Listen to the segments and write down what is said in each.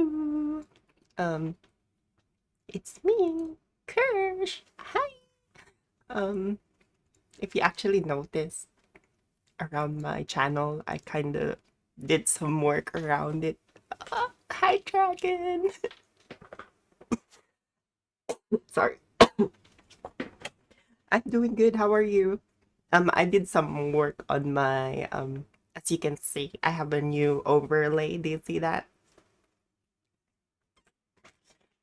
Hello. Um, it's me, Kirsch. Hi. Um, if you actually notice around my channel, I kind of did some work around it. Hi, Dragon. Sorry. I'm doing good. How are you? I did some work on my as you can see, I have a new overlay. Do you see that?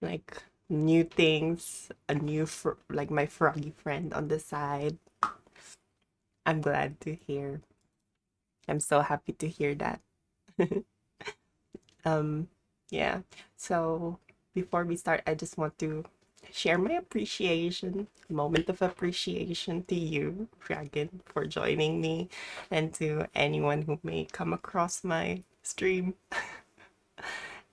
Like new things, a new like my froggy friend on the side. I'm glad to hear. I'm so happy to hear that. Um, yeah. So before we start, I just want to share my appreciation, moment of appreciation to you, Dragon, for joining me, and to anyone who may come across my stream.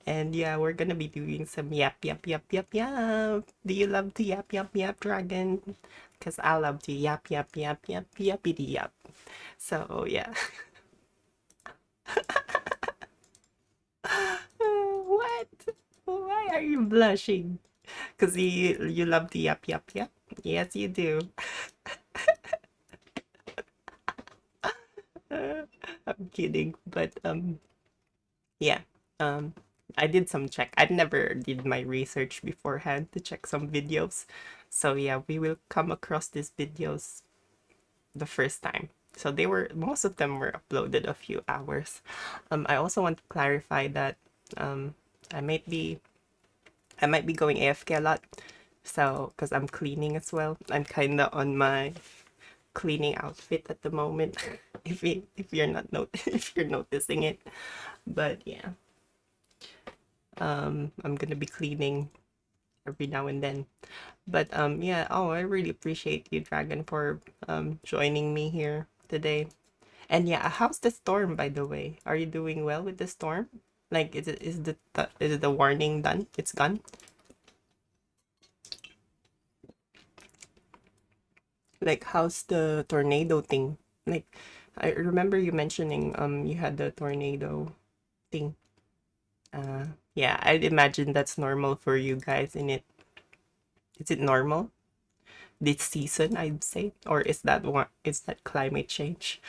And yeah, we're gonna be doing some yap, yap, yap, yap, yap. Do you love to yap, yap, yap, Dragon? Because I love to yap, yap, yap, yap, yappity yap. So yeah. What? Why are you blushing? Because you love the yap yap yap. Yes, you do. Uh, I'm kidding, but yeah. Um, I did some check. I never did my research beforehand to check some videos, so yeah, we will come across these videos the first time. So they were most of them were uploaded a few hours. I also want to clarify that um I might be I might be going AFK a lot. So, because I'm cleaning as well, I'm kind of on my cleaning outfit at the moment. If you're not if you're noticing it, but yeah, I'm gonna be cleaning every now and then. But yeah. Oh, I really appreciate you, Dragon, for joining me here today. And yeah, how's the storm, by the way? Are you doing well with the storm? Like, is it the warning done? It's gone. Like, how's the tornado thing? Like, I remember you mentioning you had the tornado thing. Uh yeah, I'd imagine that's normal for you guys in it. Is it normal this season, I'd say? Or is that climate change?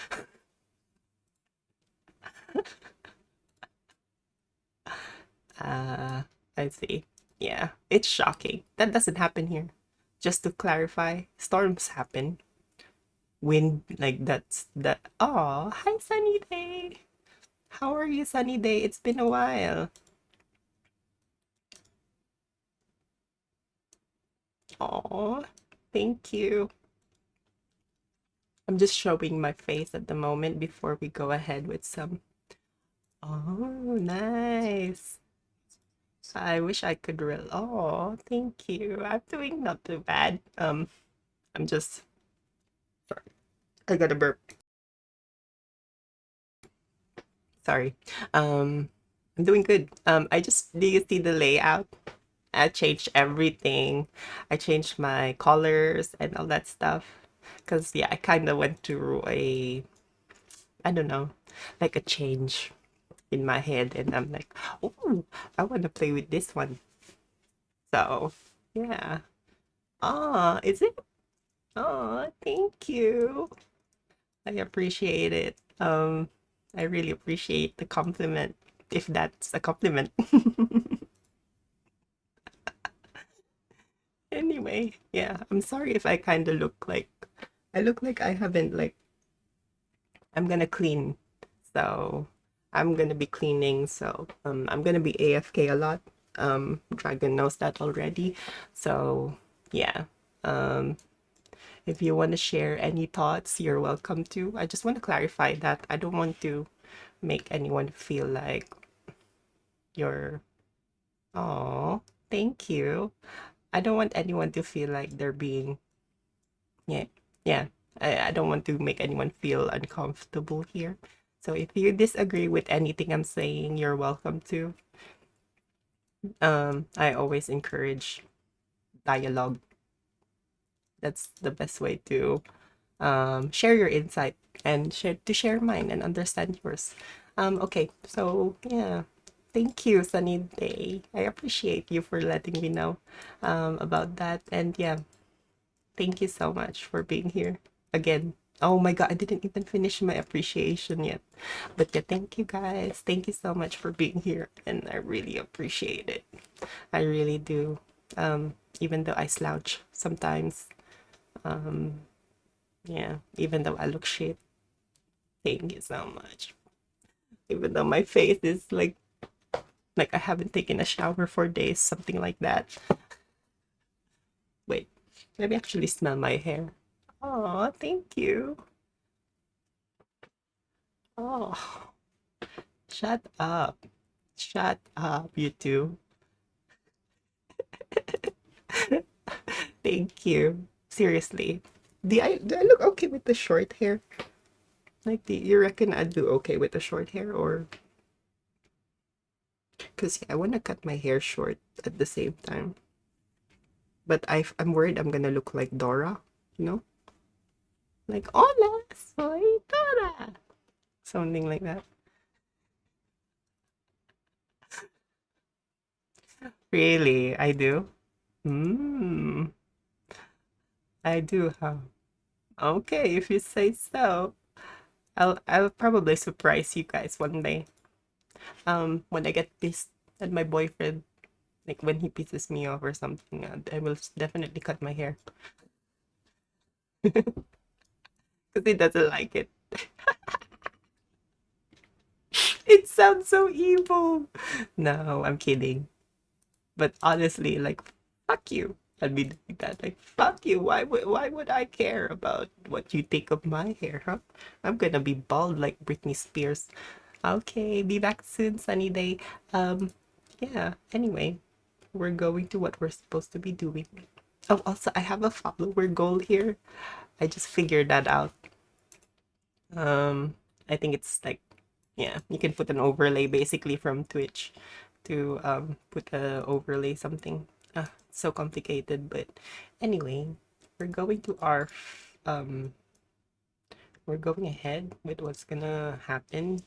Uh I see. Yeah, it's shocking. That doesn't happen here. Just to clarify, storms happen. Wind like that's that. Oh, hi Sunny Day. How are you, Sunny Day? It's been a while. Oh, thank you. I'm just showing my face at the moment before we go ahead with some. Oh, nice. I wish I could Oh, thank you. I'm doing not too bad. I'm just sorry. I got a burp. Sorry. I'm doing good. I just do you see the layout? I changed everything. I changed my colors and all that stuff. Cause yeah, I kind of went through I don't know, like a change in my head, and I'm like, oh, I want to play with this one. So yeah. Ah, is it? Oh, thank you. I appreciate it. I really appreciate the compliment, if that's a compliment. Anyway, yeah, I'm sorry if I kind of look like I look like I haven't like I'm gonna clean. So I'm gonna be cleaning. So I'm gonna be AFK a lot. Dragon knows that already. So yeah. Um, if you want to share any thoughts, you're welcome to. I just want to clarify that I don't want to make anyone feel like you're, oh, thank you. I don't want anyone to feel like they're being, yeah, yeah. I don't want to make anyone feel uncomfortable here. So if you disagree with anything I'm saying, you're welcome to. I always encourage dialogue. That's the best way to share your insight and share mine and understand yours. Okay, so yeah. Thank you, Sunny Day. I appreciate you for letting me know about that. And yeah, thank you so much for being here again. Oh my God, I didn't even finish my appreciation yet. But yeah, thank you guys. Thank you so much for being here. And I really appreciate it. I really do. Even though I slouch sometimes. Um, yeah, even though I look shit. Thank you so much. Even though my face is like I haven't taken a shower for days, something like that. Wait, let me actually smell my hair. Oh, thank you. Oh, shut up. Shut up, you two. Thank you. Seriously. Do I look okay with the short hair? Like, do you reckon I'd do okay with the short hair or because yeah, I want to cut my hair short at the same time. But I'm worried I'm gonna look like Dora, you know? Like, hola, soy Dora. Something like that. Really, I do. Hmm, I do, huh? Okay, if you say so. I'll probably surprise you guys one day. When I get pissed at my boyfriend, like when he pisses me off or something, I will definitely cut my hair because he doesn't like it. It sounds so evil. No, I'm kidding. But honestly, like, fuck you. I'd be doing that. Like, fuck you. Why would I care about what you think of my hair, huh? I'm gonna be bald like Britney Spears. Okay, be back soon, sunny day. Yeah, anyway, we're going to what we're supposed to be doing. Oh, also, I have a follower goal here. I just figured that out. Um, I think it's like, yeah, you can put an overlay basically from Twitch to put a overlay something. It's so complicated, but anyway, we're going to our um we're going ahead with what's gonna happen.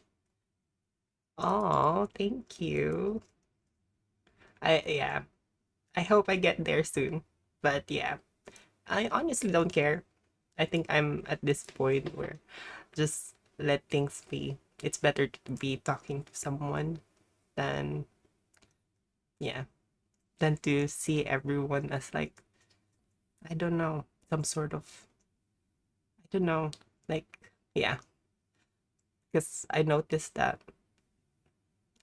Oh, thank you. Yeah, I hope I get there soon. But yeah, I honestly don't care. I think I'm at this point where just let things be. It's better to be talking to someone than yeah, than to see everyone as like I don't know, some sort of I don't know, like yeah, because I noticed that.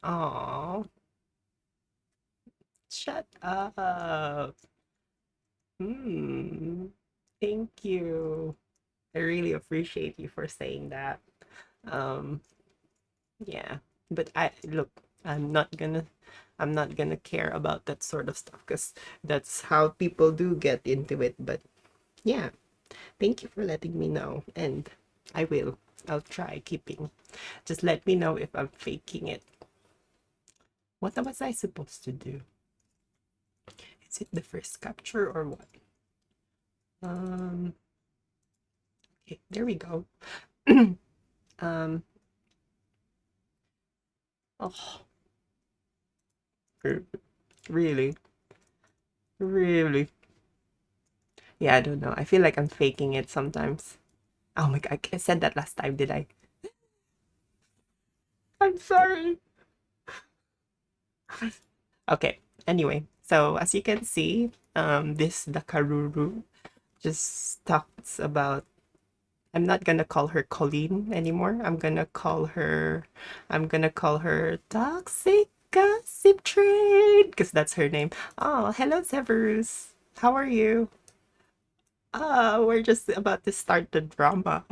Oh, shut up. Hmm. Thank you. I really appreciate you for saying that. Um, yeah. But I look, I'm not gonna I'm not gonna care about that sort of stuff because that's how people do get into it. But yeah, thank you for letting me know. And I will. I'll try keeping. Just let me know if I'm faking it. What was I supposed to do? Is it the first capture or what? Um, okay, there we go. um, oh, really, really. Yeah, I don't know. I feel like I'm faking it sometimes. Oh my God, I said that last time, did I? I'm sorry. Okay, anyway, so as you can see, this Dakaruru just talks about I'm not gonna call her Colleen anymore. I'm gonna call her Toxic Gossip Trade because that's her name. Oh, hello Severus. How are you? We're just about to start the drama.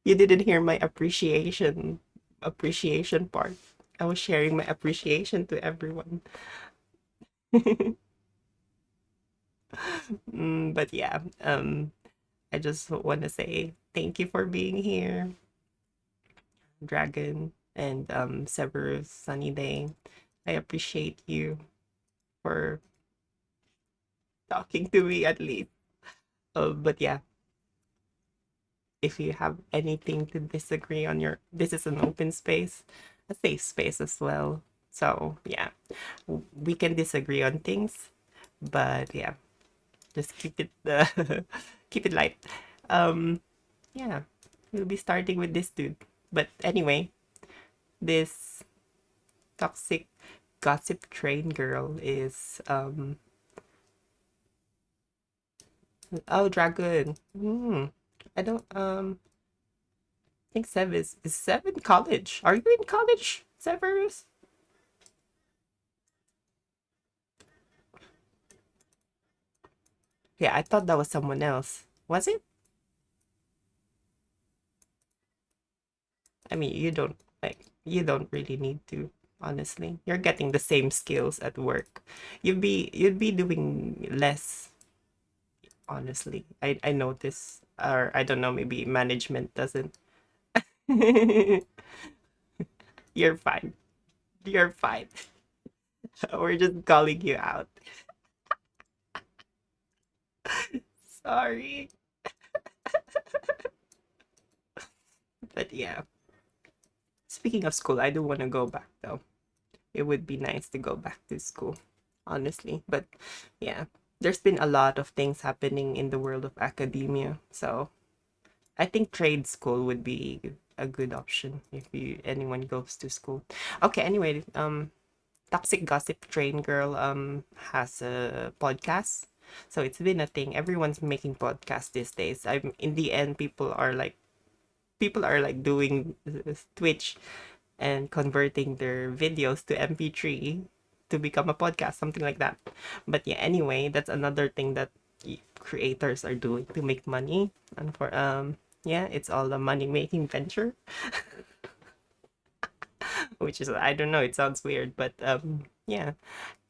You didn't hear my appreciation part. I was sharing my appreciation to everyone. But yeah, I just want to say thank you for being here, Dragon and Severus Sunny Day. I appreciate you for talking to me at least. But yeah, if you have anything to disagree on this is an open space. a safe space as well. So yeah, we can disagree on things, but yeah, just keep it keep it light. Um, yeah, we'll be starting with this dude. But anyway, this toxic gossip train girl is oh, dragon. I don't think Sev is Sev in college. Are you in college, Severus? Yeah, I thought that was someone else. Was it? I mean, you don't really need to, honestly. You're getting the same skills at work. You'd be doing less, honestly. I notice, or I don't know, maybe management doesn't. You're fine. You're fine. We're just calling you out. Sorry. But yeah. Speaking of school, I do want to go back though. It would be nice to go back to school, honestly. But yeah, there's been a lot of things happening in the world of academia. So I think trade school would be a good option if anyone goes to school. Okay, anyway, Toxic Gossip Train Girl has a podcast. So it's been a thing. Everyone's making podcasts these days. I'm in the end people are like doing Twitch and converting their videos to MP3 to become a podcast, something like that. But yeah, anyway, that's another thing that creators are doing to make money. And for yeah, it's all a money making venture, which is I don't know, it sounds weird, but yeah,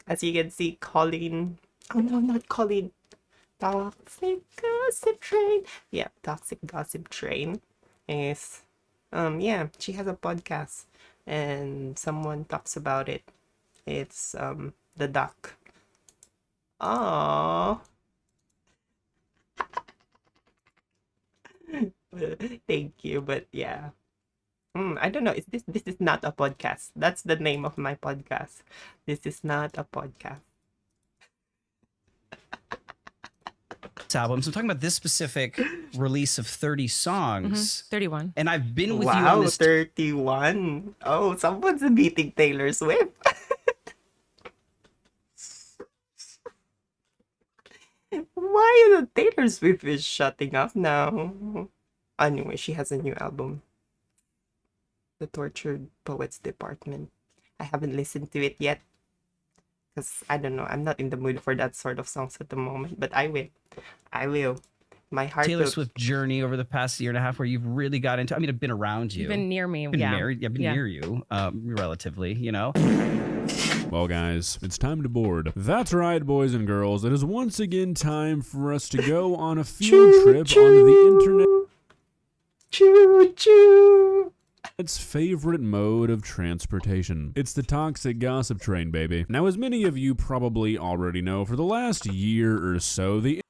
as you can see, Colleen. Oh no, not Colleen. Toxic Gossip Train. Yeah, Toxic Gossip Train is yeah, she has a podcast and someone talks about it. It's the duck. Oh, thank you, but yeah. I don't know. Is this is not a podcast. That's the name of my podcast. This is not a podcast. Albums. I'm talking about this specific release of 30 songs. 31. And I've been with you on Wow, this 31. Oh, someone's beating Taylor Swift. Why the Taylor Swift is shutting up now? Anyway, she has a new album, The Tortured Poets Department. I haven't listened to it yet because I don't know. I'm not in the mood for that sort of songs at the moment, but I will. I will. My heart Taylor will. Swift journey over the past year and a half where you've really got into, I mean, I've been around you. You've been near me. Been Yeah. married. I've been Yeah. near you, relatively, you know. Well, guys, it's time to board. That's right, boys and girls. It is once again time for us to go on a field trip onto the internet. Choo choo. Its favorite mode of transportation. It's the toxic gossip train, baby. Now, as many of you probably already know, for the last year or so, the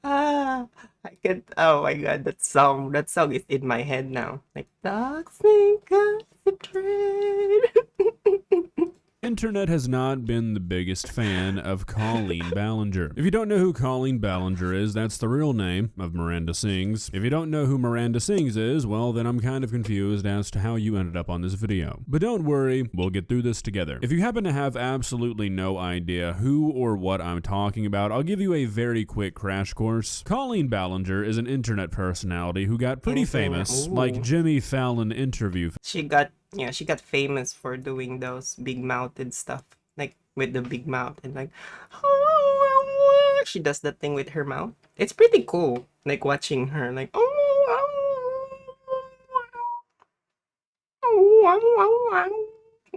Ah, I can. Oh my god, that song. That song is in my head now. Like toxic gossip train. internet has not been the biggest fan of Colleen Ballinger. If you don't know who Colleen Ballinger is, that's the real name of Miranda Sings. If you don't know who Miranda Sings is, well, then I'm kind of confused as to how you ended up on this video. But don't worry, we'll get through this together. If you happen to have absolutely no idea who or what I'm talking about, I'll give you a very quick crash course. Colleen Ballinger is an internet personality who got pretty famous, like Jimmy Fallon interview. She got famous for doing those big mouthed stuff, like with the big mouth and like she does that thing with her mouth. It's pretty cool, like watching her like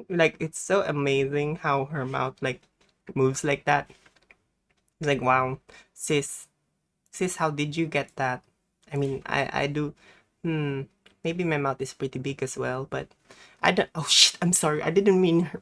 like it's so amazing how her mouth like moves like that. It's like wow, sis, how did you get that? I mean, I do. Maybe my mouth is pretty big as well, but I don't. Oh shit! I'm sorry. I didn't mean her.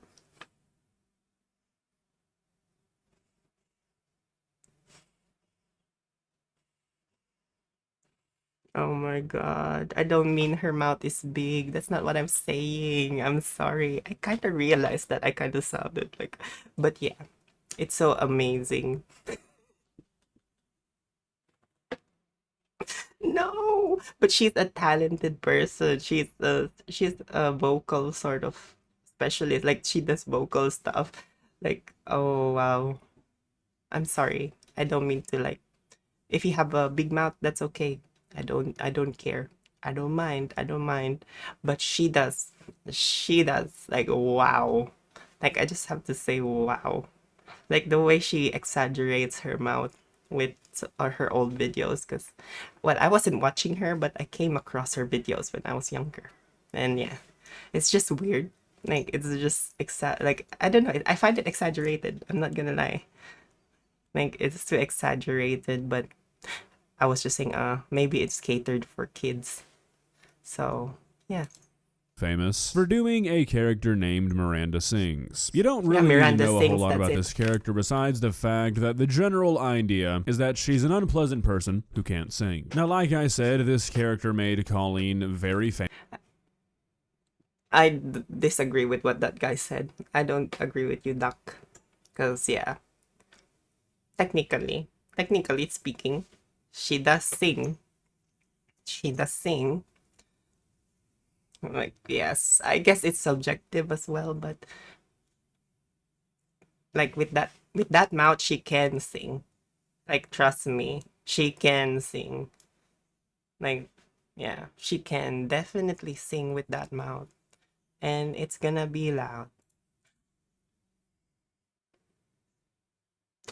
Oh my God. I don't mean her mouth is big. That's not what I'm saying. I'm sorry. I kind of realized that I kind of sounded like, but yeah, it's so amazing. No, but she's a talented person. She's a vocal sort of specialist. Like she does vocal stuff. Like, oh wow. I'm sorry. I don't mean to like if you have a big mouth, that's okay. I don't care. I don't mind. I don't mind. But she does. She does. Like wow. Like I just have to say wow. Like the way she exaggerates her mouth with her old videos cuz well, I wasn't watching her, but I came across her videos when I was younger. And yeah, it's just weird. Like it's just like I don't know. I find it exaggerated. I'm not gonna lie. Like it's too exaggerated, but I was just saying, maybe it's catered for kids. So, yeah. famous for doing a character named Miranda Sings. You don't Yeah, really need to Miranda know a whole Sings, lot that's about it. this character besides the fact that the general idea is that she's an unpleasant person who can't sing. Now, like I said, this character made Colleen very famous. Disagree with what that guy said. I don't agree with you, Duck. Because, yeah, technically speaking, she does sing. She does sing. Like, yes, I guess it's subjective as well, but like with that mouth, she can sing. Like, trust me, she can sing. Like, yeah, she can definitely sing with that mouth. And it's gonna be loud.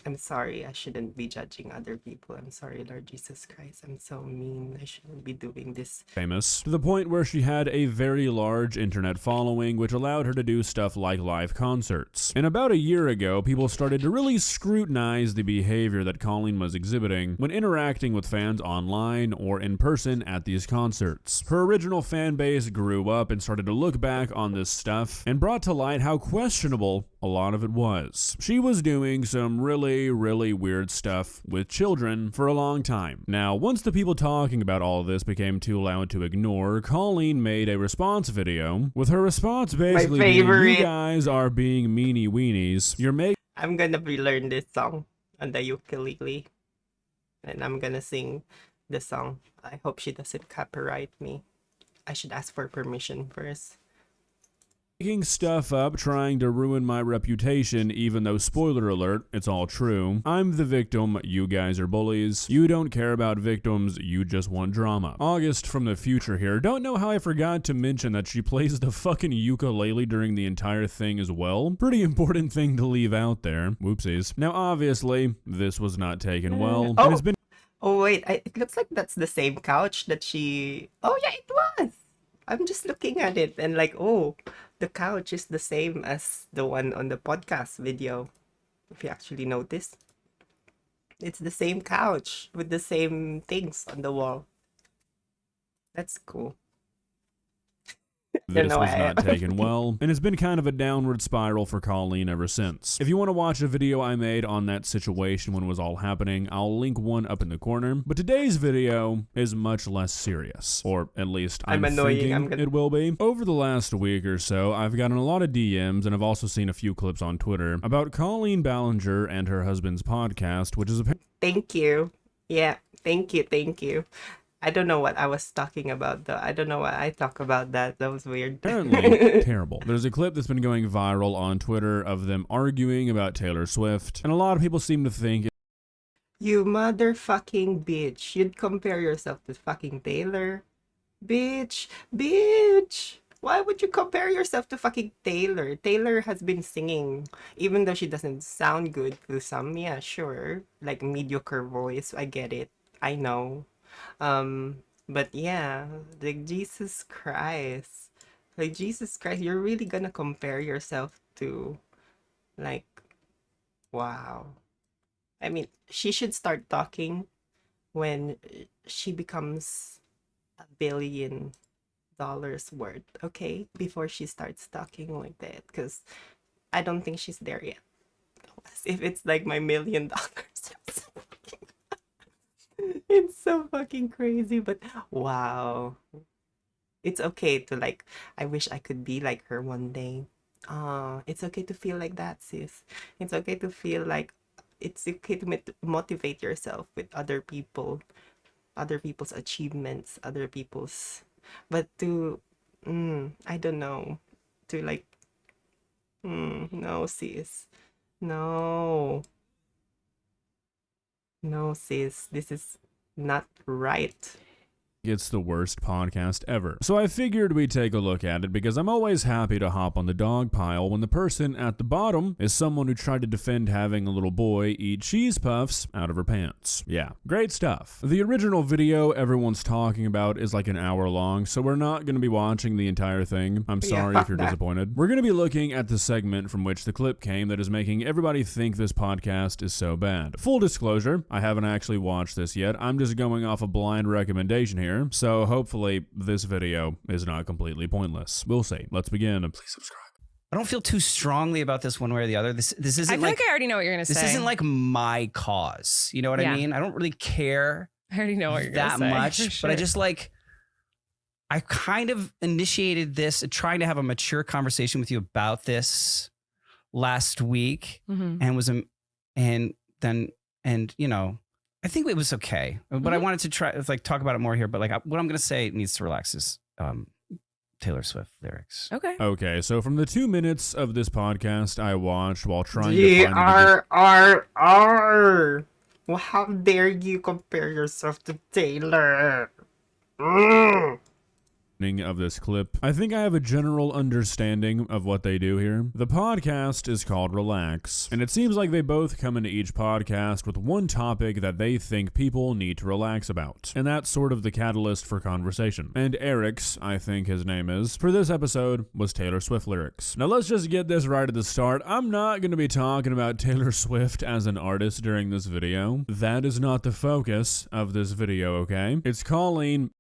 I'm sorry, I shouldn't be judging other people. I'm sorry, Lord Jesus Christ. I'm so mean. I shouldn't be doing this. To the point where she had a very large internet following, which allowed her to do stuff like live concerts. And about a year ago, people started to really scrutinize the behavior that Colleen was exhibiting when interacting with fans online or in person at these concerts. Her original fan base grew up and started to look back on this stuff and brought to light how questionable a lot of it was. She was doing some really weird stuff with children for a long time. Now, once the people talking about all of this became too loud to ignore, Colleen made a response video, with her response basically being, you guys are being meanie weenies. You're making I'm gonna relearn this song on the ukulele. And I'm gonna sing the song. I hope she doesn't copyright me. I should ask for permission first. making stuff up, trying to ruin my reputation, even though, spoiler alert, it's all true. I'm the victim, you guys are bullies. You don't care about victims, you just want drama. August from the future here. Don't know how I forgot to mention that she plays the fucking ukulele during the entire thing as well. Pretty important thing to leave out there. Whoopsies. Now, obviously, this was not taken well. Oh, And it's been oh wait, it looks like that's the same couch that she... Oh yeah, it was! I'm just looking at it and like, oh, the couch is the same as the one on the podcast video. If you actually notice. It's the same couch with the same things on the wall. That's cool. this know was why not taken well, and it's been kind of a downward spiral for Colleen ever since. If you want to watch a video I made on that situation when it was all happening, I'll link one up in the corner. But today's video is much less serious, or at least I'm annoying. thinking it will be. Over the last week or so, I've gotten a lot of DMs, and I've also seen a few clips on Twitter about Colleen Ballinger and her husband's podcast, which is Thank you. Yeah, thank you. I don't know what I was talking about though. I don't know why I talk about that. That was weird. apparently terrible. There's a clip that's been going viral on Twitter of them arguing about Taylor Swift, and a lot of people seem to think You motherfucking bitch. You'd compare yourself to fucking Taylor. Bitch. Bitch. Why would you compare yourself to fucking Taylor? Taylor has been singing, even though she doesn't sound good to some. Yeah, sure. Like mediocre voice. I get it. I know. But yeah, like Jesus Christ. Like Jesus Christ, you're really gonna compare yourself to like wow. I mean, she should start talking when she becomes $1 billion worth, okay? Before she starts talking like that, because I don't think she's there yet. If it's like my $1 million, It's so fucking crazy, but wow. It's okay to like, I wish I could be like her one day. It's okay to feel like that, sis. It's okay to feel like it's okay to motivate yourself with other people's achievements, other people's, but to, I don't know, to like, no, sis. No, no, sis. This is not right. It's the worst podcast ever. So I figured we'd take a look at it because I'm always happy to hop on the dog pile when the person at the bottom is someone who tried to defend having a little boy eat cheese puffs out of her pants. Yeah, great stuff. The original video everyone's talking about is like an hour long, so we're not going to be watching the entire thing. I'm sorry if you're disappointed. We're going to be looking at the segment from which the clip came that is making everybody think this podcast is so bad. Full disclosure, I haven't actually watched this yet. I'm just going off a blind recommendation here. So hopefully this video is not completely pointless. We'll see. Let's begin. Please subscribe. I don't feel too strongly about this one way or the other. This isn't I feel like I already know what you're going to say. this isn't like my cause. You know what I mean? I don't really care I already know what you're going to that say. much, but I just like, I kind of initiated this, trying to have a mature conversation with you about this last week, and was and you know, I think it was okay, but I wanted to try like talk about it more here. But like what I'm going to say needs to relax is Taylor Swift lyrics. Okay. Okay, so from the 2 minutes of this podcast I watched while trying to find G-R-R-R. Well, how dare you compare yourself to Taylor? of this clip, I think I have a general understanding of what they do here. The podcast is called Relax, and it seems like they both come into each podcast with one topic that they think people need to relax about, and that's sort of the catalyst for conversation. And Eric's, I think his name is, for this episode was Taylor Swift lyrics. Now let's just get this right at the start. I'm not going to be talking about Taylor Swift as an artist during this video. That is not the focus of this video, okay? It's Colleen.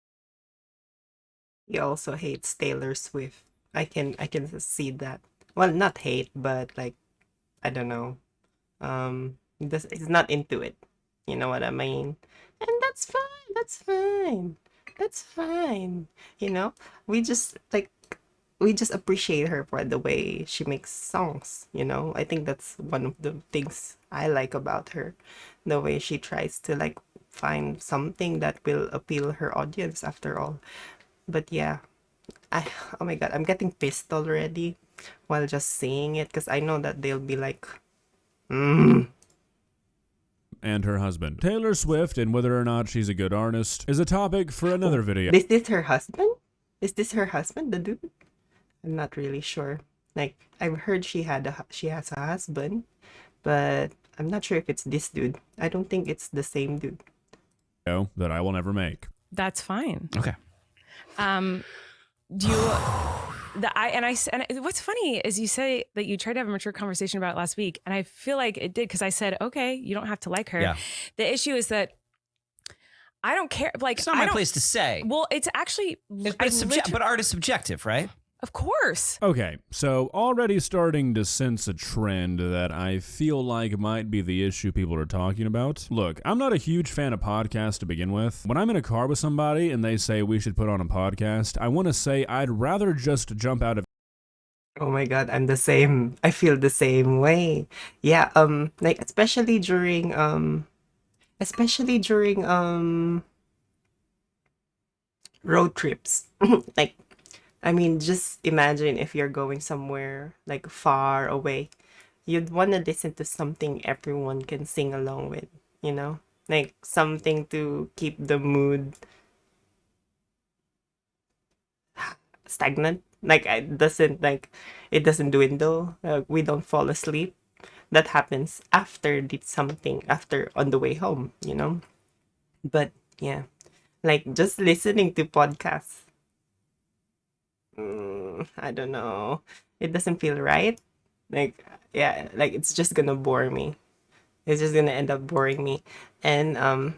He also hates Taylor Swift. I can see that. Well, not hate, but like, I don't know. He's not into it. You know what I mean? And that's fine. That's fine. That's fine. You know, we just appreciate her for the way she makes songs. You know, I think that's one of the things I like about her, the way she tries to like find something that will appeal her audience after all. But yeah, oh my god, I'm getting pissed already while just saying it because I know that they'll be like, And her husband. Taylor Swift and whether or not she's a good artist is a topic for another video. Is this her husband? Is this her husband, the dude? I'm not really sure. Like, I've heard she has a husband, but I'm not sure if it's this dude. I don't think it's the same dude. That I will never make. That's fine. Okay. Do you what's funny is you say that you tried to have a mature conversation about it last week, and I feel like it did because I said, okay, you don't have to like her. Yeah. The issue is that I don't care. Like, It's not my place to say. Well, it's actually, But art is subjective, right? of course. Okay, so already starting to sense a trend that I feel like might be the issue people are talking about. Look, I'm not a huge fan of podcasts to begin with. When I'm in a car with somebody and they say we should put on a podcast, I want to say I'd rather just jump out of. Oh my god, I'm the same. I feel the same way. Yeah, like especially during road trips. Like, I mean, just imagine if you're going somewhere like far away. You'd want to listen to something everyone can sing along with, you know? Like something to keep the mood stagnant. Like it doesn't dwindle. We don't fall asleep. That happens after after on the way home, you know? But yeah, like just listening to podcasts. I don't know. It doesn't feel right. Like, yeah, like it's just gonna bore me. It's just gonna end up boring me. And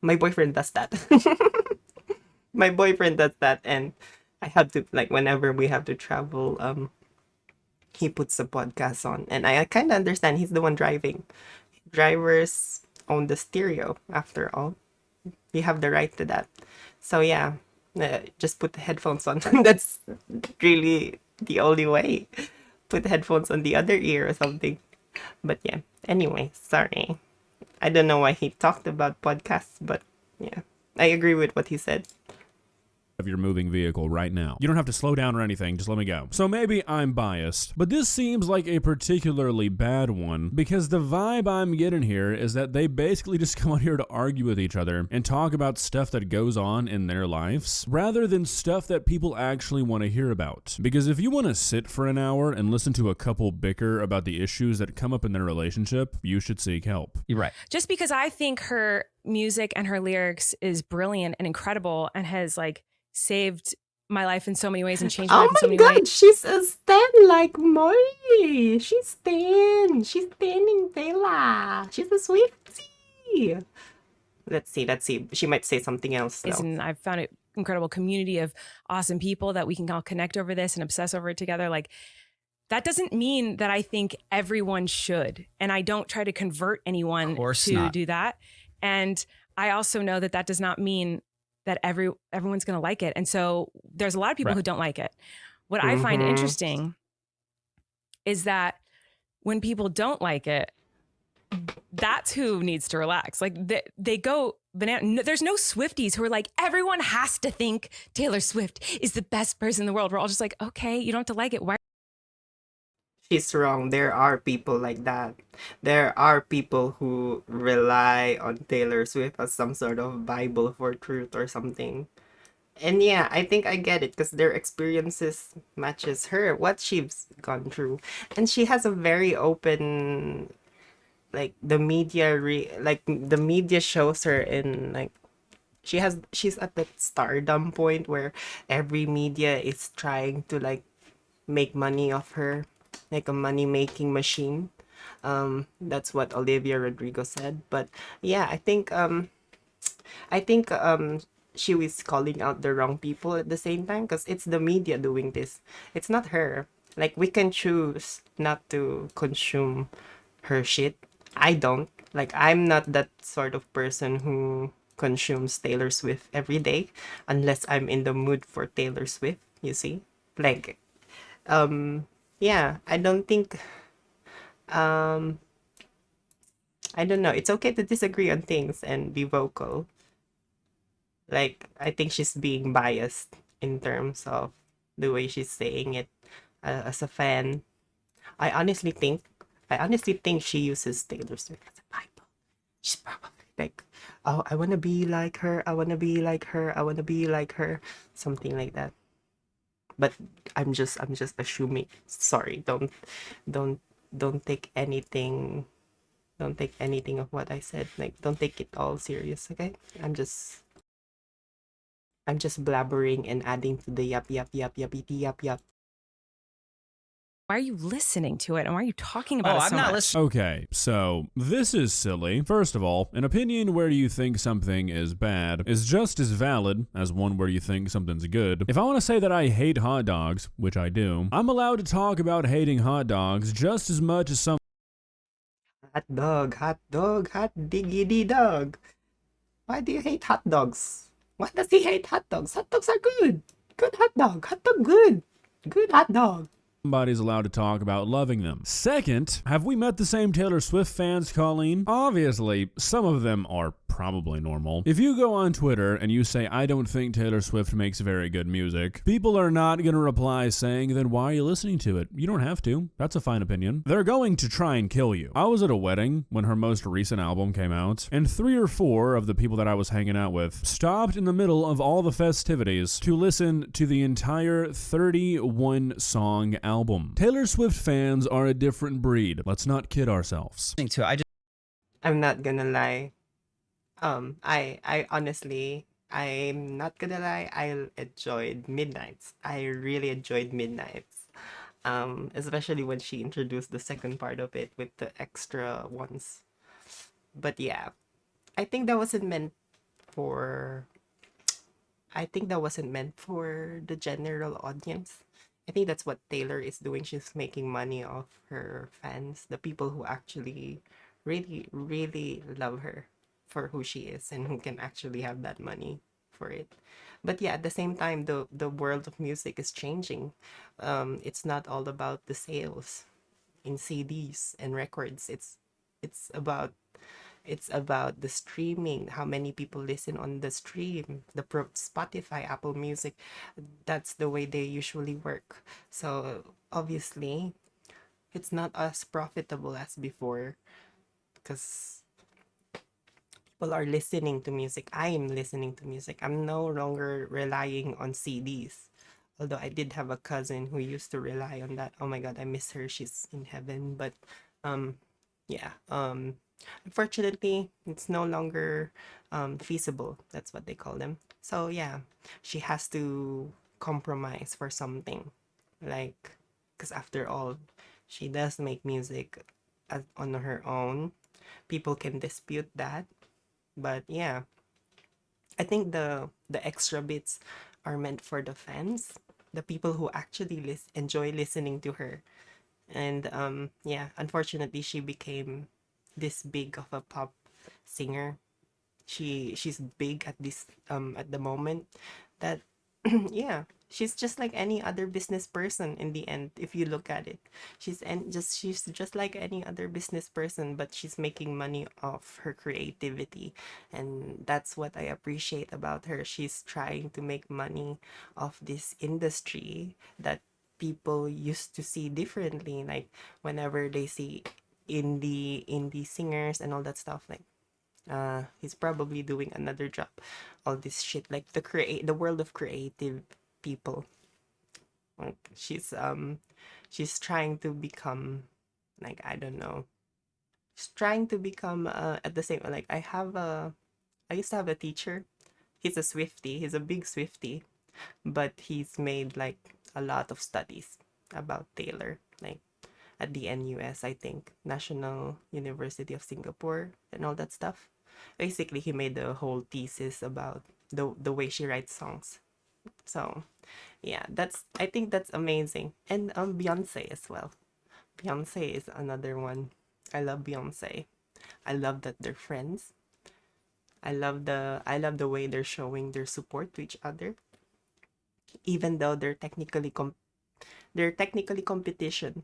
my boyfriend does that. My boyfriend does that, and I have to, like, whenever we have to travel, he puts the podcast on, and I kind of understand. He's the one driving. Drivers own the stereo, after all. You have the right to that. So yeah, just put the headphones on. That's really the only way. Put the headphones on the other ear or something. But yeah, anyway, sorry. I don't know why he talked about podcasts, but yeah, I agree with what he said. Of your moving vehicle right now. You don't have to slow down or anything, just let me go. So maybe I'm biased, but this seems like a particularly bad one because the vibe I'm getting here is that they basically just come out here to argue with each other and talk about stuff that goes on in their lives rather than stuff that people actually want to hear about. Because if you want to sit for an hour and listen to a couple bicker about the issues that come up in their relationship, you should seek help. You're right. Just because I think her music and her lyrics is brilliant and incredible and has like saved my life in so many ways and changed my life Oh in so my many ways. god, she's a stan like Molly. She's stan. She's standing Taylor. She's a Swiftie. Let's see. She might say something else though. And I've found an incredible community of awesome people that we can all connect over this and obsess over it together. Like, that doesn't mean that I think everyone should. And I don't try to convert anyone to do that. And I also know that that does not mean that everyone's going to like it. And so there's a lot of people who don't like it. What I find interesting is that when people don't like it, that's who needs to relax. Like they go banana. There's no Swifties who are like, everyone has to think Taylor Swift is the best person in the world. We're all just like, okay, you don't have to like it. Why? She's wrong. There are people like that. There are people who rely on Taylor Swift as some sort of Bible for truth or something. And yeah, I think I get it because their experiences matches her, what she's gone through. And she has a very open, like the media like the media shows her in like she's at that stardom point where every media is trying to like make money off her, like a money making machine. That's what Olivia Rodrigo said. But yeah, I think she was calling out the wrong people at the same time because it's the media doing this. It's not her. Like we can choose not to consume her shit. I don't. Like I'm not that sort of person who consumes Taylor Swift every day unless I'm in the mood for Taylor Swift, you see? Like yeah, I don't think um I don't know. It's okay to disagree on things and be vocal. Like I think she's being biased in terms of the way she's saying it as a fan. I honestly think she uses Taylor Swift as a Bible. She's probably like, oh, I wanna be like her, I wanna be like her, I wanna be like her, something like that. But I'm just assuming. Sorry, don't don't take anything don't take anything of what I said. Like don't take it all serious, okay? I'm just blabbering and adding to the yappity yap. Why are you listening to it? And why are you talking about it I'm so not much? listening. Okay, so this is silly. First of all, an opinion where you think something is bad is just as valid as one where you think something's good. If I want to say that I hate hot dogs, which I do, I'm allowed to talk about hating hot dogs just as much as some Hot dog, hot diggity dog. Why do you hate hot dogs? Why does he hate hot dogs? Hot dogs are good. Good hot dog. Hot dog good. Good hot dog. Somebody's allowed to talk about loving them. Second, have we met the same Taylor Swift fans, Colleen? Obviously, some of them are probably normal. If you go on Twitter and you say, I don't think Taylor Swift makes very good music, people are not going to reply saying, then why are you listening to it? You don't have to. That's a fine opinion. They're going to try and kill you. I was at a wedding when her most recent album came out, and 3 or 4 of the people that I was hanging out with stopped in the middle of all the festivities to listen to the entire 31-song album. Taylor Swift fans are a different breed. Let's not kid ourselves. I'm not gonna lie. I honestly, I'm not gonna lie, I enjoyed Midnights. I really enjoyed Midnights. Especially when she introduced the second part of it with the extra ones. But yeah, I think that wasn't meant for I think that wasn't meant for the general audience. I think that's what Taylor is doing. She's making money off her fans, the people who actually really, really love her for who she is and who can actually have that money for it. But yeah, at the same time, the world of music is changing. It's not all about the sales in CDs and records. It's about it's about the streaming, how many people listen on the stream, Spotify, Apple Music. That's the way they usually work. So obviously, it's not as profitable as before because people are listening to music. I am listening to music. I'm no longer relying on CDs. Although I did have a cousin who used to rely on that. Oh my god, I miss her. She's in heaven. But um yeah. Unfortunately, it's no longer feasible. That's what they call them. So yeah, she has to compromise for something. Like, because after all, she does make music on her own. People can dispute that, but yeah, I think the extra bits are meant for the fans, the people who actually enjoy listening to her. And yeah, unfortunately, she became this big of a pop singer. She's big at this at the moment that yeah, she's just like any other business person in the end. If you look at it, she's just like any other business person, but she's making money off her creativity, and that's what I appreciate about her. She's trying to make money off this industry that people used to see differently. Like whenever they see indie singers and all that stuff, like he's probably doing another job, all this shit, like the world of creative people. Like she's trying to become, like, I don't know, she's trying to become at the same, like, I used to have a teacher. He's a Swifty, he's a big Swifty, but he's made like a lot of studies about Taylor, like at the NUS, I think, National University of Singapore, and all that stuff. Basically, he made a whole thesis about the way she writes songs. So, yeah, I think that's amazing. And Beyonce as well. Beyonce is another one. I love Beyonce. I love that they're friends. I love the way they're showing their support to each other, even though they're technically competition,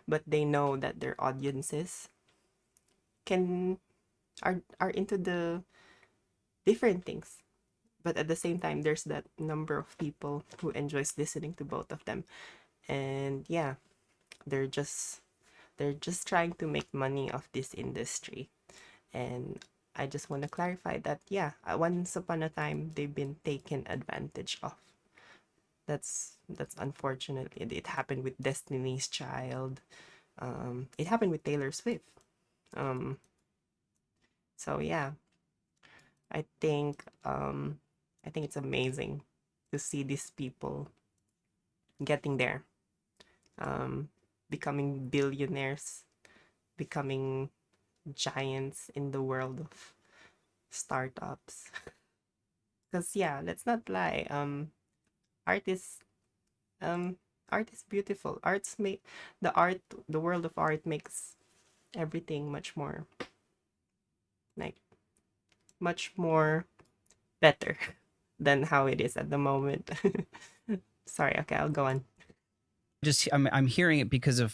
but they know that their audiences can are into the different things. But at the same time, there's that number of people who enjoys listening to both of them. And yeah, they're just trying to make money off this industry. And I just want to clarify that yeah, once upon a time they've been taken advantage of. That's unfortunate. It happened with Destiny's Child. It happened with Taylor Swift. Um, so yeah, I think um, I think it's amazing to see these people getting there, um, becoming billionaires, becoming giants in the world of startups. Because yeah, let's not lie. Art is um, art is beautiful. The world of art makes everything like much more better than how it is at the moment. Sorry, okay, I'll go on. I'm hearing it because I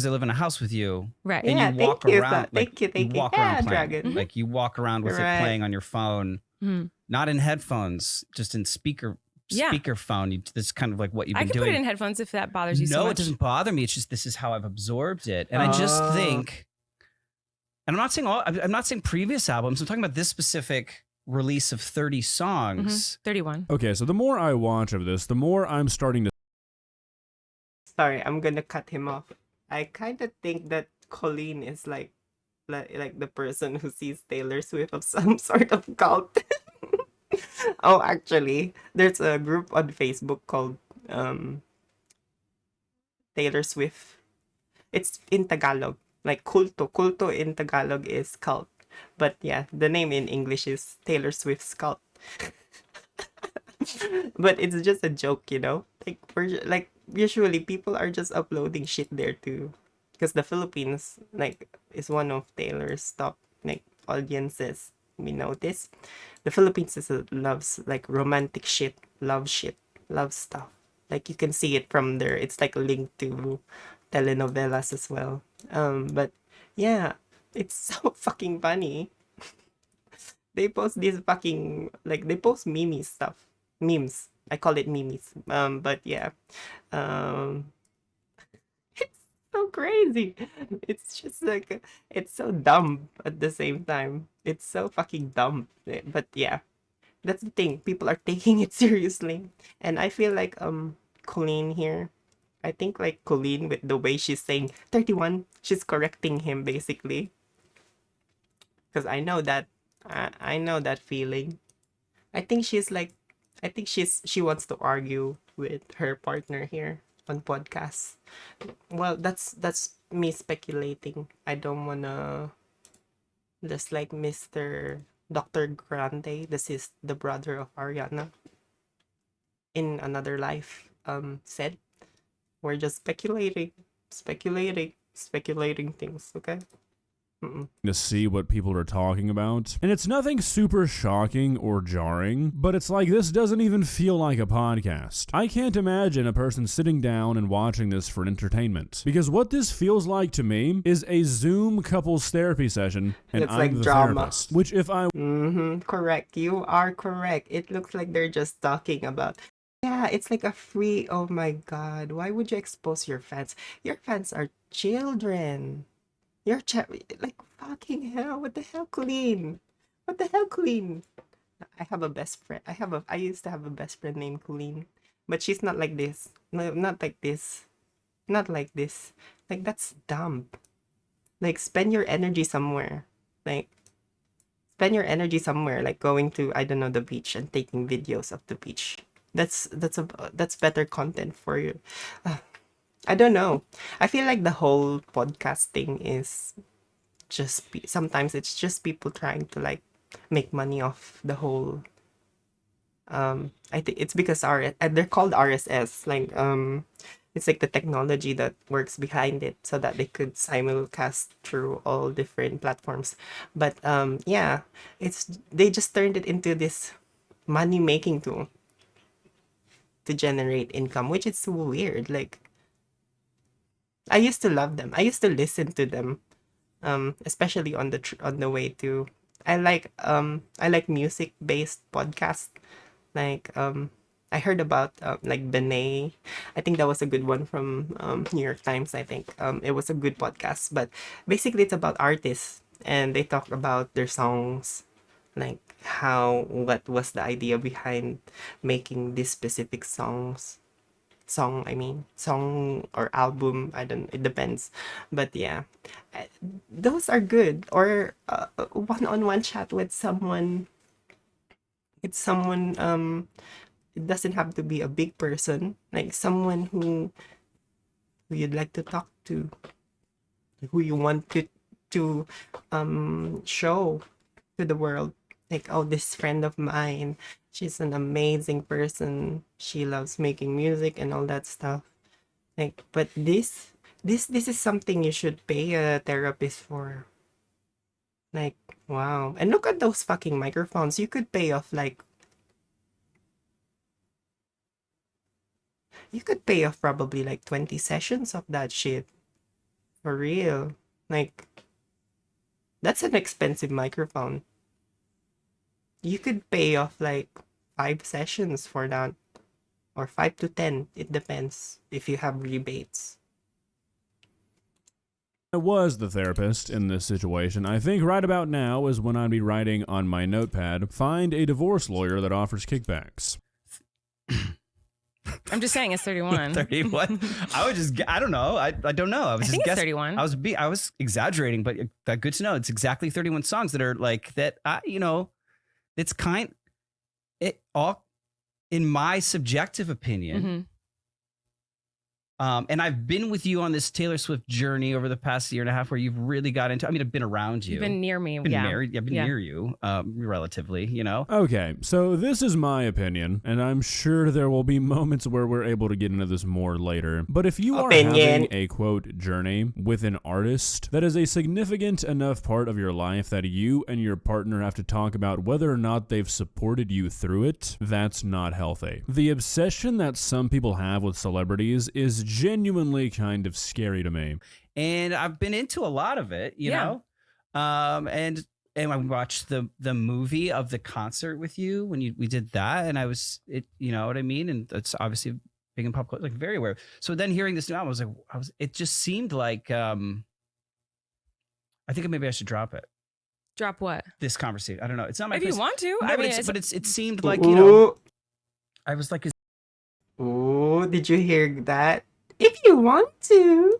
live in a house with you. Right. And Yeah, you walk thank you. around Thank you, thank you. walk Yeah, around playing. Dragon. Like you walk around with Right. it playing on your phone, Mhm. not in headphones, just in Yeah. speakerphone. That's kind of like what you've I been can doing. put it in headphones if that bothers you so No, much. it doesn't bother me. It's just this is how I've absorbed it, and I just Oh. think, and I'm not saying previous albums. I'm talking about this specific release of 30 songs. 31. Okay, so the more I watch of this, the more I'm starting to Sorry, I'm gonna cut him off. I kind of think that Colleen is like the person who sees Taylor Swift of some sort of cult. Oh, actually, there's a group on Facebook called Taylor Swift. It's in Tagalog, like culto. Culto in Tagalog is cult, but yeah, the name in English is Taylor Swift's cult. But it's just a joke, you know. Like usually people are just uploading shit there too, because the Philippines like is one of Taylor's top like audiences. we know this. The Philippines loves like romantic shit, love stuff. Like you can see it from there. It's like linked to telenovelas as well. But yeah, it's so fucking funny. They post these fucking like they post memes stuff. Memes. I call it memes. But yeah. Um it's so crazy. It's just like it's so dumb at the same time. It's so fucking dumb. But yeah, that's the thing. People are taking it seriously. And I feel like Colleen here. I think like Colleen with the way she's saying 31, she's correcting him basically. Because I know that I know that feeling. I think she's like I think she wants to argue with her partner here on podcasts. Well, that's me speculating. I don't wanna just like Mr. Dr. Grande, this is the brother of Ariana in another life said. We're just speculating things, okay? Mm-mm. To see what people are talking about. And it's nothing super shocking or jarring, but it's like this doesn't even feel like a podcast. I can't imagine a person sitting down and watching this for entertainment. Because what this feels like to me is a Zoom couples therapy session, and It's I'm like the drama. therapist. Which if I Correct. You are correct. It looks like they're just talking about. Yeah, it's like a free. Oh my God. Why would you expose your fans? Your fans are children. Your like fucking hell. What the hell, Colleen? What the hell, Colleen? I have a best friend. I used to have a best friend named Colleen, but she's not like this. No, not like this. Not like this. Like that's dumb. Like spend your energy somewhere. Like spend your energy somewhere, like going to I don't know the beach and taking videos of the beach. That's better content for you. I don't know. I feel like the whole podcasting is just sometimes it's just people trying to like make money off the whole. I think it's because they're called RSS. Like it's like the technology that works behind it so that they could simulcast through all different platforms. But yeah, it's they just turned it into this money making tool to generate income, which is so weird. Like I used to love them. I used to listen to them, especially on on the way to. I like music based podcasts. Like I heard about like Benet. I think that was a good one from New York Times. I think it was a good podcast. But basically, it's about artists and they talk about their songs, like what was the idea behind making these specific song or album. I don't, it depends, but yeah, those are good. Or one-on-one chat with someone. It's someone it doesn't have to be a big person, like someone who you'd like to talk to, who you want to show to the world, like, oh, this friend of mine, she's an amazing person, she loves making music and all that stuff. Like, but this is something you should pay a therapist for. Like, wow. And look at those fucking microphones. You could pay off like you could pay off probably like 20 sessions of that shit. For real. Like, that's an expensive microphone. You could pay off like 5 sessions for that. Or 5 to 10. It depends if you have rebates. I was the therapist in this situation, I think right about now is when I'd be writing on my notepad, find a divorce lawyer that offers kickbacks. I'm just saying it's 31. 31. I don't know. I don't know. I think it's 31. I was exaggerating, but good to know. It's exactly 31 songs that are like that. It's it all in my subjective opinion. Mm-hmm. And I've been with you on this Taylor Swift journey over the past year and a half where you've really got into, I mean, I've been around you. You've been near me. Been yeah. married. I've been near you, relatively, you know? Okay, so this is my opinion, and I'm sure there will be moments where we're able to get into this more later. But if you are having a quote journey with an artist that is a significant enough part of your life that you and your partner have to talk about whether or not they've supported you through it, that's not healthy. The obsession that some people have with celebrities is genuinely kind of scary to me. And I've been into a lot of it, you know? And I watched the movie of the concert with you when we did that, and you know what I mean? And it's obviously big in pop culture, like very aware. So then hearing this new album, it just seemed like, I think maybe I should drop it. Drop what? This conversation. I don't know. It's not my If you want to. No, I mean, it seemed like, you know, I was like, oh, did you hear that? If you want to.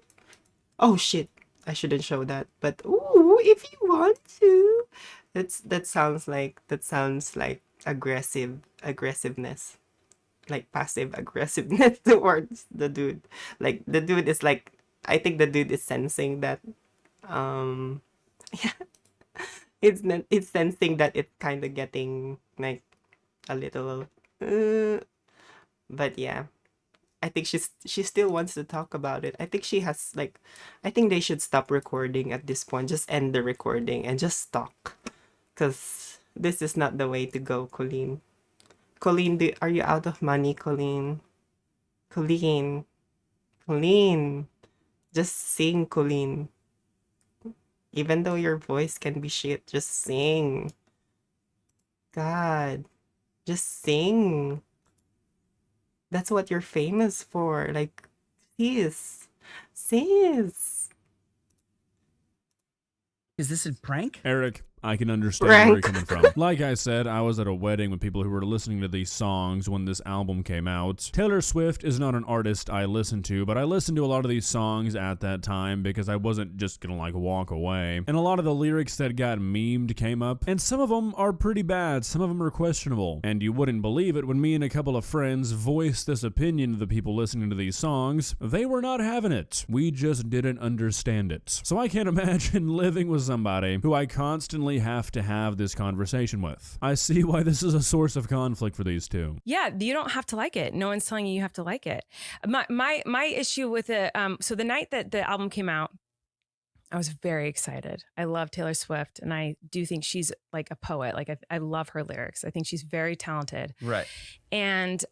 Oh shit. I shouldn't show that. But ooh, if you want to. That sounds like aggressiveness. Like passive aggressiveness towards the dude. Like the dude is like, I think the dude is sensing that yeah. It's sensing that it's kind of getting like a little but yeah, I think she still wants to talk about it. I think she has like, I think they should stop recording at this point. Just end the recording and just talk, because this is not the way to go, Colleen. Colleen, are you out of money, Colleen? Colleen, just sing, Colleen. Even though your voice can be shit, just sing. God, just sing. That's what you're famous for. Like, sis. Is this a prank? Eric, I can understand where you're coming from. Like I said, I was at a wedding with people who were listening to these songs when this album came out. Taylor Swift is not an artist I listen to, but I listened to a lot of these songs at that time because I wasn't just gonna like walk away. And a lot of the lyrics that got memed came up, and some of them are pretty bad, some of them are questionable. And you wouldn't believe it, when me and a couple of friends voiced this opinion to the people listening to these songs, they were not having it. We just didn't understand it. So I can't imagine living with somebody who I constantly have to have this conversation with. I see why this is a source of conflict for these two. Yeah, you don't have to like it. No one's telling you have to like it. My issue with it, so the night that the album came out, I was very excited. I love Taylor Swift, and I do think she's like a poet. Like I love her lyrics. I think she's very talented. Right. And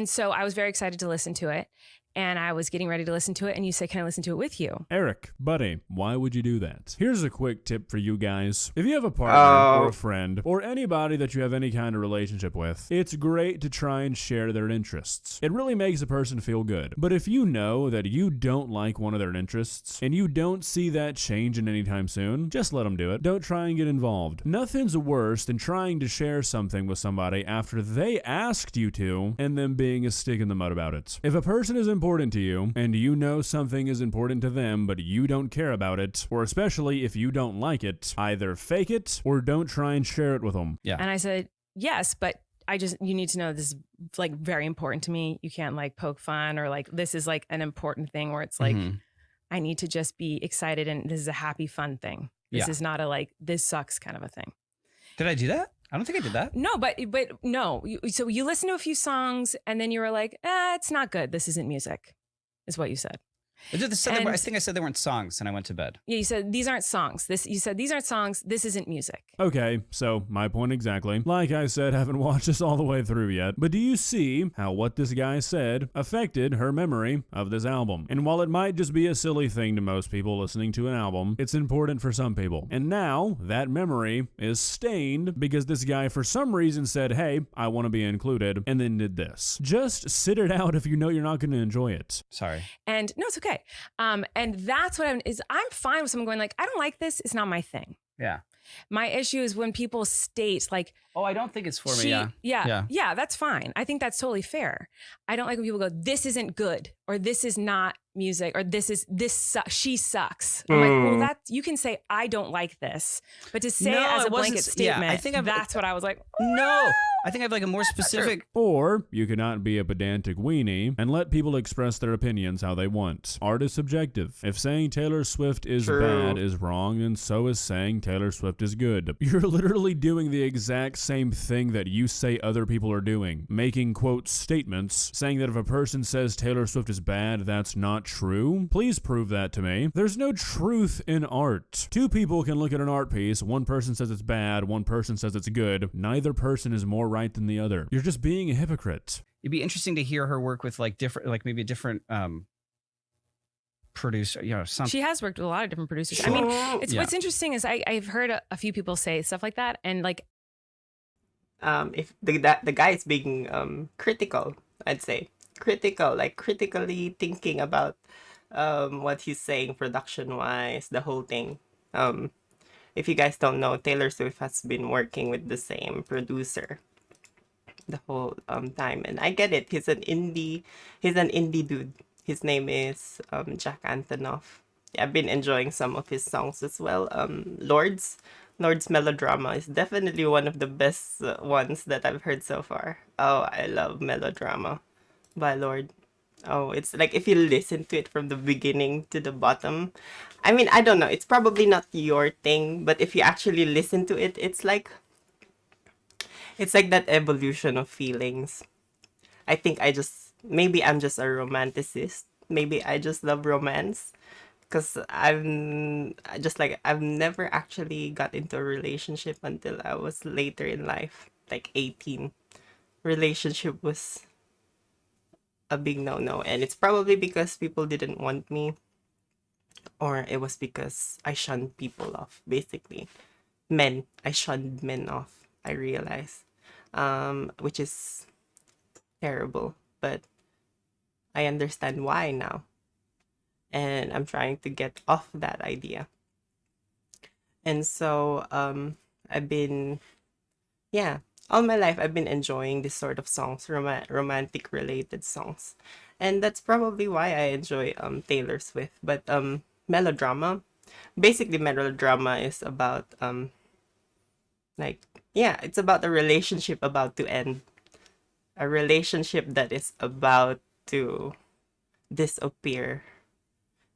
so I was very excited to listen to it. And I was getting ready to listen to it, and you said, can I listen to it with you? Eric, buddy, why would you do that? Here's a quick tip for you guys. If you have a partner or a friend or anybody that you have any kind of relationship with, it's great to try and share their interests. It really makes a person feel good. But if you know that you don't like one of their interests and you don't see that changing anytime soon, just let them do it. Don't try and get involved. Nothing's worse than trying to share something with somebody after they asked you to and then being a stick in the mud about it. If a person is important to you and you know something is important to them but you don't care about it, or especially if you don't like it, either fake it or don't try and share it with them. Yeah. And I said, yes, but you need to know this is like very important to me. You can't like poke fun, or like this is like an important thing where it's like, I need to just be excited and this is a happy, fun thing. This is not a like, this sucks kind of a thing. Did I do that? I don't think I did that. No, but no. So you listened to a few songs and then you were like, it's not good. This isn't music, is what you said. I think I said they weren't songs, and I went to bed. Yeah, you said these aren't songs. You said these aren't songs. This isn't music. Okay, so my point exactly. Like I said, haven't watched this all the way through yet, but do you see how what this guy said affected her memory of this album? And while it might just be a silly thing to most people listening to an album, it's important for some people. And now that memory is stained because this guy for some reason said, hey, I want to be included, and then did this. Just sit it out if you know you're not going to enjoy it. Sorry. And no, it's okay. And that's what I'm fine with someone going like, I don't like this. It's not my thing. Yeah. My issue is when people state like, Oh, I don't think it's for me. Yeah, that's fine. I think that's totally fair. I don't like when people go, "This isn't good," or "This is not music," or she sucks." I'm like, well, that you can say I don't like this, but to say it as a blanket statement, I think that's what I was like. No, I think I have like a more specific. Or you cannot be a pedantic weenie and let people express their opinions how they want. Art is subjective. If saying Taylor Swift is bad is wrong, then so is saying Taylor Swift is good. You're literally doing the exact same thing that you say other people are doing, making quote statements saying that if a person says Taylor Swift is bad, that's not true. Please prove that to me. There's no truth in art. Two people can look at an art piece, one person says it's bad, one person says it's good. Neither person is more right than the other. You're just being a hypocrite. It'd be interesting to hear her work with like different, like maybe a different producer, She has worked with a lot of different producers. Sure. I mean, what's interesting is I've heard a few people say stuff like that, and like, if the guy is being critical, I'd say critical, like critically thinking about what he's saying production wise, the whole thing. If you guys don't know, Taylor Swift has been working with the same producer the whole time, and I get it. He's an indie dude. His name is Jack Antonoff. I've been enjoying some of his songs as well. Lord's Melodrama is definitely one of the best ones that I've heard so far. Oh, I love Melodrama by Lord. Oh, it's like if you listen to it from the beginning to the bottom. I mean, I don't know. It's probably not your thing, but if you actually listen to it, it's like that evolution of feelings. I think maybe I'm just a romanticist. Maybe I just love romance. Because I've never actually got into a relationship until I was later in life, like 18. Relationship was a big no-no, and it's probably because people didn't want me, or it was because I shunned people off, basically. I shunned men off, I realize, which is terrible, but I understand why now. And I'm trying to get off that idea. And so I've been, all my life I've been enjoying this sort of songs, romantic related songs. And that's probably why I enjoy Taylor Swift. But melodrama is about it's about a relationship about to end. A relationship that is about to disappear,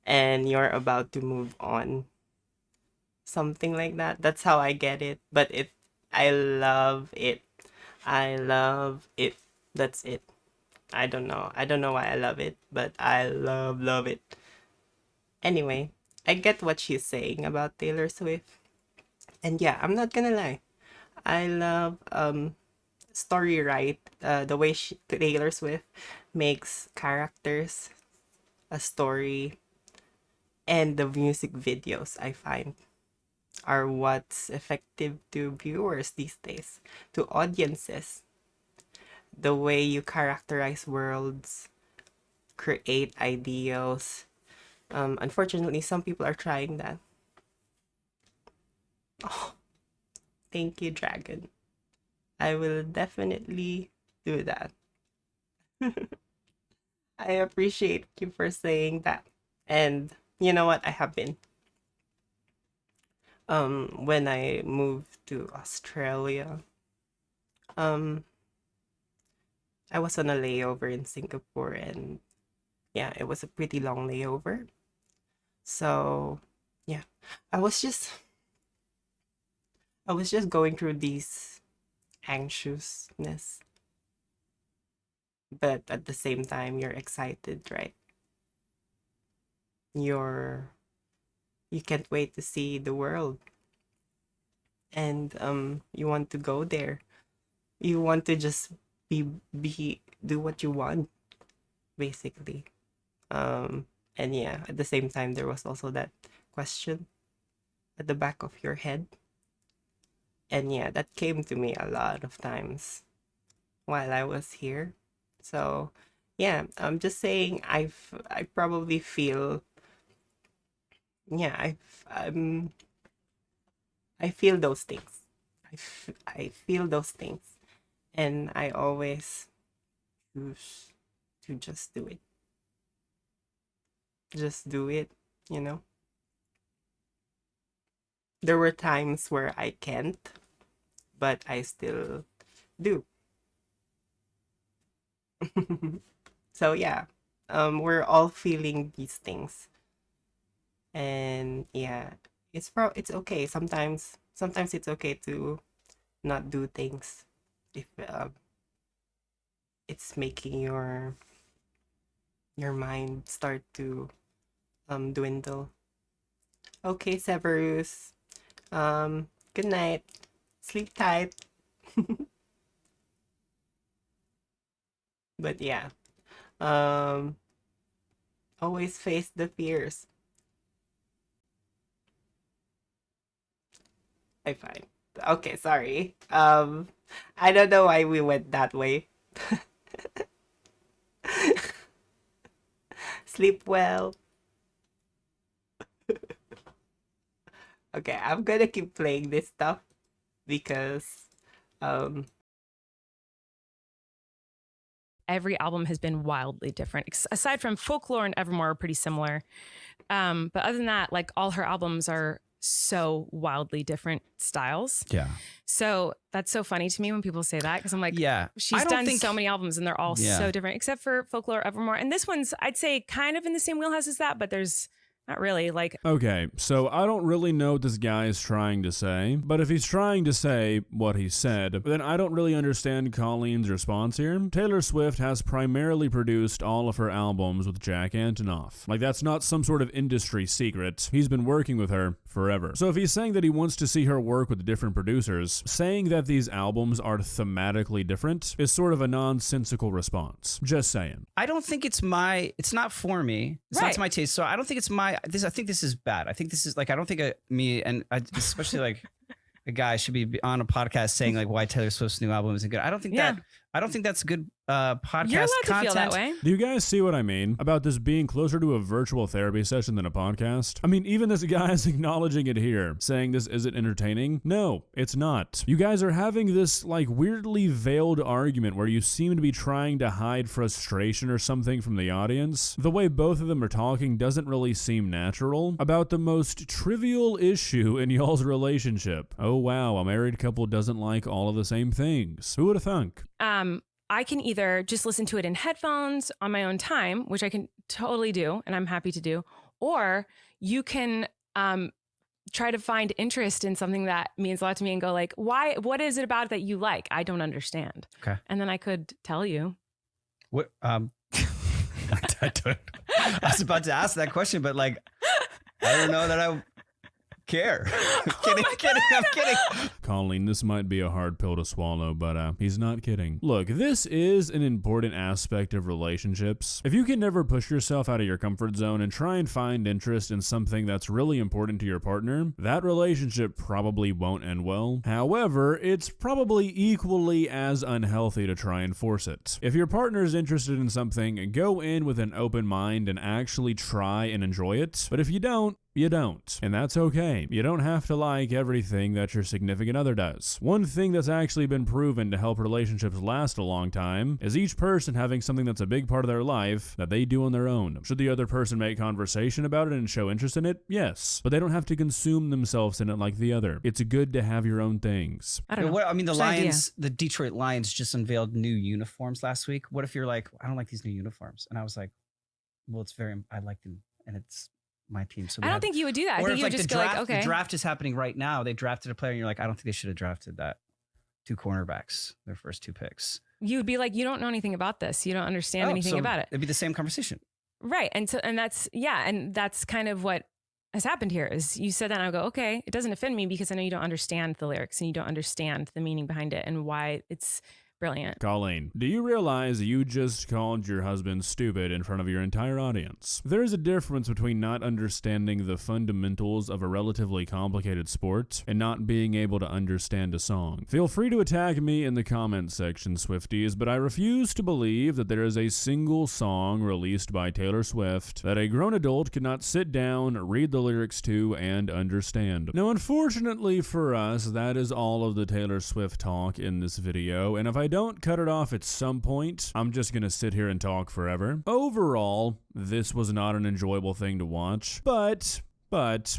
and you're about to move on. Something like that. That's how I get it. But I love it. I love it. That's it. I don't know. I don't know why I love it, but I love it. Anyway, I get what she's saying about Taylor Swift. And yeah, I'm not gonna lie. I love story right. The way Taylor Swift makes characters, a story, and the music videos, I find, are what's effective to viewers these days, to audiences. The way you characterize worlds, create ideals. Unfortunately, some people are trying that. Oh, thank you, Dragon. I will definitely do that. I appreciate you for saying that. And you know what? I have been. When I moved to Australia, I was on a layover in Singapore, and yeah, it was a pretty long layover. So yeah, I was just going through these anxiousness, but at the same time you're excited, right? You can't wait to see the world, and you want to go there. You want to just do what you want, basically. And yeah, at the same time there was also that question at the back of your head. And yeah, that came to me a lot of times while I was here. So yeah, I'm just saying I probably feel, yeah, I feel those things. I feel those things, and I always choose to just do it. Just do it, you know. There were times where I can't, but I still do. So yeah, we're all feeling these things, and yeah, it's okay. Sometimes it's okay to not do things if it's making your mind start to dwindle. Okay, Severus. Good night. Sleep tight. But yeah. Um always face the fears. I find. Okay, sorry. I don't know why we went that way. Sleep well. Okay, I'm gonna keep playing this stuff because um Every album has been wildly different. Aside from Folklore and Evermore are pretty similar. But other than that, like all her albums are so wildly different styles. Yeah. So that's so funny to me when people say that, because I'm like, Yeah. she's done so many albums and they're all Yeah. so different, except for Folklore Evermore. And this one's, I'd say, kind of in the same wheelhouse as that, but there's not really. Like, Okay, so I don't really know what this guy is trying to say, but if he's trying to say what he said, then I don't really understand Colleen's response here. Taylor Swift has primarily produced all of her albums with Jack Antonoff. Like, that's not some sort of industry secret. He's been working with her forever. So if he's saying that he wants to see her work with different producers, saying that these albums are thematically different is sort of a nonsensical response. Just saying. I don't think it's not for me. It's not Right. to my taste. So I don't think it's I think this is bad. I think this is like, I don't think especially like a guy should be on a podcast saying like why Taylor Swift's new album isn't good. I don't think that's good podcast you're allowed content. to feel that way. Do you guys see what I mean about this being closer to a virtual therapy session than a podcast? I mean, even this guy is acknowledging it here, saying this isn't entertaining. No, it's not. You guys are having this like weirdly veiled argument where you seem to be trying to hide frustration or something from the audience. The way both of them are talking doesn't really seem natural about the most trivial issue in y'all's relationship. Oh wow, a married couple doesn't like all of the same things. Who would have thunk? I can either just listen to it in headphones on my own time, which I can totally do, and I'm happy to do, or you can try to find interest in something that means a lot to me and go like, why? What is it about it that you like? I don't understand. Okay. And then I could tell you. What? I was about to ask that question, but like, I don't know that I care. I'm kidding. Colleen, this might be a hard pill to swallow, but he's not kidding. Look, this is an important aspect of relationships. If you can never push yourself out of your comfort zone and try and find interest in something that's really important to your partner, that relationship probably won't end well. However, it's probably equally as unhealthy to try and force it. If your partner's interested in something, go in with an open mind and actually try and enjoy it. But if you don't, you don't. And that's okay. You don't have to like everything that your significant other does. One thing that's actually been proven to help relationships last a long time is each person having something that's a big part of their life that they do on their own. Should the other person make conversation about it and show interest in it? Yes. But they don't have to consume themselves in it like the other. It's good to have your own things. I don't know. The Just an Lions, the Detroit Lions just unveiled new uniforms last week. What if you're like, I don't like these new uniforms? And I was like, well, I like them and it's my team. So I don't think you would do that. I think you would just go like, okay. The draft is happening right now. They drafted a player and you're like, I don't think they should have drafted that. 2 cornerbacks, their first 2 picks. You'd be like, you don't know anything about this. You don't understand anything about it. It'd be the same conversation. Right. And that's kind of what has happened here is you said that and I go, okay, it doesn't offend me because I know you don't understand the lyrics and you don't understand the meaning behind it and why it's brilliant. Colleen, do you realize you just called your husband stupid in front of your entire audience? There is a difference between not understanding the fundamentals of a relatively complicated sport and not being able to understand a song. Feel free to attack me in the comments section, Swifties, but I refuse to believe that there is a single song released by Taylor Swift that a grown adult could not sit down, read the lyrics to, and understand. Now, unfortunately for us, that is all of the Taylor Swift talk in this video, and if I don't cut it off at some point, I'm just gonna sit here and talk forever. Overall, this was not an enjoyable thing to watch, but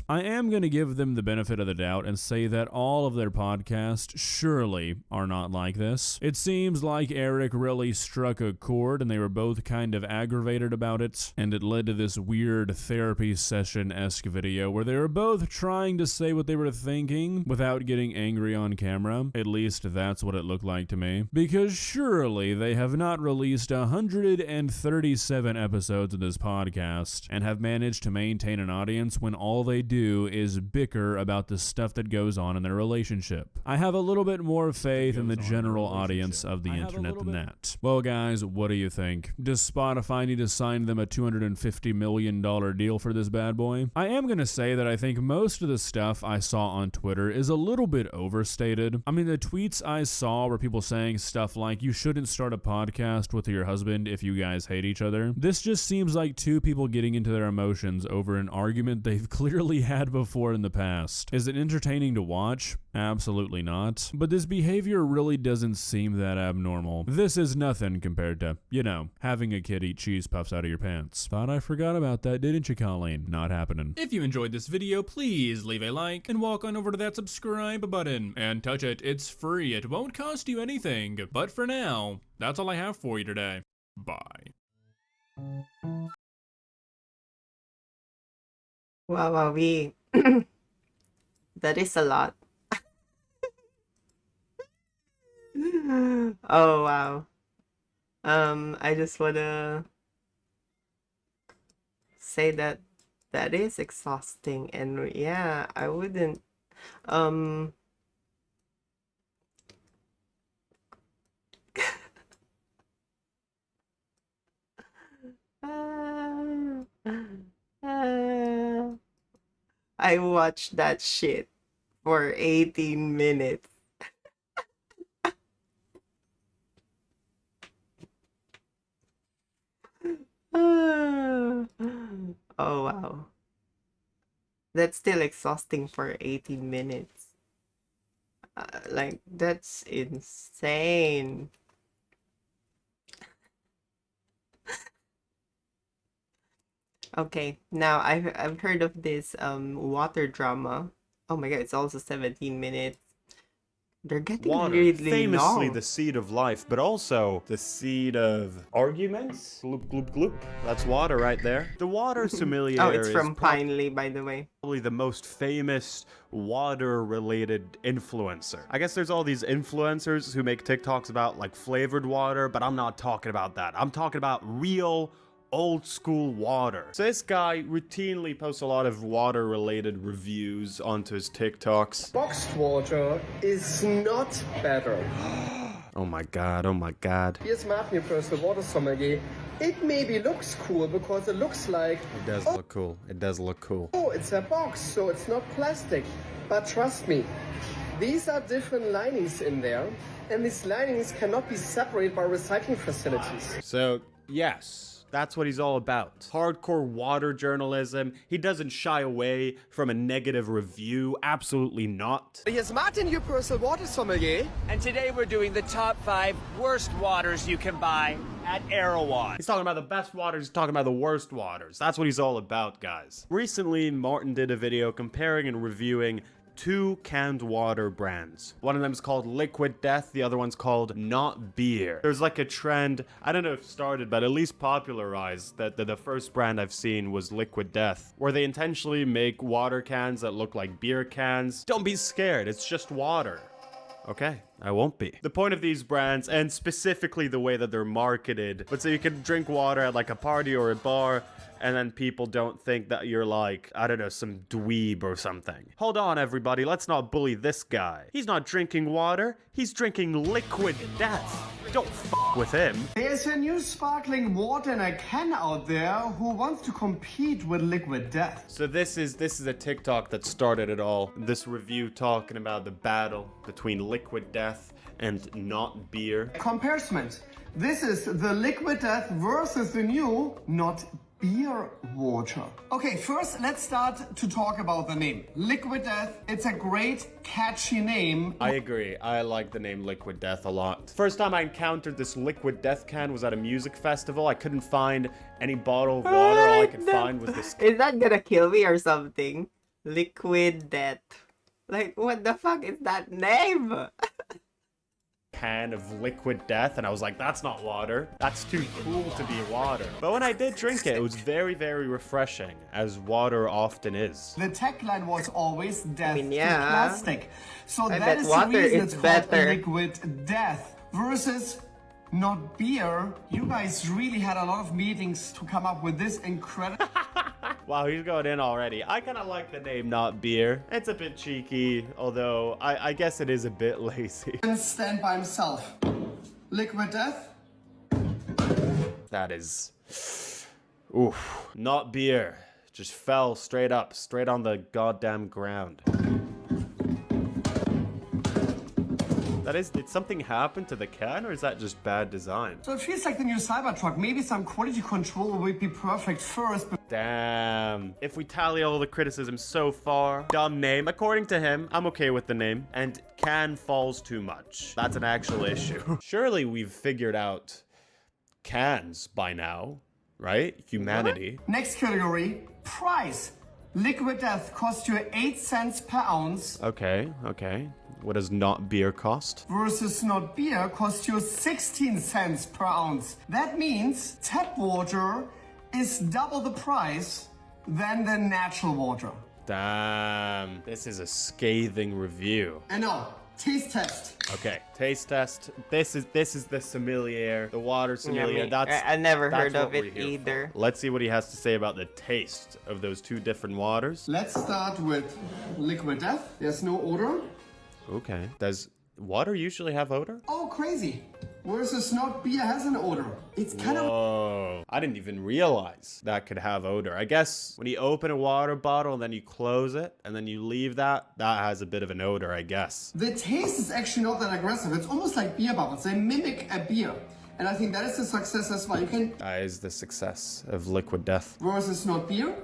I am going to give them the benefit of the doubt and say that all of their podcasts surely are not like this. It seems like Eric really struck a chord and they were both kind of aggravated about it, and it led to this weird therapy session-esque video where they were both trying to say what they were thinking without getting angry on camera. At least that's what it looked like to me. Because surely they have not released 137 episodes of this podcast and have managed to maintain an audience when all they do is bicker about the stuff that goes on in their relationship. I have a little bit more faith in the general audience of the internet than that. Well, guys, what do you think? Does Spotify need to sign them a $250 million deal for this bad boy? I am going to say that I think most of the stuff I saw on Twitter is a little bit overstated. I mean, the tweets I saw were people saying stuff like, you shouldn't start a podcast with your husband if you guys hate each other. This just seems like two people getting into their emotions over an argument they've clearly had before in the past. Is it entertaining to watch? Absolutely not. But this behavior really doesn't seem that abnormal. This is nothing compared to, you know, having a kid eat cheese puffs out of your pants. Thought I forgot about that, didn't you, Colleen? Not happening. If you enjoyed this video, please leave a like and walk on over to that subscribe button and touch it. It's free. It won't cost you anything. But for now, that's all I have for you today. Bye. Wow, that is a lot. Oh, wow. I just wanna say that that is exhausting, and yeah, I wouldn't, um, I watched that shit for 18 minutes. Oh, wow. That's still exhausting for 18 minutes. Like, that's insane. Okay, now I've heard of this water drama. Oh my god, it's also 17 minutes. They're getting Water, really famously long. the seed of life, but also the seed of arguments. Gloop, gloop, gloop. That's water right there. The water sommelier Oh, it's is from Pinely, by the way. probably the most famous water-related influencer. I guess there's all these influencers who make TikToks about like flavored water, but I'm not talking about that. I'm talking about real old school water. So this guy routinely posts a lot of water related reviews onto his TikToks. Boxed water is not better. Oh my god, oh my god. Here's Martin, your personal water sommelier. It maybe looks cool because it looks like, It does look cool. It does look cool. oh, it's a box, so it's not plastic. But trust me, these are different linings in there, and these linings cannot be separated by recycling facilities. So, yes. That's what he's all about. Hardcore water journalism. He doesn't shy away from a negative review. Absolutely not. Here's Martin, your personal water sommelier. And today we're doing the top 5 worst waters you can buy at Erewhon. He's talking about the best waters, he's talking about the worst waters. That's what he's all about, guys. Recently, Martin did a video comparing and reviewing 2 canned water brands. One of them is called Liquid Death, the other one's called Not Beer. There's like a trend, I don't know if started, but at least popularized, that the first brand I've seen was Liquid Death, where they intentionally make water cans that look like beer cans. Don't be scared, it's just water. Okay, I won't be. The point of these brands, and specifically the way that they're marketed, but so you can drink water at like a party or a bar, and then people don't think that you're like, I don't know, some dweeb or something. Hold on, everybody, let's not bully this guy. He's not drinking water, he's drinking liquid death. Don't f with him. There's a new sparkling water in a can out there who wants to compete with liquid death. So this is a TikTok that started it all. This review talking about the battle between liquid death and not beer. Comparison. This is the liquid death versus the new not beer water. Okay, first let's start to talk about the name. Liquid Death, it's a great catchy name. I agree. I like the name Liquid Death a lot. First time I encountered this Liquid Death can was at a music festival. I couldn't find any bottle of water. All I could find was this. Is that gonna kill me or something? Liquid Death. Like, what the fuck is that name? Can of liquid death, and I was like, that's not water. That's too cool to be water. But when I did drink it, it was very, very refreshing, as water often is. The tagline was always death to yeah. plastic. So I that bet is the water reason is it's called better. liquid death versus not beer. You guys really had a lot of meetings to come up with this incredible Wow, he's going in already. I kind of like the name Not Beer. It's a bit cheeky, although I guess it is a bit lazy. stand by himself. Liquid death. That is... Oof. Not Beer. Just fell straight up, straight on the goddamn ground. That is, did something happen to the can, or is that just bad design? So it feels like the new Cybertruck. Maybe some quality control would be perfect first, but Damn. If we tally all the criticism so far, dumb name. According to him, I'm okay with the name. And can falls too much. That's an actual issue. Surely we've figured out cans by now, right? Humanity. next category, price. Liquid Death costs you 8 cents per ounce Okay, okay. What does Not Beer cost? versus not beer costs you 16 cents per ounce. That means tap water is double the price than the natural water. Damn. This is a scathing review. And now, taste test. Okay, taste test. This is the sommelier, the water sommelier. I never that's heard of what we're it here either. for. Let's see what he has to say about the taste of those two different waters. Let's start with Liquid Death. There's no odor. Okay. Does water usually have odor? Oh, crazy. Versus not beer has an odor. It's kind of Whoa. I didn't even realize that could have odor. I guess when you open a water bottle and then you close it and then you leave that has a bit of an odor, I guess. the taste is actually not that aggressive. It's almost like beer bubbles. They mimic a beer. And I think that is the success as well. You can That is the success of Liquid Death. versus not beer.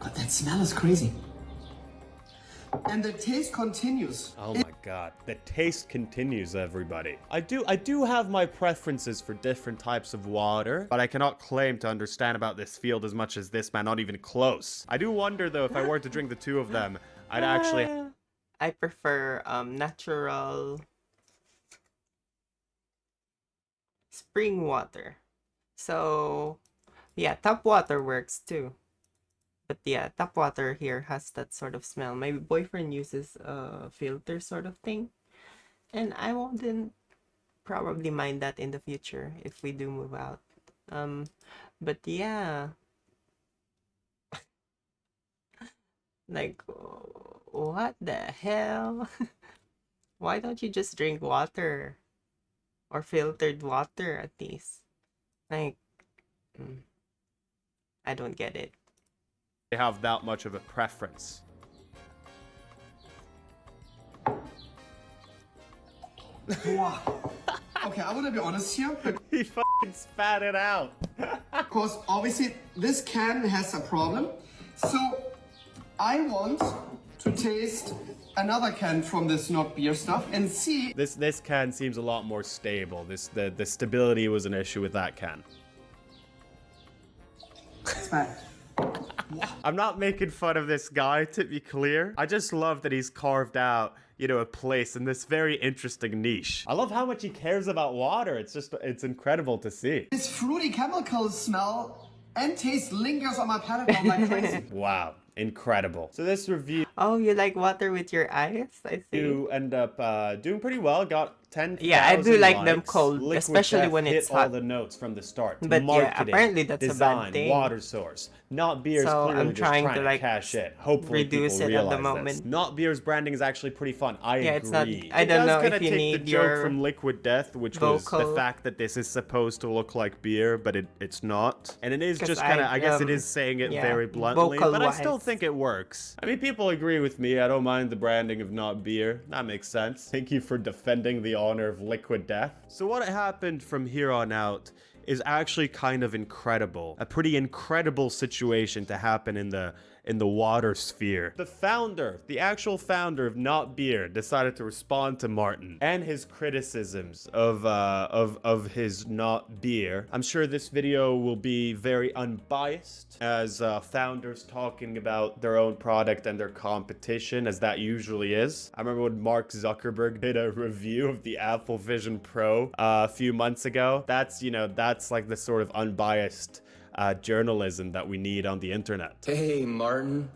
God, that smell is crazy. And the taste continues. Oh my god. The taste continues, everybody. I do have my preferences for different types of water, but I cannot claim to understand about this field as much as this man, not even close. I do wonder though, if I were to drink the two of them, I'd actually... I prefer natural spring water. So yeah, tap water works too. But yeah, tap water here has that sort of smell. My boyfriend uses a filter sort of thing. And I wouldn't probably mind that in the future if we do move out. But yeah. Like, what the hell? Why don't you just drink water? Or filtered water at least? Like, I don't get it. have that much of a preference. Wow. Okay, I want to be honest here He fucking spat it out. because obviously this can has a problem. So I want to taste another can from this not beer stuff and see. This can seems a lot more stable. The stability was an issue with that can. It's bad. I'm not making fun of this guy, to be clear. I just love that he's carved out, a place in this very interesting niche. I love how much he cares about water. It's incredible to see. This fruity chemical smell and taste lingers on my palate now like crazy. Wow. incredible. So this review, Oh, you like water with your eyes? I see. you end up doing pretty well. Got 10,000 Yeah, I do like them likes. cold, Liquid especially Death when hit it's all hot. the notes from the start. But yeah, Marketing, apparently that's a design, bad thing. water source. Not Beer's So clearly I'm just trying to, like, cash in. Hopefully reduce people it at the realize this. moment. Not Beer's branding is actually pretty fun. I Yeah, agree. it's not- I don't know kinda if you take need the joke your from Liquid Death, which was the vocal. fact that this is supposed to look like beer, but it's not. And it is 'Cause just kind of, I guess it um, is saying it yeah, very bluntly, but I still vocal-wise. think it works. I mean, people agree with me. I don't mind the branding of Not Beer. That makes sense. Thank you for defending the honor of Liquid Death. So what happened from here on out is actually kind of incredible. A pretty incredible situation to happen in the water sphere. The founder, the actual founder of Not Beer, decided to respond to Martin and his criticisms of his Not Beer. I'm sure this video will be very unbiased, as founders talking about their own product and their competition, as that usually is. I remember when Mark Zuckerberg did a review of the Apple Vision Pro a few months ago. That's, you know, that's like the sort of unbiased journalism that we need on the internet. Hey, Martin.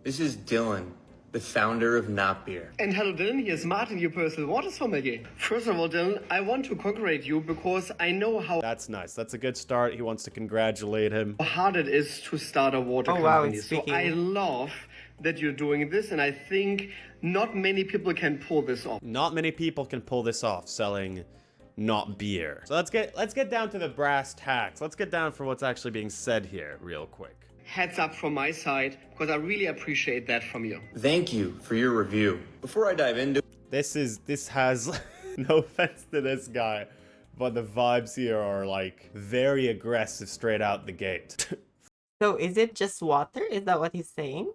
This is Dylan, the founder of Not Beer. And hello Dylan, here's Martin, your personal water sommelier. First of all, Dylan, I want to congratulate you because I know how That's nice. That's a good start. He wants to congratulate him. hard it is to start a water Oh, wow, company. it's So speaking. I love that you're doing this, and I think not many people can pull this off. Not many people can pull this off, selling Not Beer. So let's get down to the brass tacks. Let's get down for what's actually being said here real quick. Heads up from my side, because I really appreciate that from you. Thank you for your review. Before I dive into This has no offense to this guy, but the vibes here are like very aggressive straight out the gate. So is it just water? Is that what he's saying?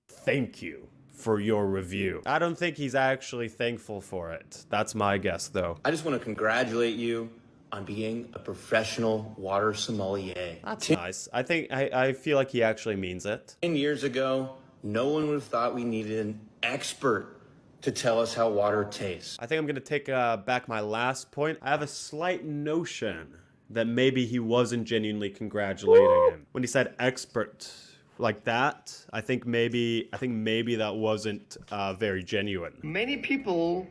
Thank you for your review. I don't think he's actually thankful for it. That's my guess though. I just want to congratulate you on being a professional water sommelier. That's nice. I feel like he actually means it. 10 years ago, no one would have thought we needed an expert to tell us how water tastes. I think I'm gonna take back my last point. I have a slight notion that maybe he wasn't genuinely congratulating him when he said expert like that. I think maybe that wasn't very genuine. Many people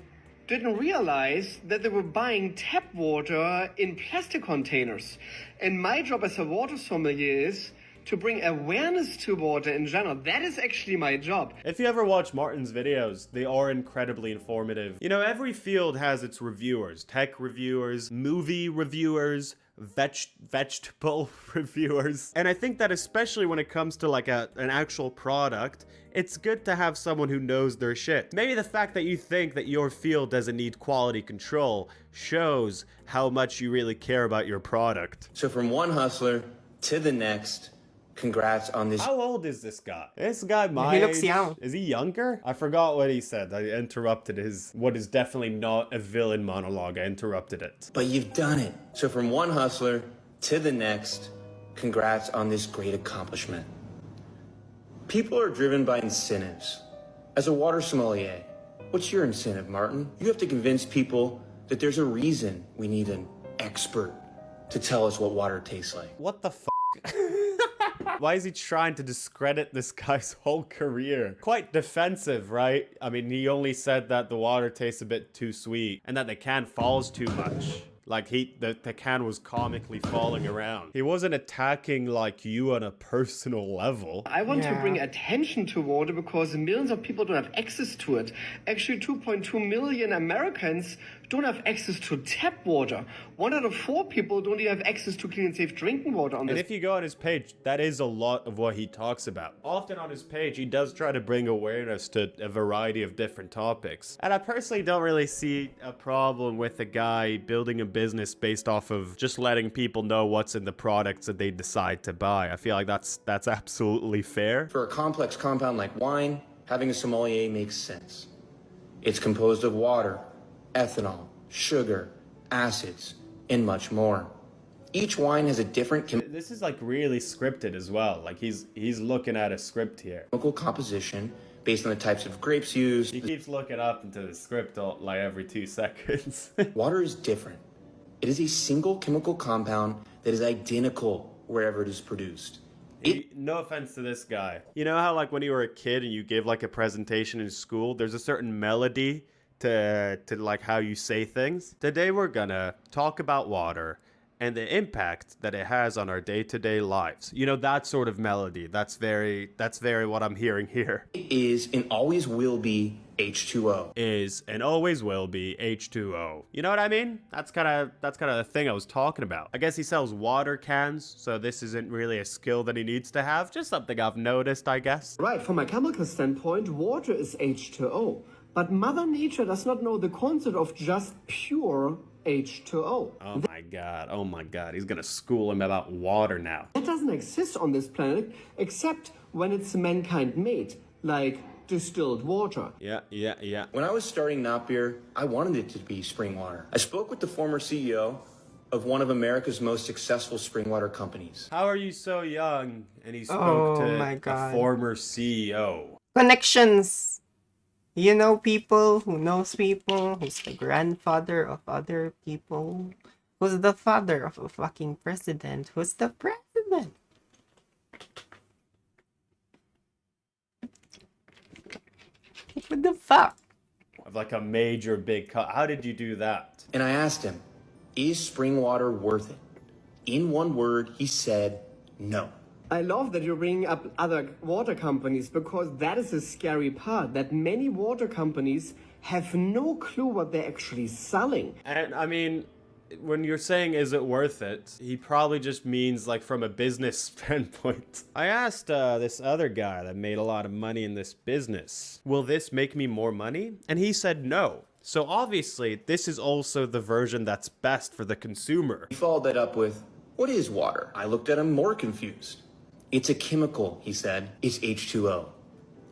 didn't realize that they were buying tap water in plastic containers. And my job as a water sommelier is to bring awareness to water in general. That is actually my job. If you ever watch Martin's videos, they are incredibly informative. You know, every field has its reviewers. Tech reviewers, movie reviewers, vegetable reviewers. And I think that especially when it comes to like an actual product, it's good to have someone who knows their shit. Maybe the fact that you think that your field doesn't need quality control shows how much you really care about your product. So from one hustler to the next, congrats on this. How old is this guy? This guy my He looks age? young. Is he younger? I forgot what he said. I interrupted what is definitely not a villain monologue. I interrupted it. But you've done it. So from one hustler to the next, congrats on this great accomplishment. People are driven by incentives. As a water sommelier, what's your incentive, Martin? You have to convince people that there's a reason we need an expert to tell us what water tastes like. What the f? Why is he trying to discredit this guy's whole career? Quite defensive, right? I mean, he only said that the water tastes a bit too sweet and that the can falls too much. Like the can was comically falling around. He wasn't attacking like you on a personal level. I want to bring attention to water because millions of people don't have access to it. Actually, 2.2 million Americans don't have access to tap water. 1 out of 4 people don't even have access to clean and safe drinking water on this. And if you go on his page, that is a lot of what he talks about. Often on his page, he does try to bring awareness to a variety of different topics. And I personally don't really see a problem with a guy building a business based off of just letting people know what's in the products that they decide to buy. I feel like that's absolutely fair. For a complex compound like wine, having a sommelier makes sense. It's composed of water, ethanol, sugar, acids, and much more. Each wine has a different This is like really scripted as well. Like he's looking at a script here. chemical composition based on the types of grapes used. He keeps looking up into the script like every 2 seconds. Water is different. It is a single chemical compound that is identical wherever it is produced. No offense to this guy. You know how like when you were a kid and you give like a presentation in school, there's a certain melody to like how you say things? Today we're gonna talk about water and the impact that it has on our day-to-day lives. You know, that sort of melody. That's very what I'm hearing here. It is and always will be H2O. Is and always will be H2O. You know what I mean? That's kind of the thing I was talking about. I guess he sells water cans, so this isn't really a skill that he needs to have. Just something I've noticed, I guess. Right, from a chemical standpoint, water is H2O. But Mother Nature does not know the concept of just pure H2O. Oh my god, he's gonna school him about water now. That doesn't exist on this planet except when it's mankind made, like distilled water. Yeah. When I was starting Not Beer, I wanted it to be spring water. I spoke with the former CEO of one of America's most successful spring water companies. How are you so young and he spoke to my a God. former CEO? Connections. You know people who knows people, who's the grandfather of other people, who's the father of a fucking president, who's the president. What the fuck? Of like a major big cut. How did you do that? And I asked him, is spring water worth it? In one word, he said, no. I love that you're bringing up other water companies because that is the scary part, that many water companies have no clue what they're actually selling. And I mean, when you're saying is it worth it, he probably just means like from a business standpoint. I asked this other guy that made a lot of money in this business, will this make me more money? And he said no. So obviously, this is also the version that's best for the consumer. He followed that up with, what is water? I looked at him more confused. It's a chemical, he said. It's H2O.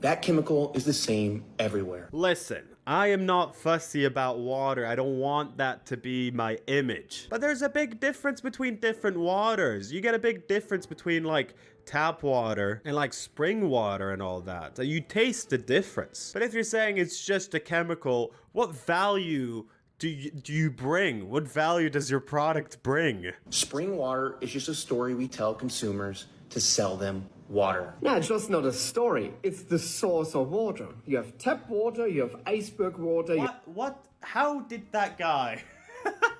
That chemical is the same everywhere. Listen, I am not fussy about water. I don't want that to be my image. But there's a big difference between different waters. You get a big difference between like tap water and like spring water and all that. So you taste the difference. But if you're saying it's just a chemical, what value do you bring? What value does your product bring? Spring water is just a story we tell consumers to sell them water. Yeah, it's just not a story. It's the source of water. You have tap water, you have iceberg water. What? How did that guy...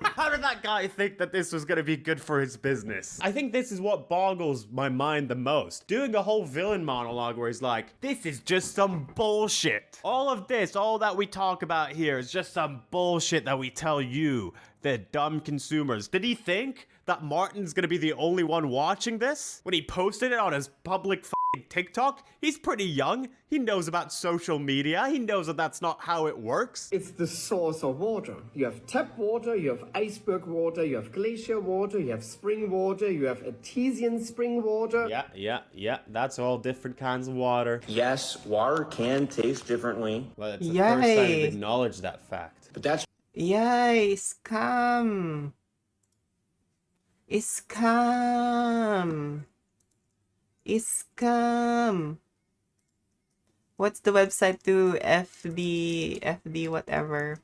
How did that guy think that this was going to be good for his business? I think this is what boggles my mind the most. Doing a whole villain monologue where he's like, this is just some bullshit. All of this, all that we talk about here is just some bullshit that we tell you, the dumb consumers. Did he think that Martin's gonna be the only one watching this? When he posted it on his public f***ing TikTok, he's pretty young. He knows about social media. He knows that that's not how it works. It's the source of water. You have tap water, you have iceberg water, you have glacier water, you have spring water, you have artesian spring water. Yeah. That's all different kinds of water. Yes, water can taste differently. Well, it's the first time I've acknowledged that fact. But that's Yay, scam. Scam. Scam. What's the website to FD whatever?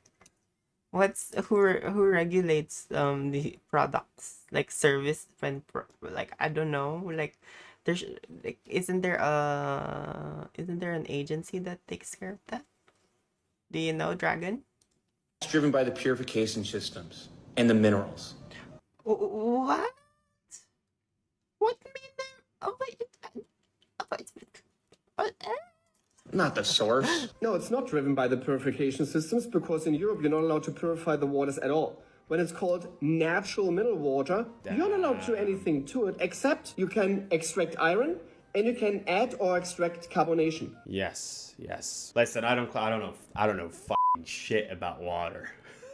Who regulates the products like service when like I don't know, like there's like isn't there an agency that takes care of that? Do you know, Dragon? driven by the purification systems and the minerals. What? What Not the source. No, it's not driven by the purification systems because in Europe you're not allowed to purify the waters at all. When it's called natural mineral water, you're not allowed to do anything to it except you can extract iron and you can add or extract carbonation. Yes. Listen, I don't know fucking shit about water.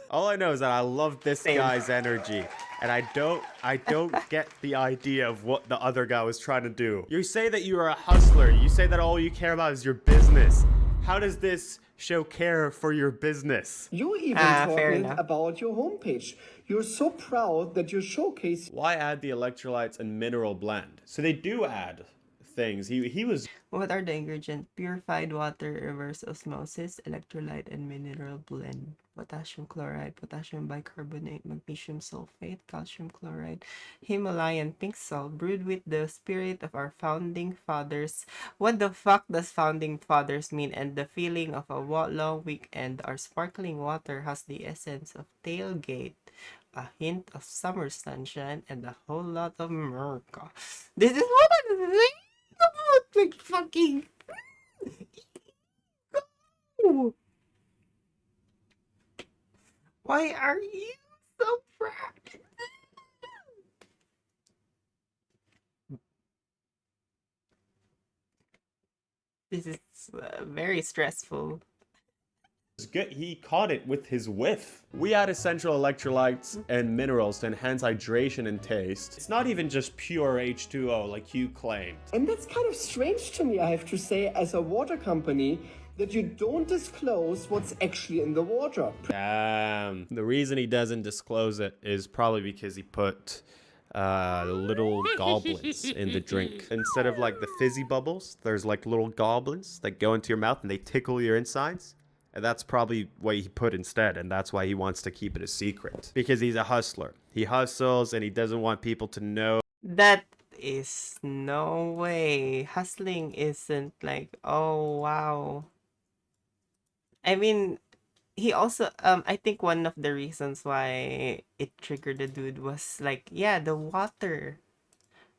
All I know is that I love this guy's energy, and I don't get the idea of what the other guy was trying to do. You say that you are a hustler. You say that all you care about is your business. How does this show care for your business? You're even talking about your homepage. You're so proud that you showcase. Why add the electrolytes and mineral blend? So they do add things. He was. What are the ingredients? Purified water, reverse osmosis, electrolyte, and mineral blend. potassium chloride, potassium bicarbonate, magnesium sulfate, calcium chloride, Himalayan pink salt, brewed with the spirit of our founding fathers. What the fuck does founding fathers mean? And the feeling of a long weekend. Our sparkling water has the essence of tailgate, a hint of summer sunshine, and a whole lot of America. This is what I'm saying about, like, fucking... Why are you so proud? This is very stressful. It's good he caught it with his whiff. We add essential electrolytes and minerals to enhance hydration and taste. It's not even just pure H2O like you claimed. And that's kind of strange to me, I have to say, as a water company, that you don't disclose what's actually in the water. Damn. The reason he doesn't disclose it is probably because he put little goblins in the drink. Instead of like the fizzy bubbles, there's like little goblins that go into your mouth and they tickle your insides. And that's probably what he put instead, and that's why he wants to keep it a secret. Because he's a hustler. He hustles and he doesn't want people to know. That is no way. Hustling isn't like, oh wow. I mean, he also I think one of the reasons why it triggered the dude was like, yeah, the water.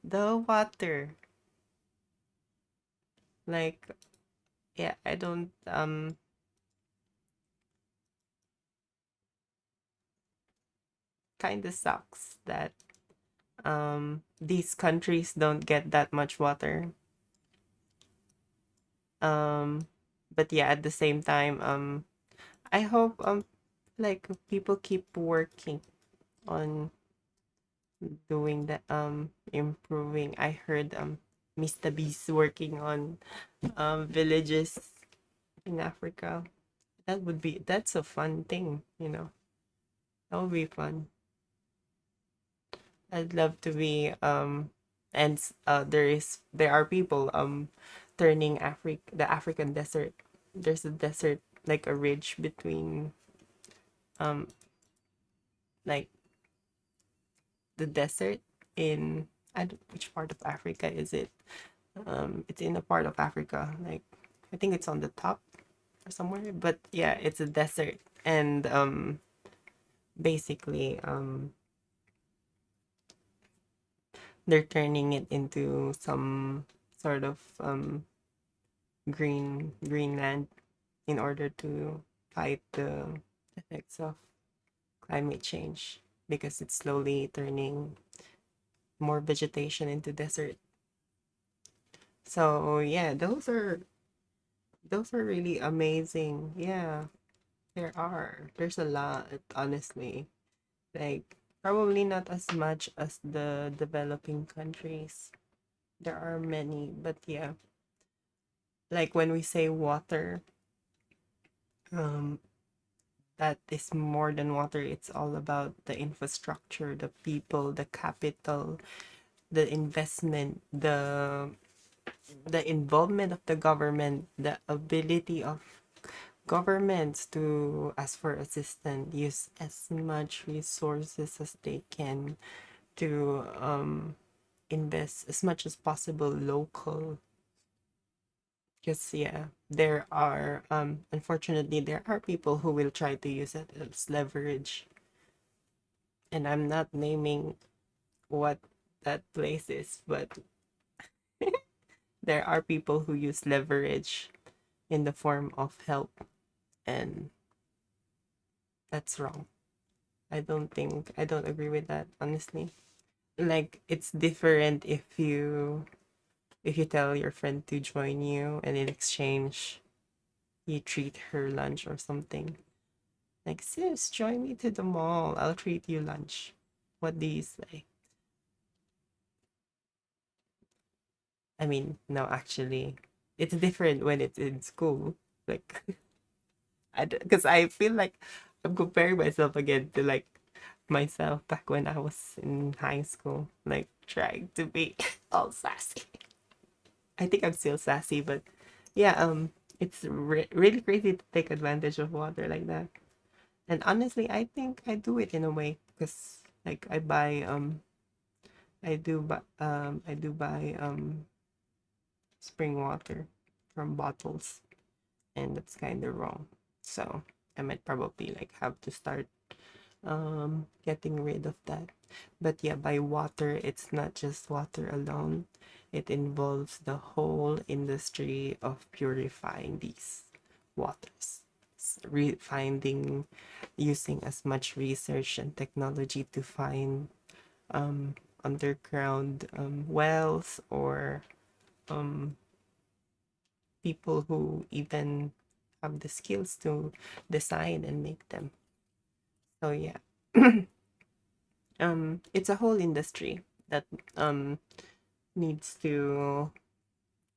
The water. Like, yeah, I don't kind of sucks that these countries don't get that much water. But yeah, at the same time, I hope like people keep working on doing that, improving. I heard Mr. Beast working on villages in Africa. That's a fun thing, you know. That would be fun. I'd love to be and there are people turning the African desert. There's a desert, like a ridge between um like the desert in, I don't, which part of Africa is it? It's in a part of Africa, like I think it's on the top or somewhere, but yeah, it's a desert, and basically they're turning it into some sort of greenland in order to fight the effects of climate change, because it's slowly turning more vegetation into desert. So yeah, those are really amazing. Yeah, there's a lot, honestly. Like, probably not as much as the developing countries. There are many, but yeah. Like when we say water, um, that is more than water. It's all about the infrastructure, the people, the capital, the investment, the involvement of the government, the ability of governments to ask for assistance, use as much resources as they can to invest as much as possible local. Because yeah, there are unfortunately there are people who will try to use it as leverage, and I'm not naming what that place is, but there are people who use leverage in the form of help, and that's wrong. I don't agree with that, honestly. Like, it's different if you tell your friend to join you and in exchange you treat her lunch or something. Like, sis, join me to the mall. I'll treat you lunch. What do you say? I mean, no, actually, it's different when it's in school. Like, because I feel like I'm comparing myself again to like myself back when I was in high school, like trying to be all sassy. I think I'm still sassy, but yeah, it's really crazy to take advantage of water like that. And honestly, I think I do it in a way because like I do buy spring water from bottles, and that's kind of wrong. So I might probably like have to start getting rid of that. But yeah, by water, it's not just water alone. It involves the whole industry of purifying these waters. Finding, using as much research and technology to find underground wells, or people who even have the skills to design and make them. So yeah, it's a whole industry that needs to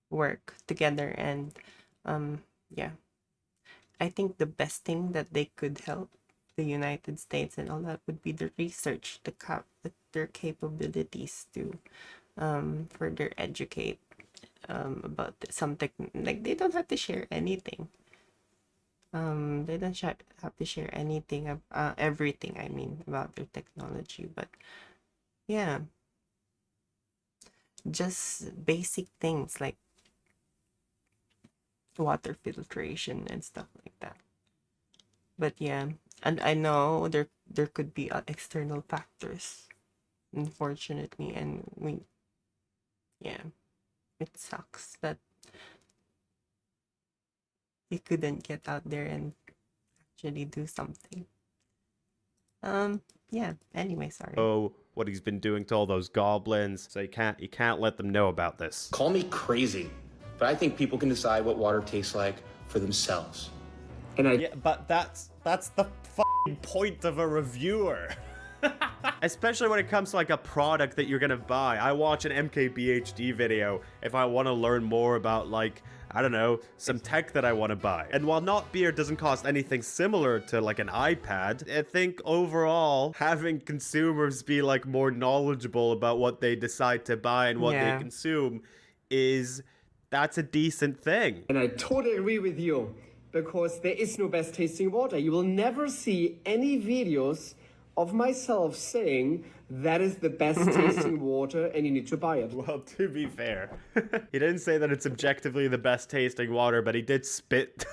work together, and yeah, I think the best thing that they could help the United States and all that would be the research, their capabilities to further educate about some like they don't have to share anything. They don't have to share anything everything, I mean, about their technology, but yeah, just basic things like water filtration and stuff like that. But yeah, and I know there could be external factors, unfortunately, and yeah, it sucks that you couldn't get out there and actually do something. Yeah, anyway, sorry. Oh, what he's been doing to all those goblins. So you can't let them know about this. Call me crazy, but I think people can decide what water tastes like for themselves. Yeah, but that's the f***ing point of a reviewer. Especially when it comes to like a product that you're gonna buy. I watch an MKBHD video if I want to learn more about, like, I don't know, some tech that I want to buy. And while Not Beer doesn't cost anything similar to like an iPad, I think overall having consumers be like more knowledgeable about what they decide to buy and what they consume that's a decent thing. And I totally agree with you, because there is no best tasting water. You will never see any videos of myself saying that is the best tasting water and you need to buy it. Well, to be fair, he didn't say that it's objectively the best tasting water, but he did spit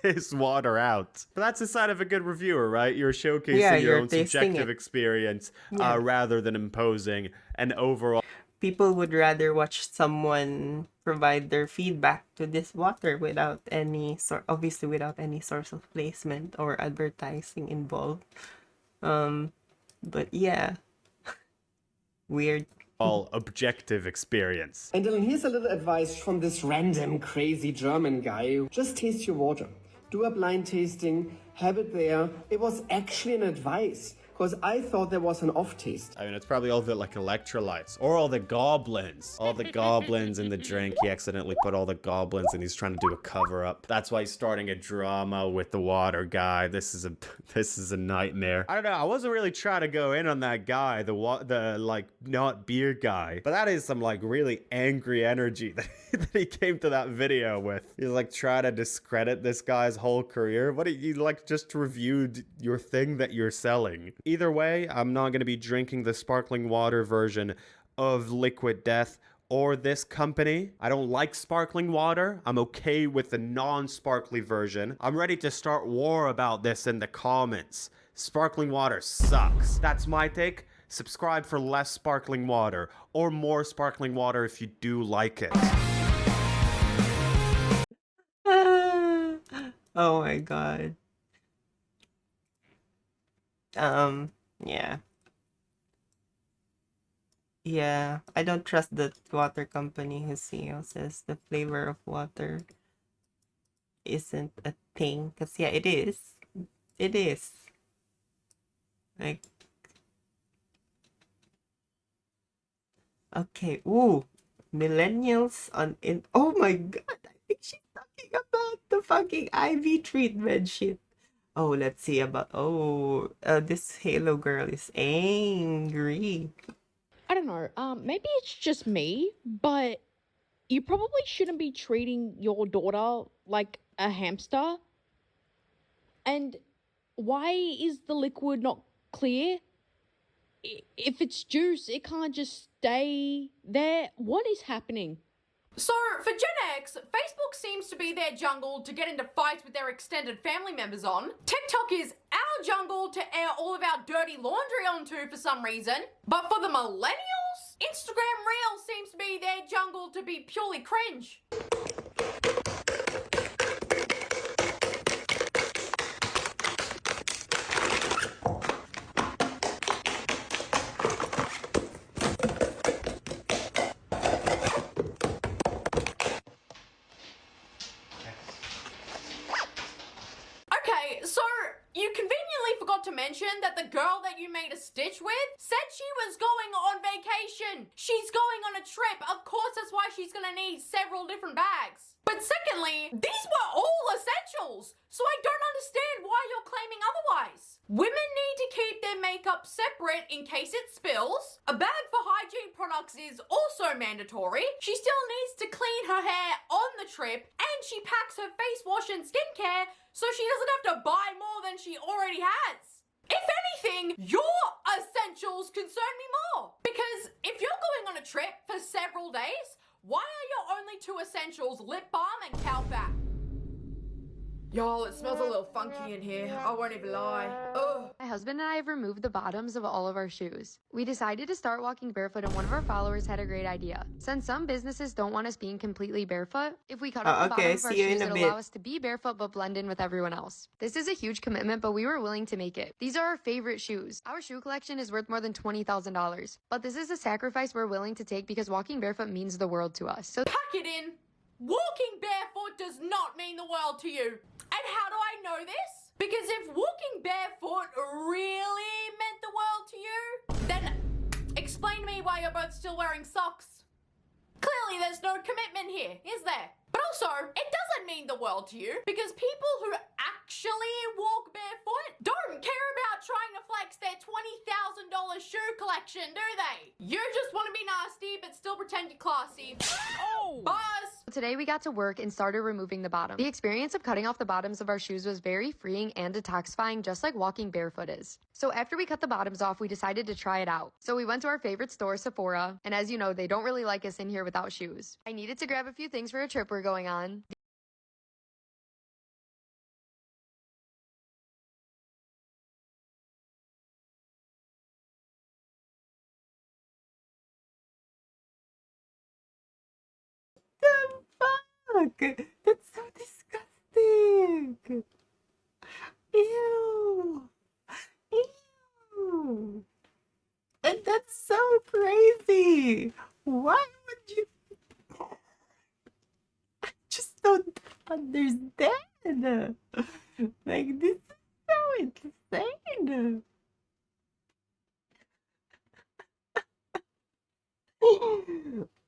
his water out. But that's the side of a good reviewer, right? You're showcasing your own subjective experience rather than imposing an overall. People would rather watch someone provide their feedback to this water without any obviously without any source of placement or advertising involved. But yeah, weird. All objective experience. And Dylan, here's a little advice from this random crazy German guy. Just taste your water. Do a blind tasting, have it there. It was actually an advice, because I thought there was an off taste. I mean, it's probably all the like electrolytes or all the goblins. All the goblins in the drink. He accidentally put all the goblins and he's trying to do a cover up. That's why he's starting a drama with the water guy. This is a nightmare. I don't know. I wasn't really trying to go in on that guy, the like Not Beer guy. But that is some like really angry energy that he came to that video with. He's like trying to discredit this guy's whole career. What, you like just reviewed your thing that you're selling? Either way, I'm not going to be drinking the sparkling water version of Liquid Death or this company. I don't like sparkling water. I'm okay with the non-sparkly version. I'm ready to start war about this in the comments. Sparkling water sucks. That's my take. Subscribe for less sparkling water or more sparkling water if you do like it. Oh my god. Yeah. Yeah, I don't trust the water company whose CEO says the flavor of water isn't a thing. Because, yeah, it is. It is. Like, okay. Ooh, millennials oh my god, I think she's talking about the fucking IV treatment shit. Oh, let's see about, this Halo girl is angry. I don't know, maybe it's just me, but you probably shouldn't be treating your daughter like a hamster. And why is the liquid not clear? If it's juice, it can't just stay there. What is happening? So, for Gen X, Facebook seems to be their jungle to get into fights with their extended family members on. TikTok is our jungle to air all of our dirty laundry onto for some reason. But for the millennials, Instagram Reels seems to be their jungle to be purely cringe. Okay, so you conveniently forgot to mention that the girl that you made a stitch with said she was going on vacation. She's going on a trip. Of course, that's why she's gonna need several different bags. But secondly, these were all essentials, so I don't understand why you're claiming otherwise. Women need to keep their makeup separate in case it spills. A bag for hygiene products is also mandatory. She still needs to clean her hair on the trip, and she packs her face wash and skincare so she doesn't have to buy more than she already has. If anything, your essentials concern me more. Because if you're going on a trip for several days, why are your only two essentials lip balm and cow fat? Y'all, it smells a little funky in here. I won't even lie. Ugh. My husband and I have removed the bottoms of all of our shoes. We decided to start walking barefoot, and one of our followers had a great idea. Since some businesses don't want us being completely barefoot, if we cut off the bottom of our shoes, it'll allow us to be barefoot but blend in with everyone else. This is a huge commitment, but we were willing to make it. These are our favorite shoes. Our shoe collection is worth more than $20,000. But this is a sacrifice we're willing to take because walking barefoot means the world to us. So pack it in. Walking barefoot does not mean the world to you. And how do I know this? Because if walking barefoot really meant the world to you, then explain to me why you're both still wearing socks. Clearly there's no commitment here, is there? But also, it doesn't mean the world to you because people who actually walk barefoot don't care about trying to flex their $20,000 shoe collection, do they? You just want to be nasty but still pretend you're classy. Oh! Buzz! today we got to work and started removing the bottom. The experience of cutting off the bottoms of our shoes was very freeing and detoxifying, just like walking barefoot is. So after we cut the bottoms off, we decided to try it out. So we went to our favorite store, Sephora, and as you know, they don't really like us in here without shoes. I needed to grab a few things for a trip we're going on. Fuck! That's so disgusting! Ew! Ew! And that's so crazy! Why would you... I just don't understand! Like, this is so insane!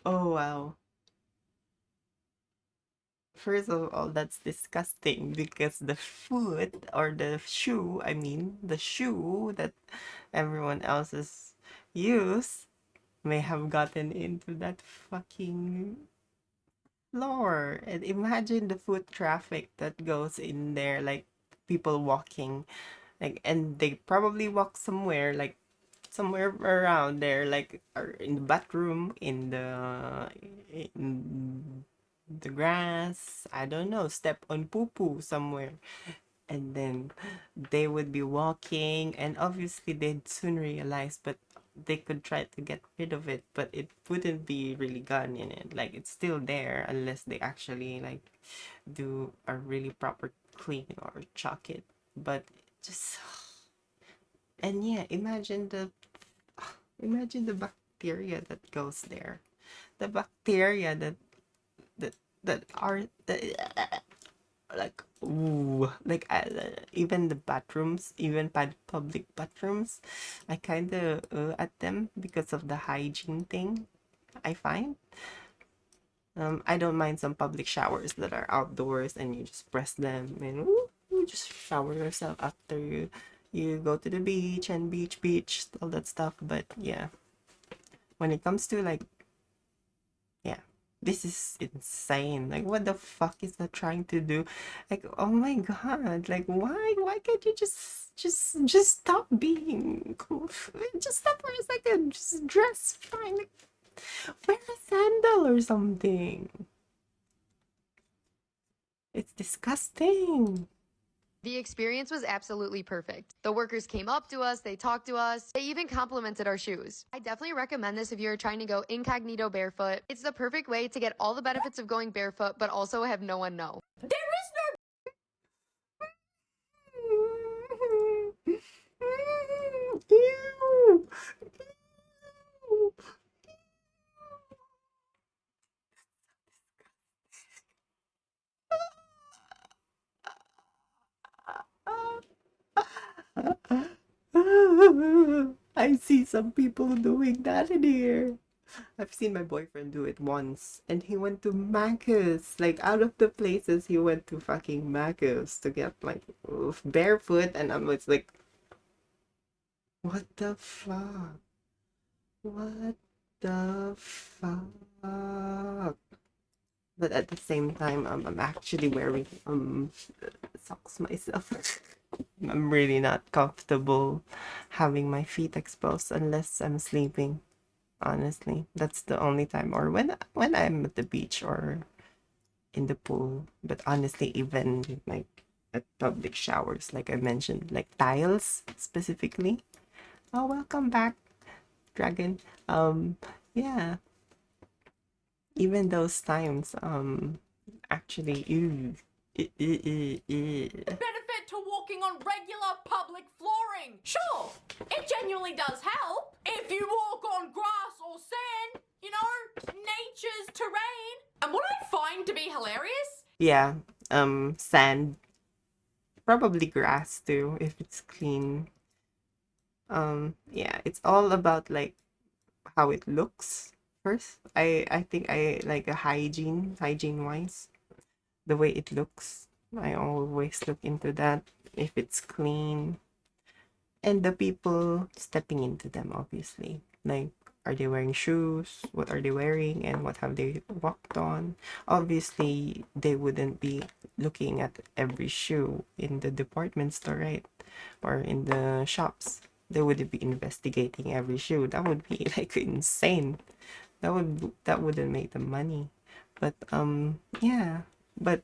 Oh, wow. First of all, that's disgusting because the foot or the shoe, I mean, the shoe that everyone else's use may have gotten into that fucking floor. And imagine the foot traffic that goes in there, like people walking, like, and they probably walk somewhere, like somewhere around there, like or in the bathroom, in the grass, I don't know, step on poo-poo somewhere. And then they would be walking, and obviously they'd soon realize, but they could try to get rid of it, but it wouldn't be really gone in it. Like, it's still there unless they actually, like, do a really proper clean or chuck it. But just... And yeah, imagine the bacteria that goes there. The bacteria that are like ooh, like even the bathrooms, even public bathrooms, I kind of at them because of the hygiene thing. I find I don't mind some public showers that are outdoors and you just press them and you just shower yourself after you go to the beach and beach all that stuff. But yeah, when it comes to like, yeah, This is insane. Like, what the fuck is that trying to do? Like, oh my god. Like, why can't you just stop being cool? Just stop for a second. Just dress fine. Like, wear a sandal or something. It's disgusting. The experience was absolutely perfect. The workers came up to us, they talked to us, they even complimented our shoes. I definitely recommend this if you're trying to go incognito barefoot. It's the perfect way to get all the benefits of going barefoot, but also have no one know. There is Ew. Ew. I see some people doing that in here. I've seen my boyfriend do it once, and he went to Macca's. Like, out of the places, he went to fucking Macca's to get, like, barefoot, and I'm just like, what the fuck? What the fuck? But at the same time, I'm actually wearing socks myself. I'm really not comfortable having my feet exposed unless I'm sleeping. Honestly, that's the only time, or when I'm at the beach or in the pool. But honestly, even like at public showers, like I mentioned, like tiles specifically. Oh, welcome back, Dragon. Yeah, even those times, actually, ew, benefit to walking on regular public flooring. Sure, it genuinely does help. If you walk on grass or sand, you know, nature's terrain. And what I find to be hilarious, yeah, sand, probably grass too, if it's clean. Yeah, it's all about like how it looks first. I think I like a hygiene wise, the way it looks. I always look into that, if it's clean, and the people stepping into them, obviously. Like, are they wearing shoes? What are they wearing? And what have they walked on? Obviously, they wouldn't be looking at every shoe in the department store, right? Or in the shops. They wouldn't be investigating every shoe. That would be like insane. That wouldn't make them money. But yeah. But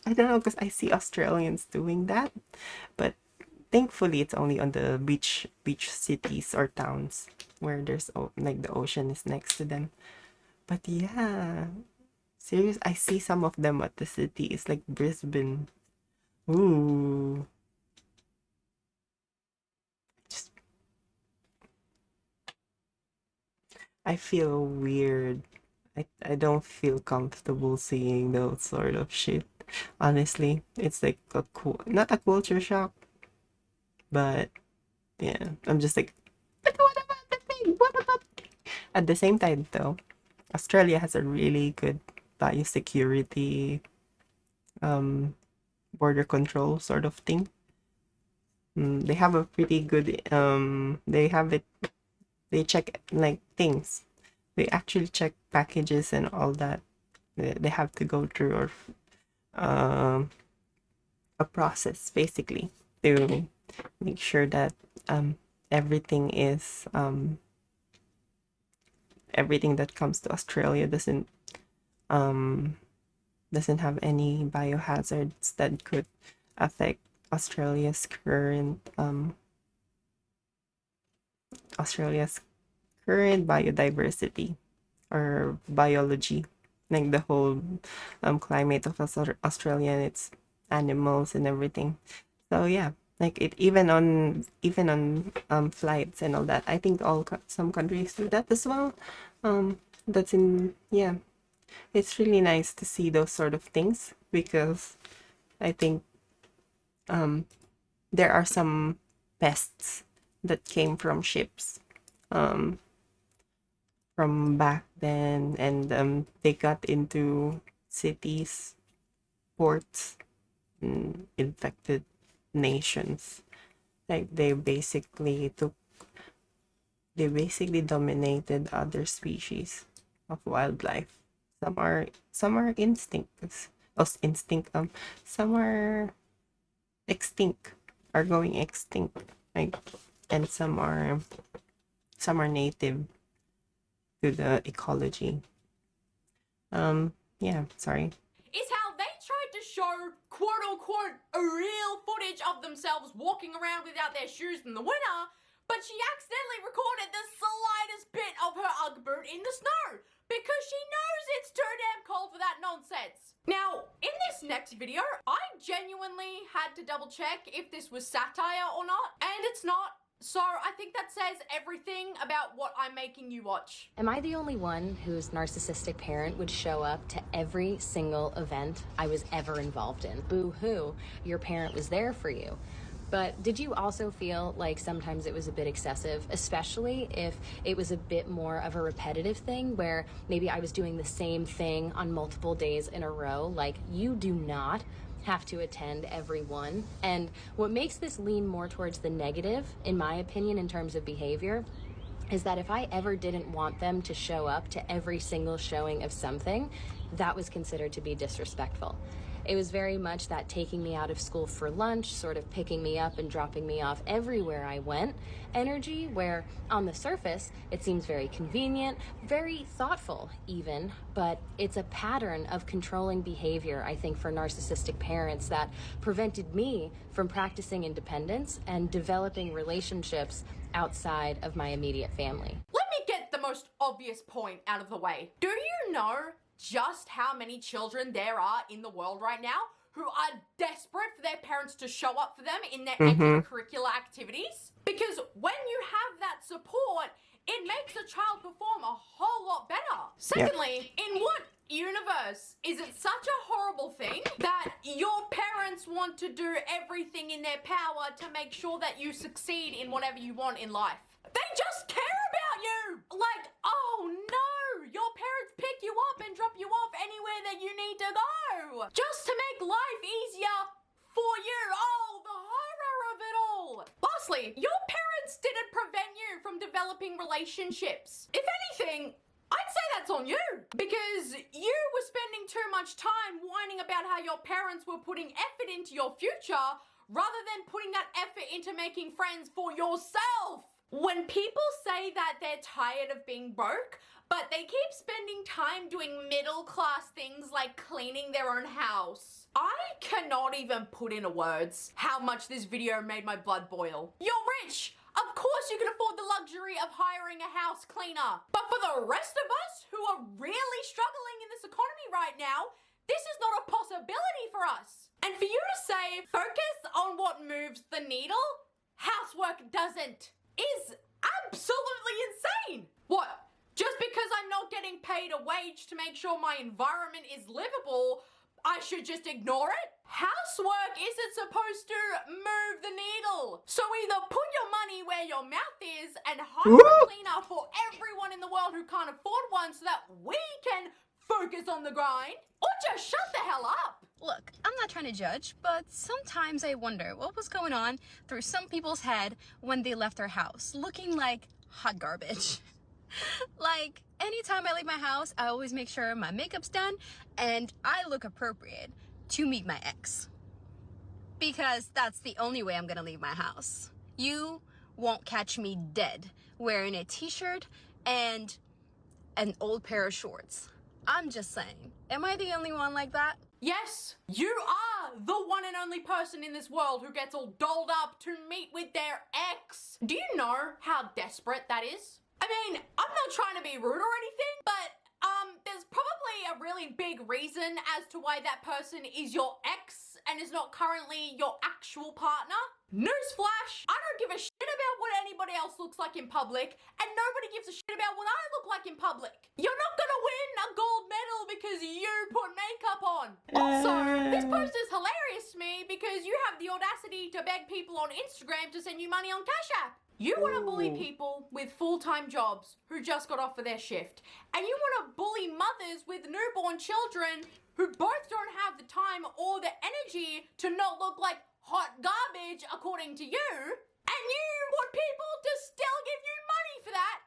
I don't know, because I see Australians doing that. But thankfully, it's only on the beach cities or towns where there's like the ocean is next to them. But yeah, serious. I see some of them at the cities like Brisbane. Ooh, just I feel weird. I don't feel comfortable seeing those sort of shit. Honestly, it's like a not a culture shock, but yeah, I'm just like, but what about the thing? What about? At the same time, though, Australia has a really good biosecurity, border control sort of thing. They have a pretty good, they have it, they check like things. They actually check packages and all that. They have to go through or a process basically to make sure that everything is everything that comes to Australia doesn't have any biohazards that could affect Australia's current biodiversity or biology, like the whole climate of Australia and its animals and everything. So yeah, like it even on flights and all that. I think some countries do that as well. That's in yeah. It's really nice to see those sort of things because I think there are some pests that came from ships from back then, and they got into cities, ports, and infected nations. Like they basically dominated other species of wildlife. Some are instinct. Some are extinct, are going extinct, like, and some are native to the ecology. Yeah, sorry. Is how they tried to show quote unquote a real footage of themselves walking around without their shoes in the winter, but she accidentally recorded the slightest bit of her Ugg boot in the snow because she knows it's too damn cold for that nonsense. Now, in this next video, I genuinely had to double check if this was satire or not, and it's not. So I think that says everything about what I'm making you watch. Am I the only one whose narcissistic parent would show up to every single event I was ever involved in? Boo-hoo, your parent was there for you. But did you also feel like sometimes it was a bit excessive, especially if it was a bit more of a repetitive thing where maybe I was doing the same thing on multiple days in a row? Like, you do not have to attend every one. And what makes this lean more towards the negative, in my opinion, in terms of behavior, is that if I ever didn't want them to show up to every single showing of something, that was considered to be disrespectful. It was very much that taking me out of school for lunch, sort of picking me up and dropping me off everywhere I went energy, where on the surface it seems very convenient, very thoughtful even, but it's a pattern of controlling behavior, I think, for narcissistic parents that prevented me from practicing independence and developing relationships outside of my immediate family. Let me get the most obvious point out of the way. Do you know just how many children there are in the world right now who are desperate for their parents to show up for them in their extracurricular activities? Because when you have that support, it makes the child perform a whole lot better. Secondly, in what universe is it such a horrible thing that your parents want to do everything in their power to make sure that you succeed in whatever you want in life? They just care about you! Like, oh no! Your parents pick you up and drop you off anywhere that you need to go! Just to make life easier for you! Oh, the horror of it all! Lastly, your parents didn't prevent you from developing relationships. If anything, I'd say that's on you, because you were spending too much time whining about how your parents were putting effort into your future rather than putting that effort into making friends for yourself. When people say that they're tired of being broke, but they keep spending time doing middle-class things like cleaning their own house, I cannot even put into words how much this video made my blood boil. You're rich! Of course you can afford the luxury of hiring a house cleaner. But for the rest of us who are really struggling in this economy right now, this is not a possibility for us. And for you to say, focus on what moves the needle, housework doesn't, is absolutely insane. What? Just because I'm not getting paid a wage to make sure my environment is livable, I should just ignore it? Housework isn't supposed to move the needle. So either put your money where your mouth is and hire a cleaner for everyone in the world who can't afford one so that we can focus on the grind, or just shut the hell up. Look, I'm not trying to judge, but sometimes I wonder what was going on through some people's head when they left their house, looking like hot garbage. Like, anytime I leave my house, I always make sure my makeup's done and I look appropriate to meet my ex. Because that's the only way I'm gonna leave my house. You won't catch me dead wearing a t-shirt and an old pair of shorts. I'm just saying, am I the only one like that? Yes, you are the one and only person in this world who gets all dolled up to meet with their ex. Do you know how desperate that is? I mean, I'm not trying to be rude or anything, but there's probably a really big reason as to why that person is your ex and is not currently your actual partner. Newsflash, I don't give a shit about what anybody else looks like in public, and nobody gives a shit about what I look like in public. You're not gonna win a gold medal because you put makeup on. Also, this post is hilarious to me because you have the audacity to beg people on Instagram to send you money on Cash App. You want to bully people with full-time jobs who just got off of their shift. And you want to bully mothers with newborn children who both don't have the time or the energy to not look like hot garbage according to you. And you want people to still give you money for that.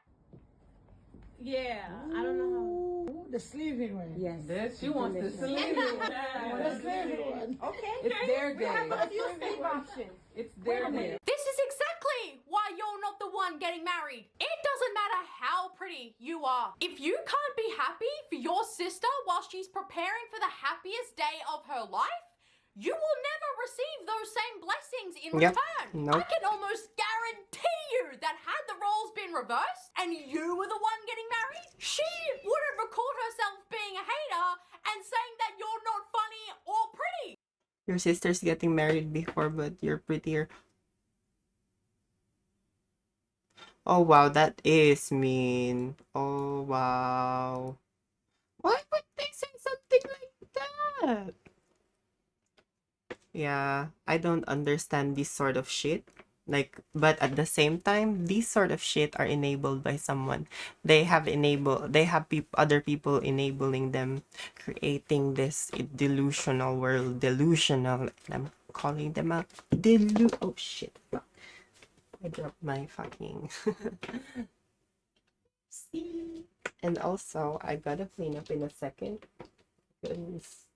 Yeah, I don't know how. The sleeving one. Yes. She wants the sleeving one. The sleeving one. Okay. It's their day. We have a few sleeve options. It's their day. This is exactly why you're not the one getting married. It doesn't matter how pretty you are. If you can't be happy for your sister while she's preparing for the happiest day of her life, you will never receive those same blessings in return. Nope. I can almost guarantee you that had the roles been reversed and you were the one getting married, she would have recalled herself being a hater and saying that you're not funny or pretty. Your sister's getting married before, but you're prettier. Oh wow, that is mean. Oh wow. Why would they say something like that? Yeah, I don't understand this sort of shit. Like, but at the same time, these sort of shit are enabled by someone. They have other people enabling them, creating this delusional world. Delusional. I'm calling them out. Oh shit. I dropped my fucking. See? And also, I gotta clean up in a second. Goodness.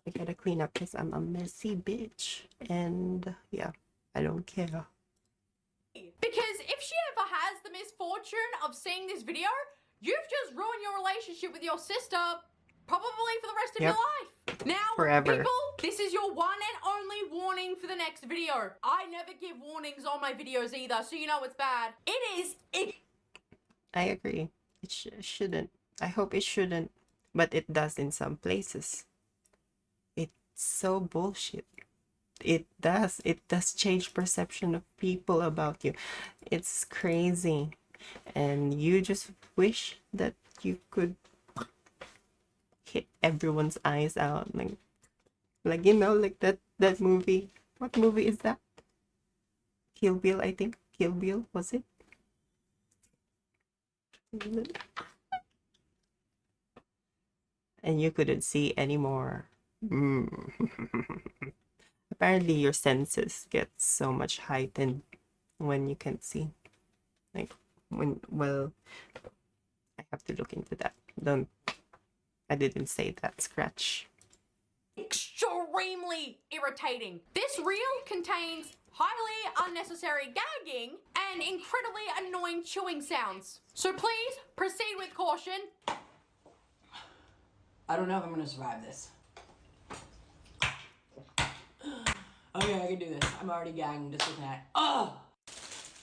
I gotta clean up because I'm a messy bitch. And yeah, I don't care. Because if she ever has the misfortune of seeing this video, you've just ruined your relationship with your sister, probably for the rest of your life. Now, Forever. people, this is your one and only warning for the next video. I never give warnings on my videos either, so you know it's bad. I agree. It shouldn't. I hope it shouldn't. But it does in some places. It's so bullshit. It does change perception of people about you. It's crazy. And you just wish that you could hit everyone's eyes out. Like you know, like that movie. What movie is that? Kill Bill, I think. Kill Bill, was it? And you couldn't see anymore. Apparently your senses get so much heightened when you can't see. Like well, I have to look into that. I didn't say that. Scratch. Extremely irritating. This reel contains highly unnecessary gagging and incredibly annoying chewing sounds. So please proceed with caution. I don't know if I'm gonna survive this. Okay, I can do this. I'm already gagging just with that. Oh!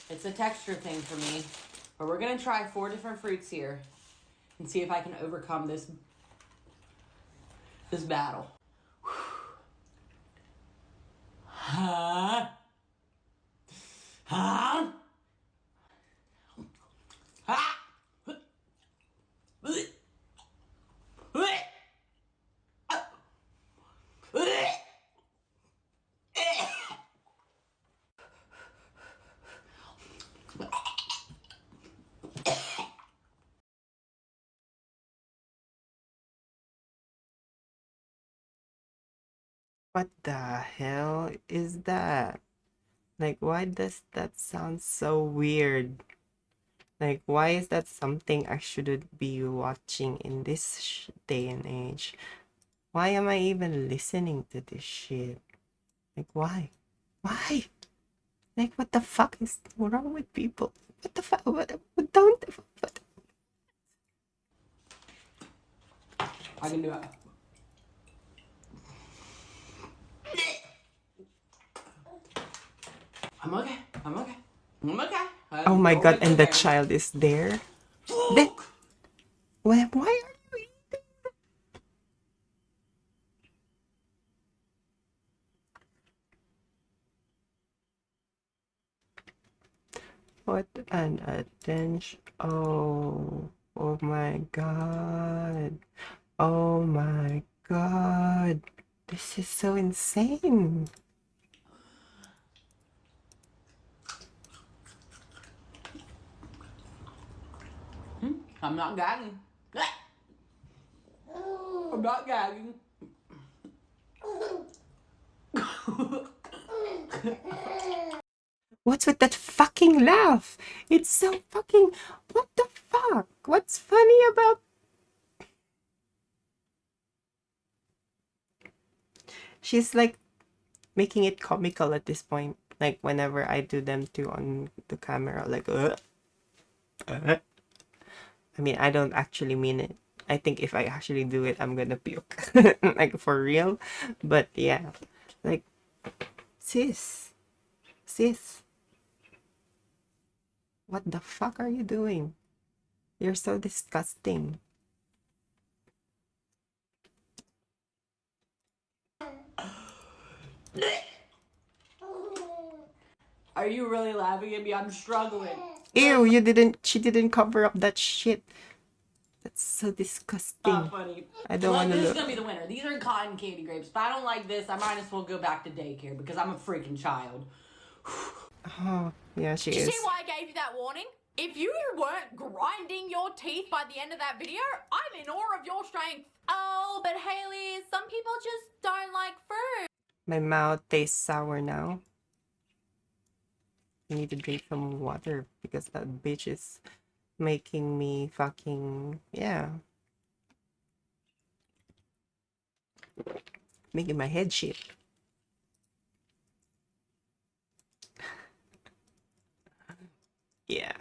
It's a texture thing for me. But we're gonna try 4 different fruits here and see if I can overcome this battle. Huh? Huh? Ha! What the hell is that? Like, why does that sound so weird? Like, why is that something I shouldn't be watching in this day and age? Why am I even listening to this shit? Like, why? Why? Like, what the fuck is wrong with people? What the fuck? What don't... What? I can do it. I'm okay. I'm okay. I'm okay. Oh my god, and the child is there? Why are you eating? What an attention. Oh my god. Oh my god. This is so insane. I'm not gagging. I'm not gagging. What's with that fucking laugh? It's so fucking... What the fuck? What's funny about... She's like making it comical at this point. Like whenever I do them too on the camera, like I mean, I don't actually mean it. I think if I actually do it, I'm gonna puke. Like for real. But yeah, like sis, what the fuck are you doing? You're so disgusting. Are you really laughing at me? I'm struggling. Ew, she didn't cover up that shit. That's so disgusting. Not funny. I don't want to This look. is gonna be the winner. These are cotton candy grapes. If I don't like this, I might as well go back to daycare because I'm a freaking child. Oh, yeah, she Do you is. see why I gave you that warning? If you weren't grinding your teeth by the end of that video, I'm in awe of your strength. Oh, but Haley, some people just don't like fruit. My mouth tastes sour now. I need to drink some water because that bitch is making me fucking, yeah. Making my head shit. Yeah.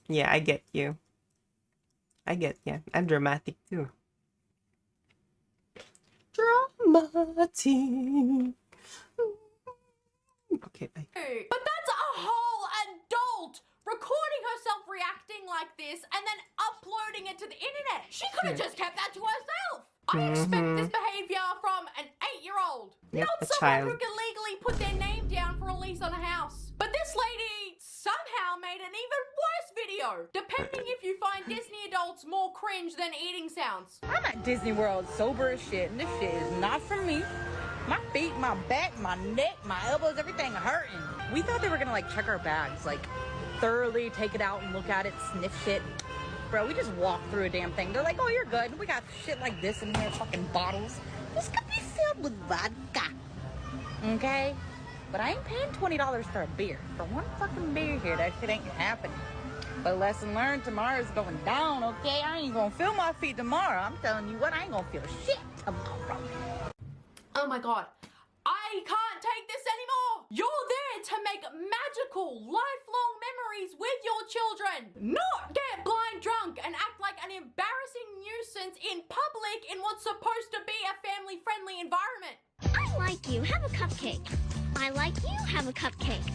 Yeah, I get you. Yeah. I'm dramatic too. Dramatic. Okay, bye. But that's a whole adult recording herself reacting like this and then uploading it to the internet. She could have just kept that to herself. I expect this behavior from an 8-year-old, Yep, not a someone who child. can legally put their name down for a lease on a house. But this lady somehow made an even worse video, depending if you find Disney adults more cringe than eating sounds. I'm at Disney World sober as shit, and this shit is not for me. My feet, my back, my neck, my elbows, everything hurting. We thought they were gonna like check our bags, like thoroughly take it out and look at it, sniff shit. Bro, we just walked through a damn thing. They're like, oh, you're good. We got shit like this in here, fucking bottles. This could be filled with vodka. Okay? But I ain't paying $20 for a beer. For one fucking beer here, that shit ain't happening. But lesson learned, tomorrow's going down, okay? I ain't gonna feel my feet tomorrow. I'm telling you what, I ain't gonna feel shit tomorrow. Oh my god. I can't take this anymore! You're there to make magical, lifelong memories with your children! Not get blind drunk and act like an embarrassing nuisance in public in what's supposed to be a family-friendly environment! I like you. Have a cupcake. I like you. Have a cupcake.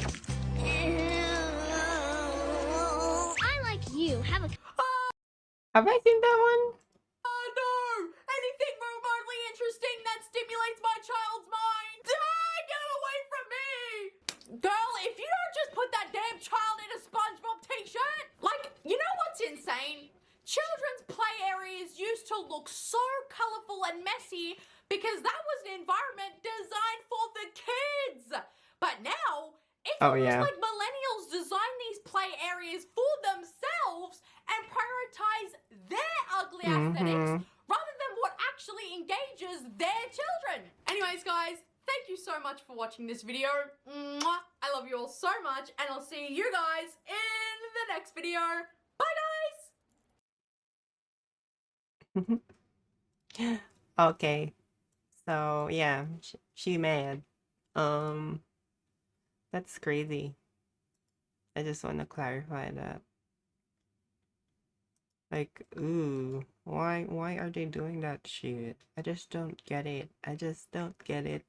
I like you. Have a... Have I seen that one? No! Anything remotely interesting that stimulates my child's mind! Get away from me! Girl, if you don't just put that damn child in a SpongeBob t-shirt! Like, you know what's insane? Children's play areas used to look so colourful and messy because that was an environment designed for the kids! But now, it's almost like millennials design these play areas for themselves and prioritize their ugly aesthetics rather than what actually engages their children. Anyways, guys, thank you so much for watching this video. Mwah! I love you all so much, and I'll see you guys in the next video. Bye, guys! Okay. So, yeah, she mad. That's crazy. I just want to clarify that. Like, ooh, why are they doing that shit? I just don't get it. I just don't get it.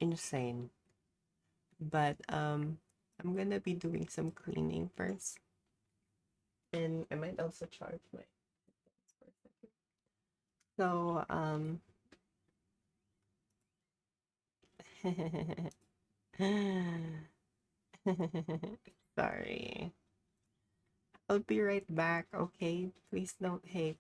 Insane. But I'm gonna be doing some cleaning first. And I might also charge my so sorry. I'll be right back, okay? Please don't hate.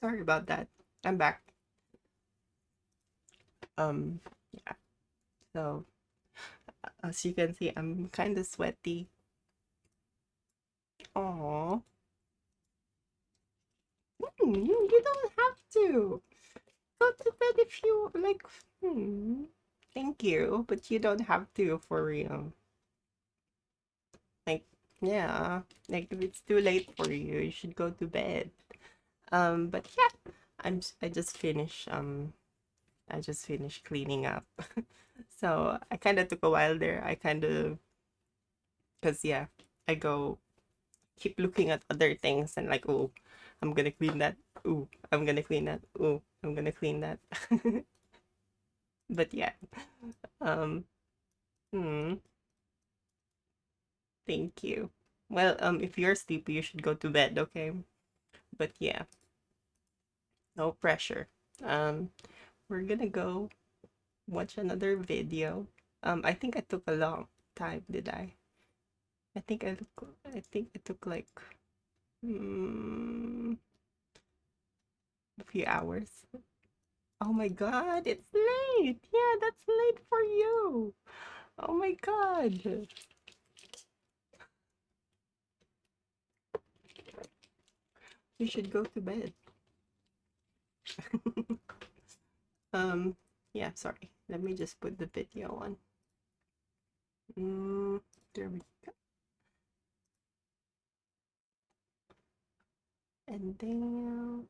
Sorry about that. I'm back. Yeah. So, as you can see, I'm kind of sweaty. Aww. You don't have to. Go to bed if you like. Thank you, but you don't have to for real. Like, yeah, like if it's too late for you, you should go to bed. But yeah, I just finished cleaning up. So I kind of took a while there. Cause yeah, I keep looking at other things and like, oh, I'm gonna clean that. Ooh, I'm gonna clean that. Ooh, I'm gonna clean that. But yeah, um, thank you. Well, if you're sleepy, you should go to bed, okay? But yeah, no pressure. We're gonna go watch another video. I think I took a long time, did I? I think I took like a few hours. Oh my god, it's late. Yeah, that's late for you. Oh my god. You should go to bed. Yeah, sorry. Let me just put the video on. There we go. And then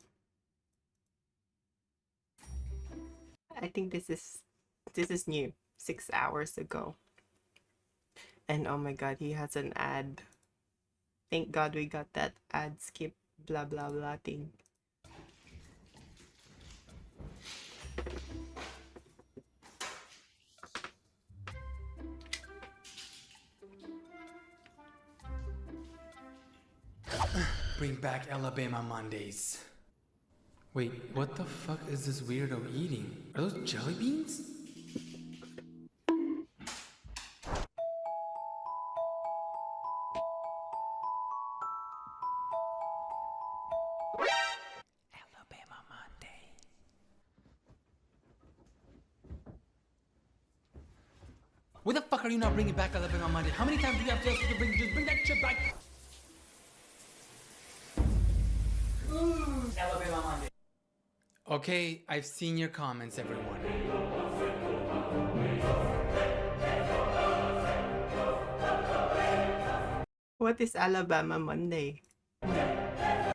I think this is new. 6 hours ago. And oh my god, he has an ad. Thank god we got that ad skip blah blah blah thing. Bring back Alabama Mondays. Wait, what the fuck is this weirdo eating? Are those jelly beans? Alabama Monday. Why the fuck are you not bringing back Alabama Monday? How many times do you have to just bring that shit back? Alabama Monday. Okay, I've seen your comments, everyone. What is Alabama Monday?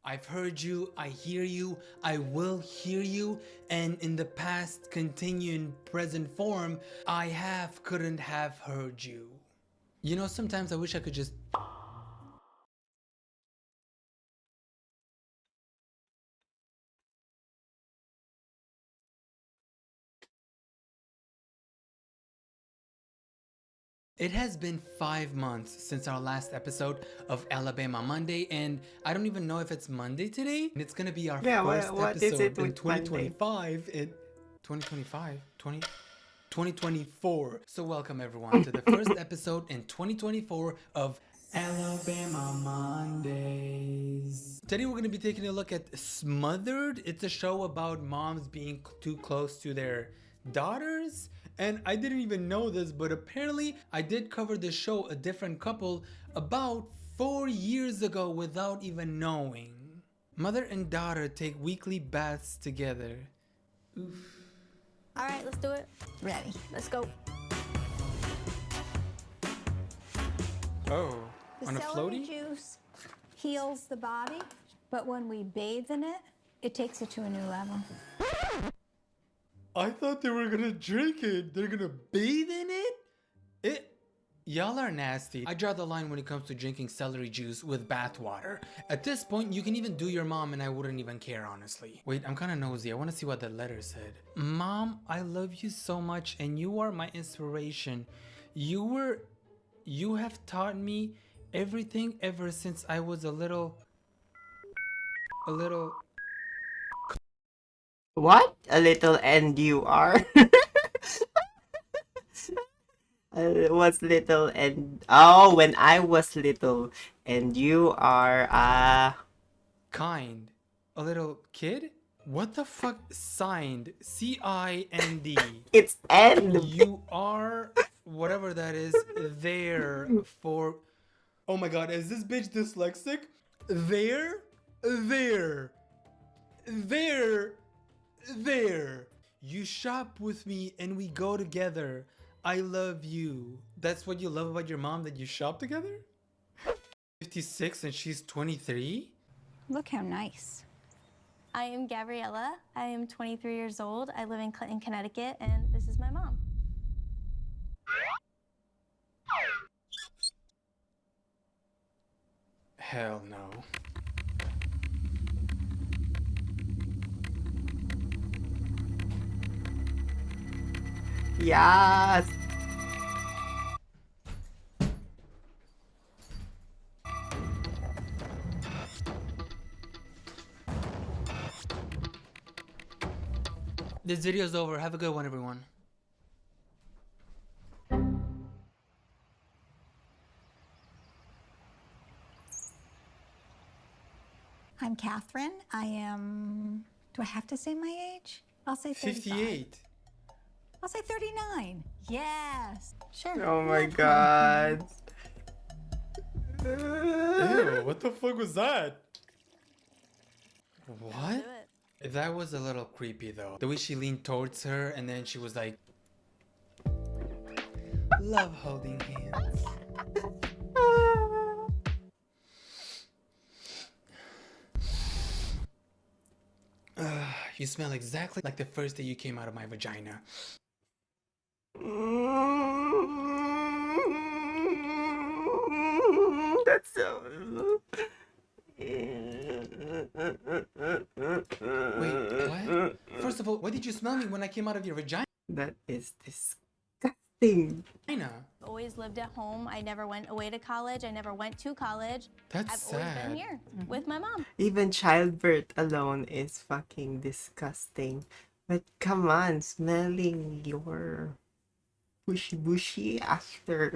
I've heard you, I hear you, I will hear you, and in the past, continue in present form, I couldn't have heard you. You know, sometimes I wish I could just... It has been 5 months since our last episode of Alabama Monday, and I don't even know if it's Monday today. It's gonna be our first episode in 2025. 2024. So welcome everyone to the first episode in 2024 of Alabama Mondays. Today we're gonna be taking a look at Smothered. It's a show about moms being too close to their daughters. And I didn't even know this, but apparently I did cover this show, A Different Couple, about 4 years ago without even knowing. Mother and daughter take weekly baths together. Oof. All right, let's do it. Ready. Let's go. Oh, on a floaty? The celery juice heals the body, but when we bathe in it, it takes it to a new level. I thought they were gonna drink it. They're gonna bathe in it? Y'all are nasty. I draw the line when it comes to drinking celery juice with bath water. At this point, you can even do your mom and I wouldn't even care, honestly. Wait, I'm kind of nosy. I want to see what the letter said. Mom, I love you so much and you are my inspiration. You have taught me everything ever since I was a little... What? A little and you are? Was little and... Oh, when I was little and you are, kind. A little kid? What the fuck? Signed. C-I-N-D. It's N. You are, whatever that is, there for... Oh my god, is this bitch dyslexic? There. You shop with me and we go together. I love you. That's what you love about your mom, that you shop together? 56 and she's 23? Look how nice. I am Gabriella. I am 23 years old. I live in Clinton, Connecticut, and this is my mom. Hell no. Yes. This video's over. Have a good one, everyone. I'm Catherine. I am... Do I have to say my age? I'll say 35. 58. I'll say 39. Yes. Sure. Oh my god. Ew, what the fuck was that? What? That was a little creepy though. The way she leaned towards her and then she was like... Love holding hands. You smell exactly like the first day you came out of my vagina. That's so... Wait, what? First of all, why did you smell me when I came out of your vagina? That is disgusting. I know. Always lived at home. I never went away to college. I never went to college. That's I've sad. always been here with my mom. Even childbirth alone is fucking disgusting. But come on, smelling your bushy after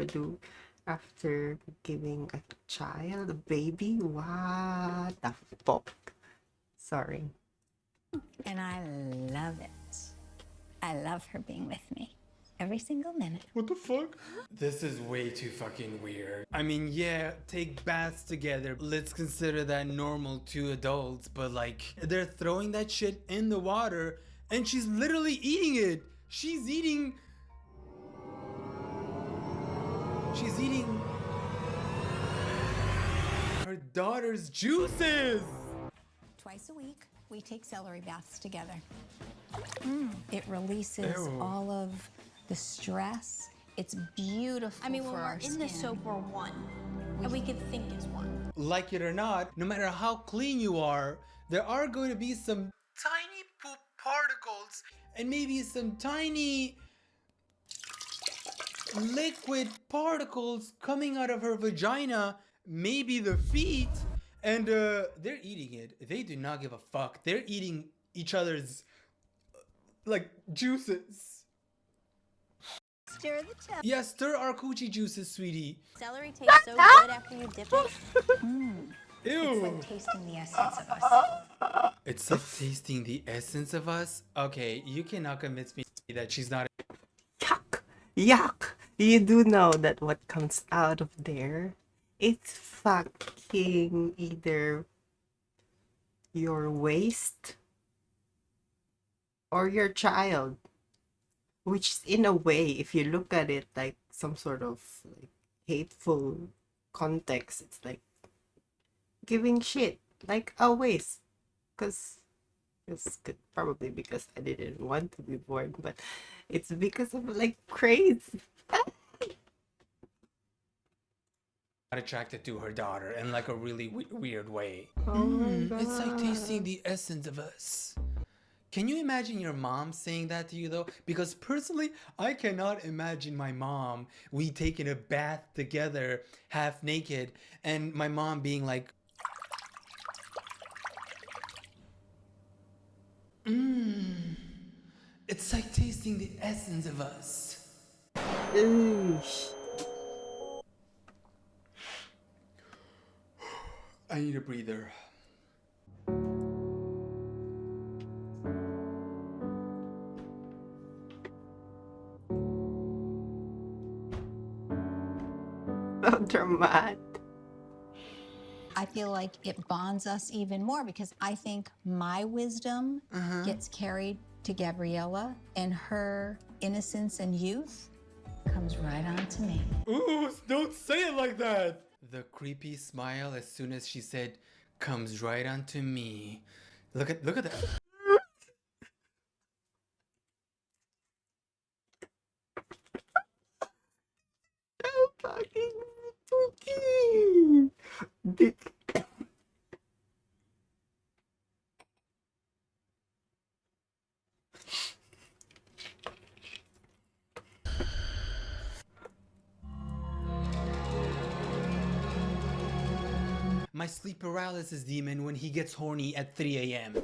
giving a child, a baby? What the fuck? Sorry. And I love it. I love her being with me. Every single minute. What the fuck? This is way too fucking weird. I mean, yeah, take baths together. Let's consider that normal to adults, but like, they're throwing that shit in the water and she's literally eating it. She's eating her daughter's juices. Twice a week, we take celery baths together. It releases Ew. all of the stress. It's beautiful. I mean, when for we're our in the skin. soap, we're one. And we could think as one. Like it or not, no matter how clean you are, there are going to be some tiny poop particles and maybe some tiny liquid particles coming out of her vagina, maybe the feet, and they're eating it. They do not give a fuck. They're eating each other's like juices. Stir the top. Yeah, stir our coochie juices, sweetie. Celery tastes so good after you dip it. Ew. It's like tasting the essence of us. It's like tasting the essence of us. Okay, you cannot convince me that she's not. Yuck! You do know that what comes out of there, it's fucking either your waste or your child. Which in a way, if you look at it like some sort of like hateful context, it's like giving shit, like a waste. Probably because I didn't want to be born, but it's because of like crazy. Attracted to her daughter in like a really weird way. Oh my It's like God. tasting the essence of us. Can you imagine your mom saying that to you though? Because personally, I cannot imagine my mom, we taking a bath together, half naked, and my mom being like, it's like tasting the essence of us. I need a breather. so dramatic. I feel like it bonds us even more because I think my wisdom gets carried to Gabriella, and her innocence and youth comes right on to me. Ooh, don't say it like that. The creepy smile as soon as she said, comes right on to me. Look at that. So fucking spooky. My sleep paralysis demon when he gets horny at 3 a.m.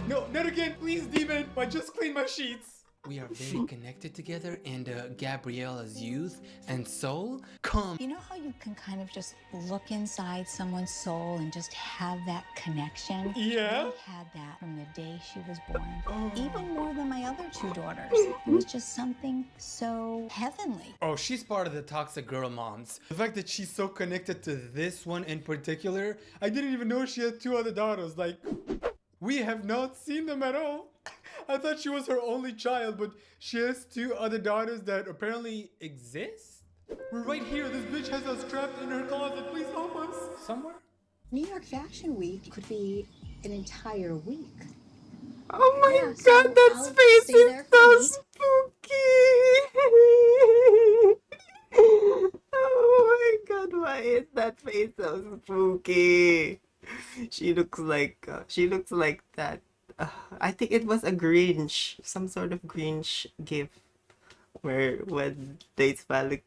No, not again, please, demon. I just cleaned my sheets. We are very connected together, and Gabriella's youth and soul come. You know how you can kind of just look inside someone's soul and just have that connection? Yeah. I had that from the day she was born. Even more than my other two daughters. It was just something so heavenly. Oh, she's part of the toxic girl moms. The fact that she's so connected to this one in particular, I didn't even know she had two other daughters. Like, we have not seen them at all. I thought she was her only child, but she has two other daughters that apparently exist? We're right here. This bitch has us trapped in her closet. Please help us. Somewhere? New York Fashion Week could be an entire week. Oh my Yeah, so god, that I'll space stay is there for a so week. spooky. Oh my god, why is that face so spooky? She looks like that. I think it was a Grinch, some sort of Grinch gift, where when they smile like,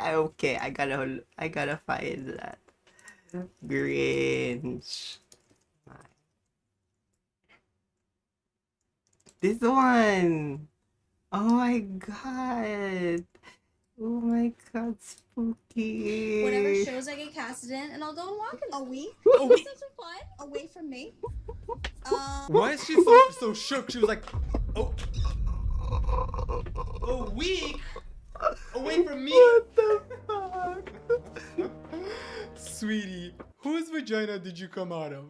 okay, I gotta find that Grinch. This one. Oh my god. Oh my god, spooky. Whatever shows I get casted in, and I'll go and walk in a week. A week? Have some fun away from me. Why is she so shook? She was like, oh, a week away from me? What the fuck? Sweetie, whose vagina did you come out of?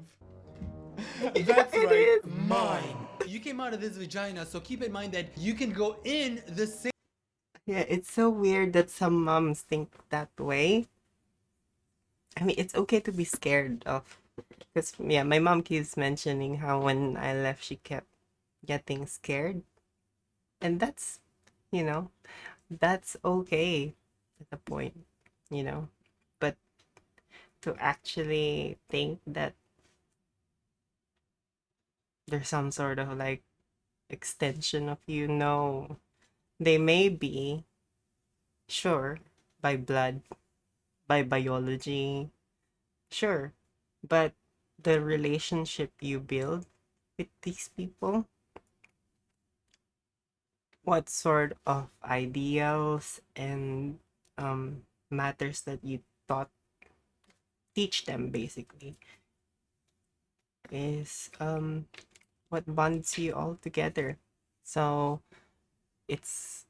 That's right, mine. You came out of this vagina, so keep in mind that you can go in the same. Yeah, it's so weird that some moms think that way. I mean, it's okay to be scared of, because yeah, my mom keeps mentioning how when I left, she kept getting scared, and that's, you know, that's okay at a point, you know, but to actually think that there's some sort of like extension of you, no, they may be, sure, by blood, by biology, sure, but the relationship you build with these people, what sort of ideals and matters that you teach them basically, is what bonds you all together. So it's,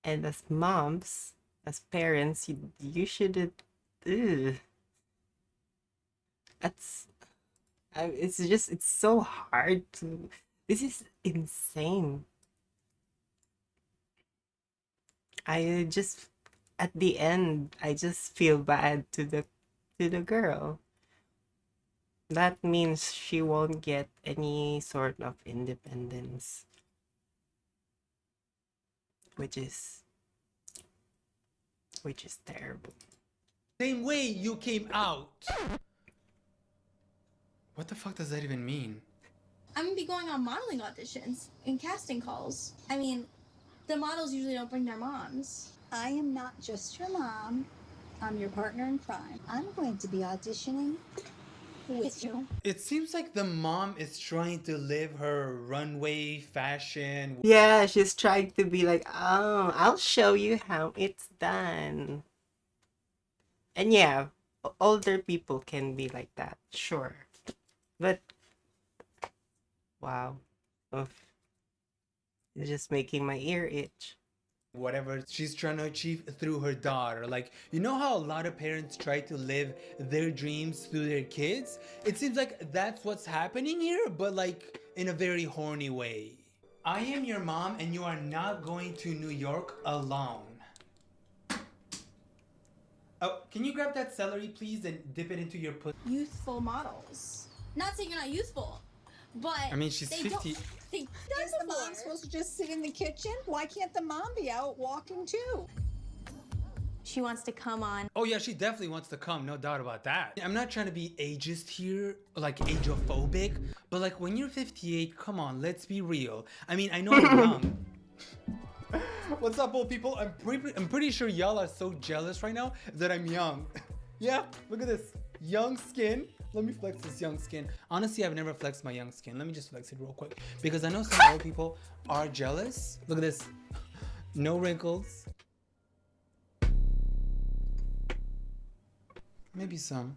and as moms, as parents, you shouldn't, ugh. That's, it's so hard to, this is insane. I just, at the end, I just feel bad to the girl. That means she won't get any sort of independence, which is terrible. Same way you came out. What the fuck does that even mean? I'm gonna be going on modeling auditions and casting calls. I mean, the models usually don't bring their moms. I am not just your mom. I'm your partner in crime. I'm going to be auditioning with you. It seems like the mom is trying to live her runway fashion. Yeah, she's trying to be like, oh, I'll show you how it's done. And yeah, older people can be like that, sure. But wow. Oof. It's just making my ear itch. Whatever she's trying to achieve through her daughter. Like, you know how a lot of parents try to live their dreams through their kids? It seems like that's what's happening here, but like in a very horny way. I am your mom and you are not going to New York alone. Oh, can you grab that celery please and dip it into your pussy? Youthful models. Not saying you're not youthful, but I mean, she's 50. Is the mom supposed to just sit in the kitchen? Why can't the mom be out walking too? She wants to come on. Oh yeah, she definitely wants to come, no doubt about that. I'm not trying to be ageist here, like ageophobic, but like when you're 58, come on, let's be real. I mean, I know I'm young. What's up, old people? I'm pretty sure y'all are so jealous right now that I'm young. Yeah, look at this. Young skin. Let me flex this young skin. Honestly, I've never flexed my young skin. Let me just flex it real quick. Because I know some old people are jealous. Look at this. No wrinkles. Maybe some.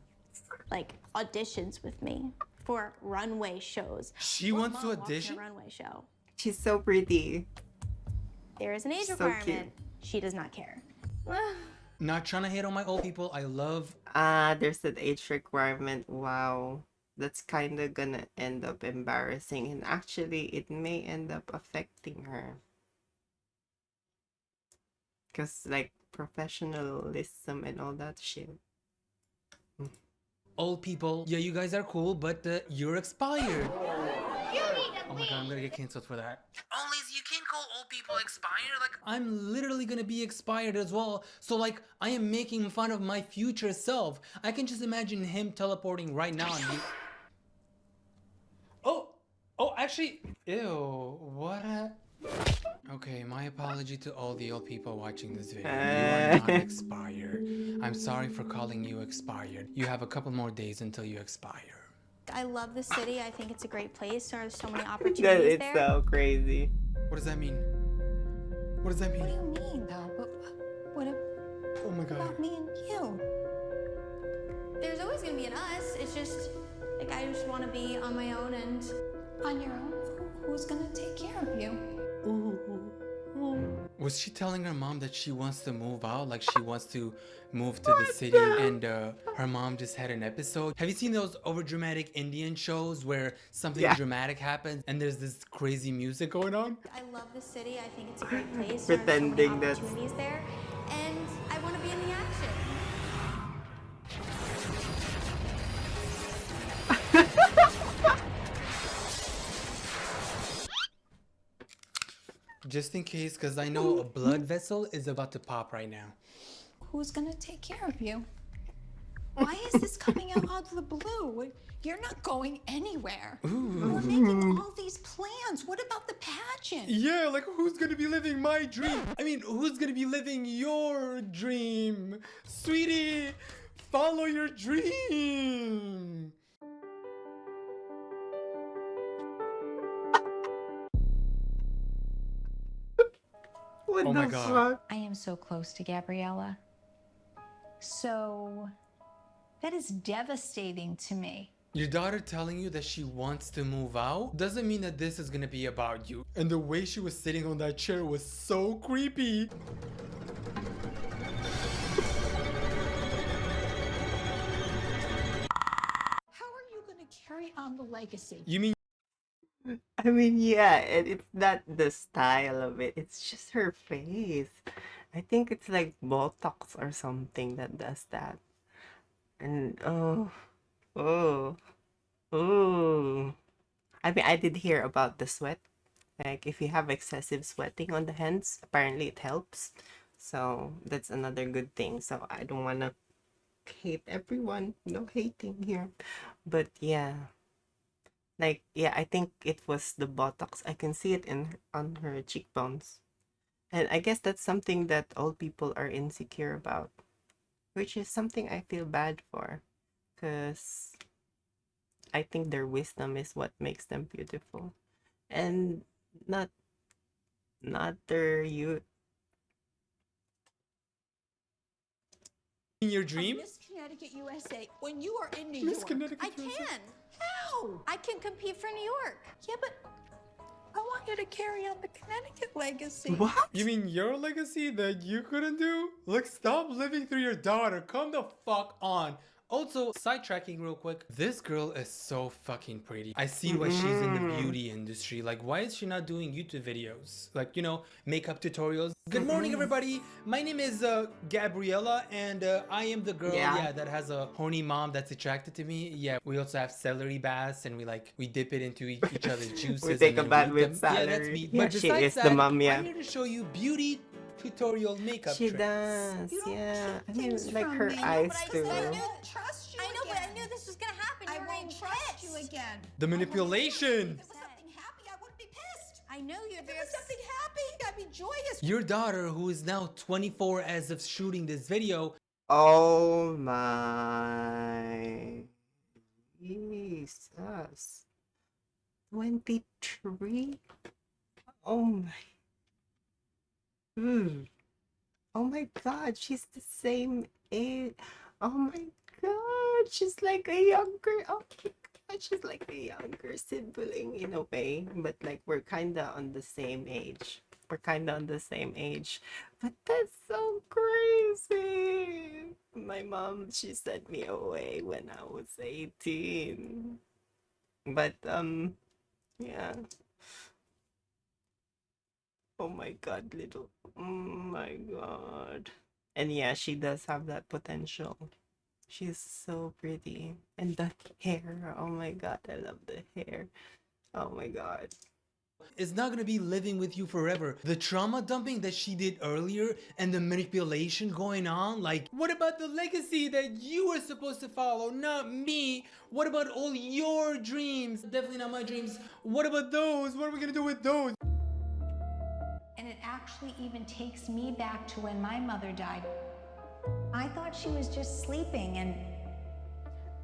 Like auditions with me for runway shows. She wants to audition? A runway show. She's so pretty. There is an age So requirement. cute. She does not care. Not trying to hate on my old people. I love... There's an age requirement. Wow. That's kind of gonna end up embarrassing. And actually, it may end up affecting her. Because, like, professionalism and all that shit. Old people, yeah, you guys are cool, but you're expired. Oh my god, I'm gonna get canceled for that. Oh, Liz, you can't call old people expired. Like, I'm literally gonna be expired as well. So, like, I am making fun of my future self. I can just imagine him teleporting right now and be... Oh, actually, ew, what a... Okay, my apology to all the old people watching this video. You are not expired. I'm sorry for calling you expired. You have a couple more days until you expire. I love the city. I think it's a great place. There's so many opportunities there. It's so crazy. What does that mean? What does that mean? What do you mean, though? What Oh my god. about me and you? There's always gonna be an us. It's just like I just want to be on my own and On your own? Who's gonna take care of you? Was she telling her mom that she wants to move out? Like she wants to move to the city and her mom just had an episode? Have you seen those overdramatic Indian shows where something dramatic happens and there's this crazy music going on? I love the city. I think it's a great place. Pretending There's so many opportunities there, and I want to be in the action. Just in case, because I know a blood vessel is about to pop right now. Who's gonna take care of you? Why is this coming out of the blue? You're not going anywhere. We're making all these plans. What about the pageant? Yeah, like who's gonna be living my dream? I mean, who's gonna be living your dream? Sweetie, follow your dream. What oh the my god. fuck? I am so close to Gabriella. So that is devastating to me. Your daughter telling you that she wants to move out doesn't mean that this is gonna be about you. And the way she was sitting on that chair was so creepy. How are you going to carry on the legacy? You mean I mean, yeah, it's not the style of it. It's just her face. I think it's like Botox or something that does that. And oh. I mean, I did hear about the sweat. Like, if you have excessive sweating on the hands, apparently it helps. So that's another good thing. So I don't want to hate everyone. No hating here. But yeah. Like, yeah, I think it was the Botox. I can see it on her cheekbones. And I guess that's something that old people are insecure about. Which is something I feel bad for. Because I think their wisdom is what makes them beautiful. And not their youth. in your dream? Miss Connecticut, USA. When you are in New Miss York. Connecticut, I can. How? I can compete for New York. Yeah, but want you to carry on the Connecticut legacy. What? You mean your legacy that you couldn't do? Look, stop living through your daughter. Come the fuck on. Also, sidetracking real quick, this girl is so fucking pretty. I see why she's in the beauty industry. Like, why is she not doing YouTube videos? Like, you know, makeup tutorials. Good morning, everybody. My name is Gabriella, and I am the girl, that has a horny mom that's attracted to me. Yeah, we also have celery baths, and we dip it into each other's juices. We take a bath with celery. celery. Yeah, that's me. Yeah, But she besides is that, the mom, yeah. I'm here to show you beauty tutorial makeup She tricks. does, yeah. I mean, like from her me. eyes I too. trust you. I know, again. but I knew this was gonna happen. I You were won't being trust you pissed. again. The manipulation. If it was something happy, I wouldn't be pissed. I know you're If it very was something happy, I'd be joyous. Your daughter, who is now 24 as of shooting this video. Oh my Jesus. 23? Oh my. Oh my God, she's the same age. Oh my God, she's like a younger. Oh my God, she's like a younger sibling in a way, but like we're kind of on the same age. We're kind of on the same age, but that's so crazy. My mom, she sent me away when I was 18. But yeah. Oh my God, little. Oh my God. And yeah, she does have that potential. She's so pretty. And the hair. Oh my God, I love the hair. Oh my God. Is not gonna be living with you forever. The trauma dumping that she did earlier and the manipulation going on, like, what about the legacy that you were supposed to follow, not me? What about all your dreams? Definitely not my dreams. What about those? What are we gonna do with those? And it actually even takes me back to when my mother died. I thought she was just sleeping, and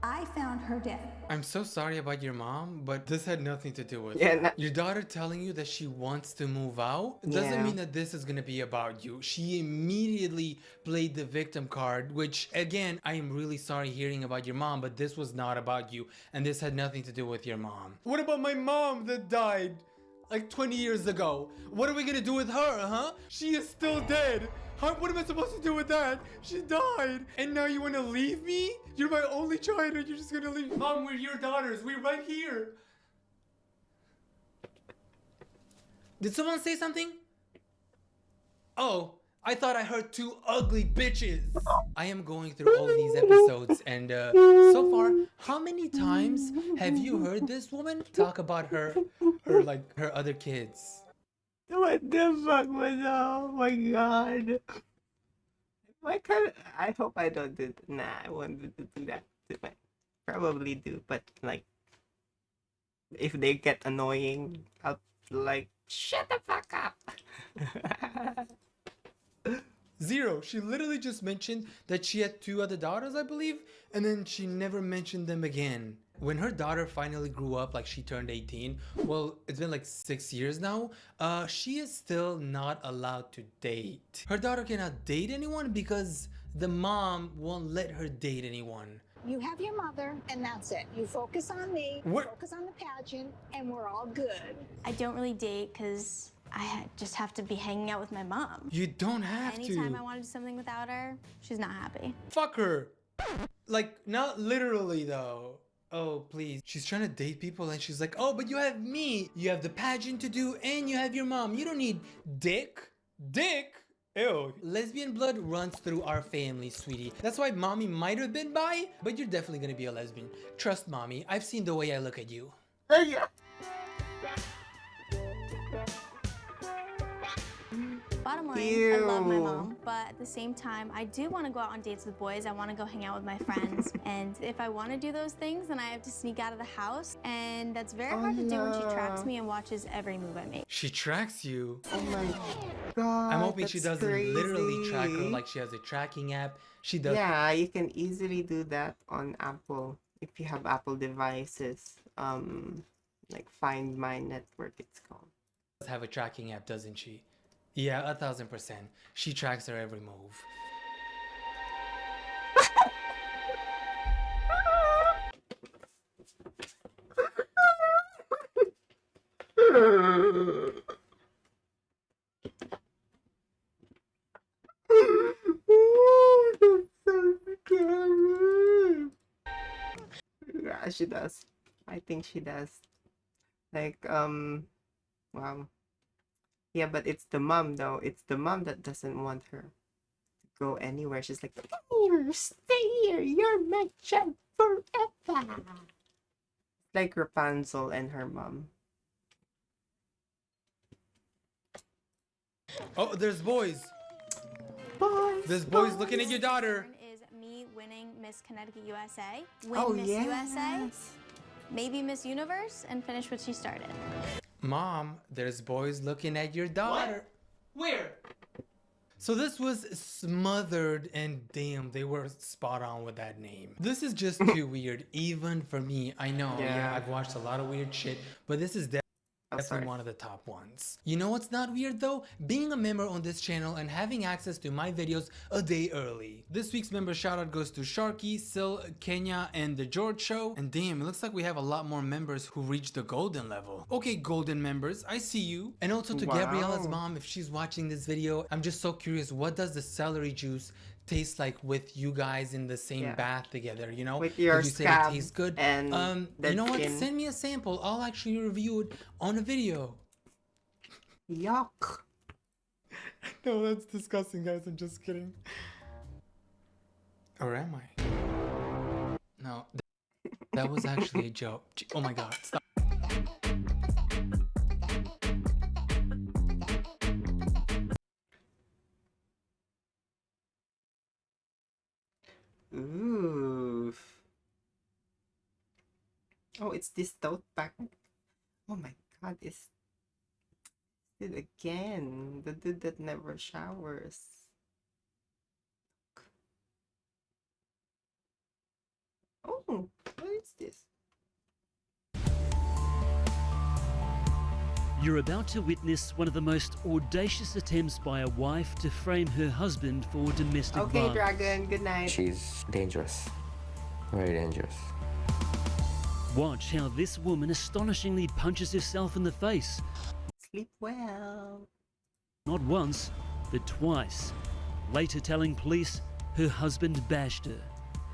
I found her dead. I'm so sorry about your mom, but this had nothing to do with Yeah, her. Your daughter telling you that she wants to move out doesn't mean that this is gonna be about you. She immediately played the victim card, which again, I am really sorry hearing about your mom, but this was not about you, and this had nothing to do with your mom. What about my mom that died like 20 years ago? What are we gonna do with her, huh? She is still dead. What am I supposed to do with that? She died. And now you want to leave me? You're my only child and you're just gonna leave. Mom, we're your daughters. We're right here. Did someone say something? Oh, I thought I heard two ugly bitches. I am going through all these episodes, and so far, how many times have you heard this woman talk about her other kids? What the fuck was, oh my God. Why can't, I hope I don't do that. Nah, I won't do that. Probably do, but like, if they get annoying, I'll like, shut the fuck up. Zero. She literally just mentioned that she had two other daughters, I believe, and then she never mentioned them again. When her daughter finally grew up, like she turned 18, well, it's been like 6 years now, she is still not allowed to date. Her daughter cannot date anyone because the mom won't let her date anyone. You have your mother, and that's it. You focus on me, focus on the pageant, and we're all good. I don't really date because I just have to be hanging out with my mom. You don't have Anytime to. I want to do something without her, she's not happy. Fuck her. Like, not literally though. Oh, please. She's trying to date people and she's like, oh, but you have me. You have the pageant to do and you have your mom. You don't need dick. Dick? Ew. Lesbian blood runs through our family, sweetie. That's why mommy might have been bi, but you're definitely gonna be a lesbian. Trust mommy. I've seen the way I look at you. Yeah. Bottom line, I love my mom, but at the same time, I do want to go out on dates with boys. I want to go hang out with my friends. And if I want to do those things, then I have to sneak out of the house. And that's very hard to do when she tracks me and watches every move I make. She tracks you. Oh my God. I'm hoping she doesn't crazy. literally track her like she has a tracking app. She does. Yeah, you can easily do that on Apple if you have Apple devices. Like Find My Network, it's called. Have a tracking app, doesn't she? Yeah, 1000%. She tracks her every move. she does. I think she does. Like, wow. Yeah, but it's the mom though. It's the mom that doesn't want her to go anywhere. She's like, here, stay here. You're my child forever. Like Rapunzel and her mom. Oh, there's boys. Boys. There's boys looking at your daughter. Is me winning Miss Connecticut USA, Oh, Miss yes. USA, maybe Miss Universe, and finish what she started. Mom, there's boys looking at your daughter. Where? So this was Smothered, and damn, they were spot on with that name. This is just too weird, even for me. I know, yeah, I've watched a lot of weird shit, but this is definitely one of the top ones. You know what's not weird though? Being a member on this channel and having access to my videos a day early. This week's member shoutout goes to Sharky, Sil, Kenya, and The George Show. And damn, it looks like we have a lot more members who reached the golden level. Okay, golden members, I see you. And also to Gabriella's mom, if she's watching this video, I'm just so curious, what does the celery juice taste like with you guys in the same bath together, you know? With your you say it scab tastes good. and you know what? skin. Send me a sample. I'll actually review it on a video. Yuck. No, that's disgusting, guys. I'm just kidding. Or am I? No, that was actually a joke. Oh my god, stop. Oof. Oh, it's this tote bag. Oh my god, it's it again. The dude that never showers. Oh, what is this? You're about to witness one of the most audacious attempts by a wife to frame her husband for domestic Okay, violence. Dragon, good night. She's dangerous. Very dangerous. Watch how this woman astonishingly punches herself in the face. Sleep well. Not once, but twice. Later telling police her husband bashed her.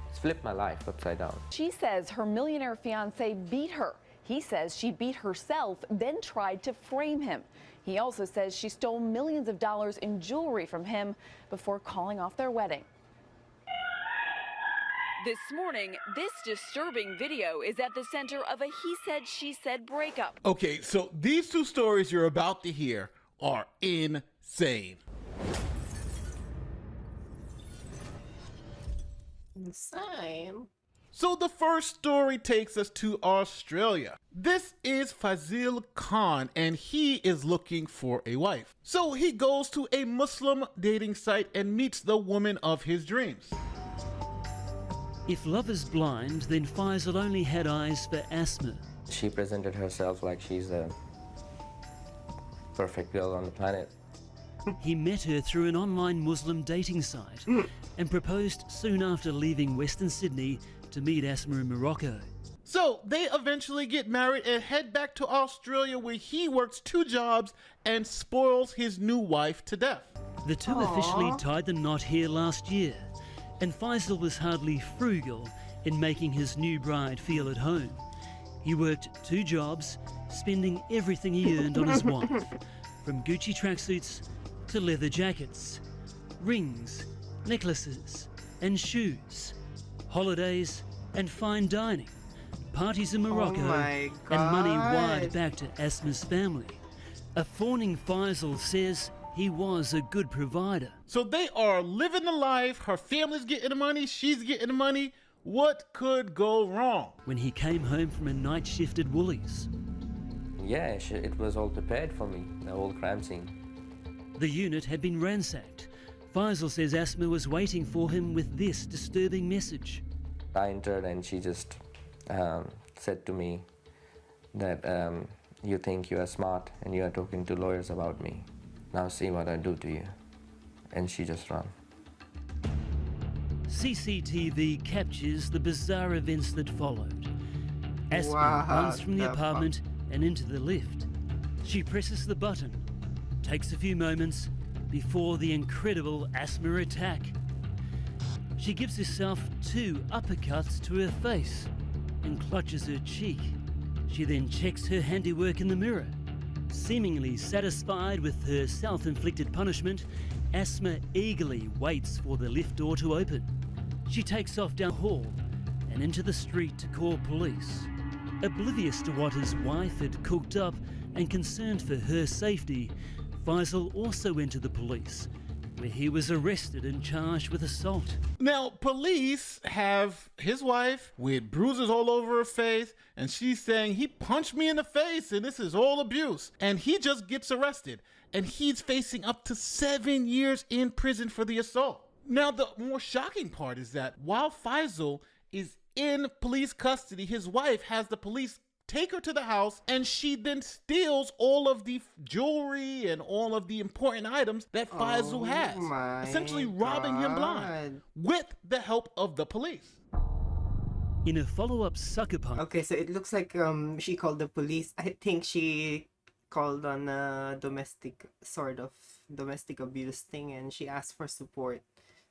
It's flipped my life upside down. She says her millionaire fiance beat her. He says she beat herself, then tried to frame him. He also says she stole millions of dollars in jewelry from him before calling off their wedding. This morning, this disturbing video is at the center of a he said, she said breakup. Okay, so these two stories you're about to hear are insane. Insane. So the first story takes us to Australia. This is Fazil Khan and he is looking for a wife. So he goes to a Muslim dating site and meets the woman of his dreams. If love is blind, then Faisal only had eyes for Asma. She presented herself like she's the perfect girl on the planet. He met her through an online Muslim dating site and proposed soon after leaving Western Sydney to meet Asma in Morocco. So they eventually get married and head back to Australia where he works 2 jobs and spoils his new wife to death. The two officially tied the knot here last year, and Faisal was hardly frugal in making his new bride feel at home. He worked 2 jobs, spending everything he earned on his wife, from Gucci tracksuits to leather jackets, rings, necklaces, and shoes, holidays and fine dining, parties in Morocco, and money wired back to Asma's family. A fawning Faisal says he was a good provider. So they are living the life, her family's getting the money, she's getting the money. What could go wrong? When he came home from a night shift at Woolies. Yeah, it was all prepared for me, the whole crime scene. The unit had been ransacked. Faisal says Asma was waiting for him with this disturbing message. I entered and she just said to me that you think you are smart and you are talking to lawyers about me. Now see what I do to you. And she just ran. CCTV captures the bizarre events that followed. Asma Wow, runs from the the apartment and into the lift. She presses the button. Takes a few moments before the incredible Asma attack. She gives herself 2 uppercuts to her face. and clutches her cheek. She then checks her handiwork in the mirror. Seemingly satisfied with her self-inflicted punishment, Asma eagerly waits for the lift door to open. She takes off down the hall and into the street to call police. Oblivious to what his wife had cooked up and concerned for her safety, Faisal also entered the police, where he was arrested and charged with assault. Now, police have his wife with bruises all over her face, and she's saying, he punched me in the face and this is all abuse. And he just gets arrested, and he's facing up to 7 years in prison for the assault. Now, the more shocking part is that while Faisal is in police custody, his wife has the police take her to the house, and she then steals all of the jewelry and all of the important items that Faisal has, essentially robbing him blind with the help of the police. In a follow-up sucker punch. Okay, so it looks like she called the police. I think she called on a domestic abuse thing, and she asked for support.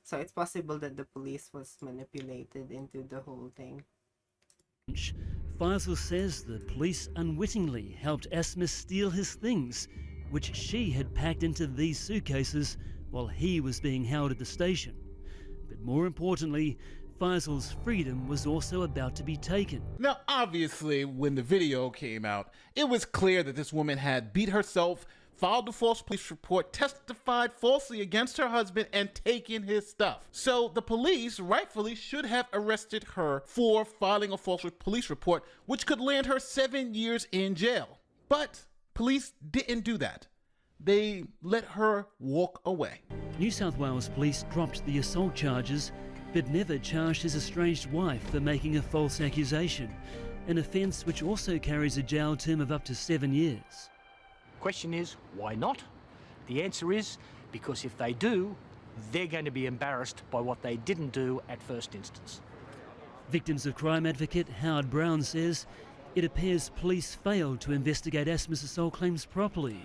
So it's possible that the police was manipulated into the whole thing. Faisal says the police unwittingly helped Asma steal his things, which she had packed into these suitcases while he was being held at the station. But more importantly, Faisal's freedom was also about to be taken. Now, obviously, when the video came out, it was clear that this woman had beat herself, filed a false police report, testified falsely against her husband, and taken his stuff. So the police rightfully should have arrested her for filing a false police report, which could land her 7 years in jail. But police didn't do that. They let her walk away. New South Wales police dropped the assault charges, but never charged his estranged wife for making a false accusation, an offence which also carries a jail term of up to 7 years. Question is, why not? The answer is, because if they do, they're going to be embarrassed by what they didn't do at first instance. Victims of crime advocate Howard Brown says it appears police failed to investigate Asma's assault claims properly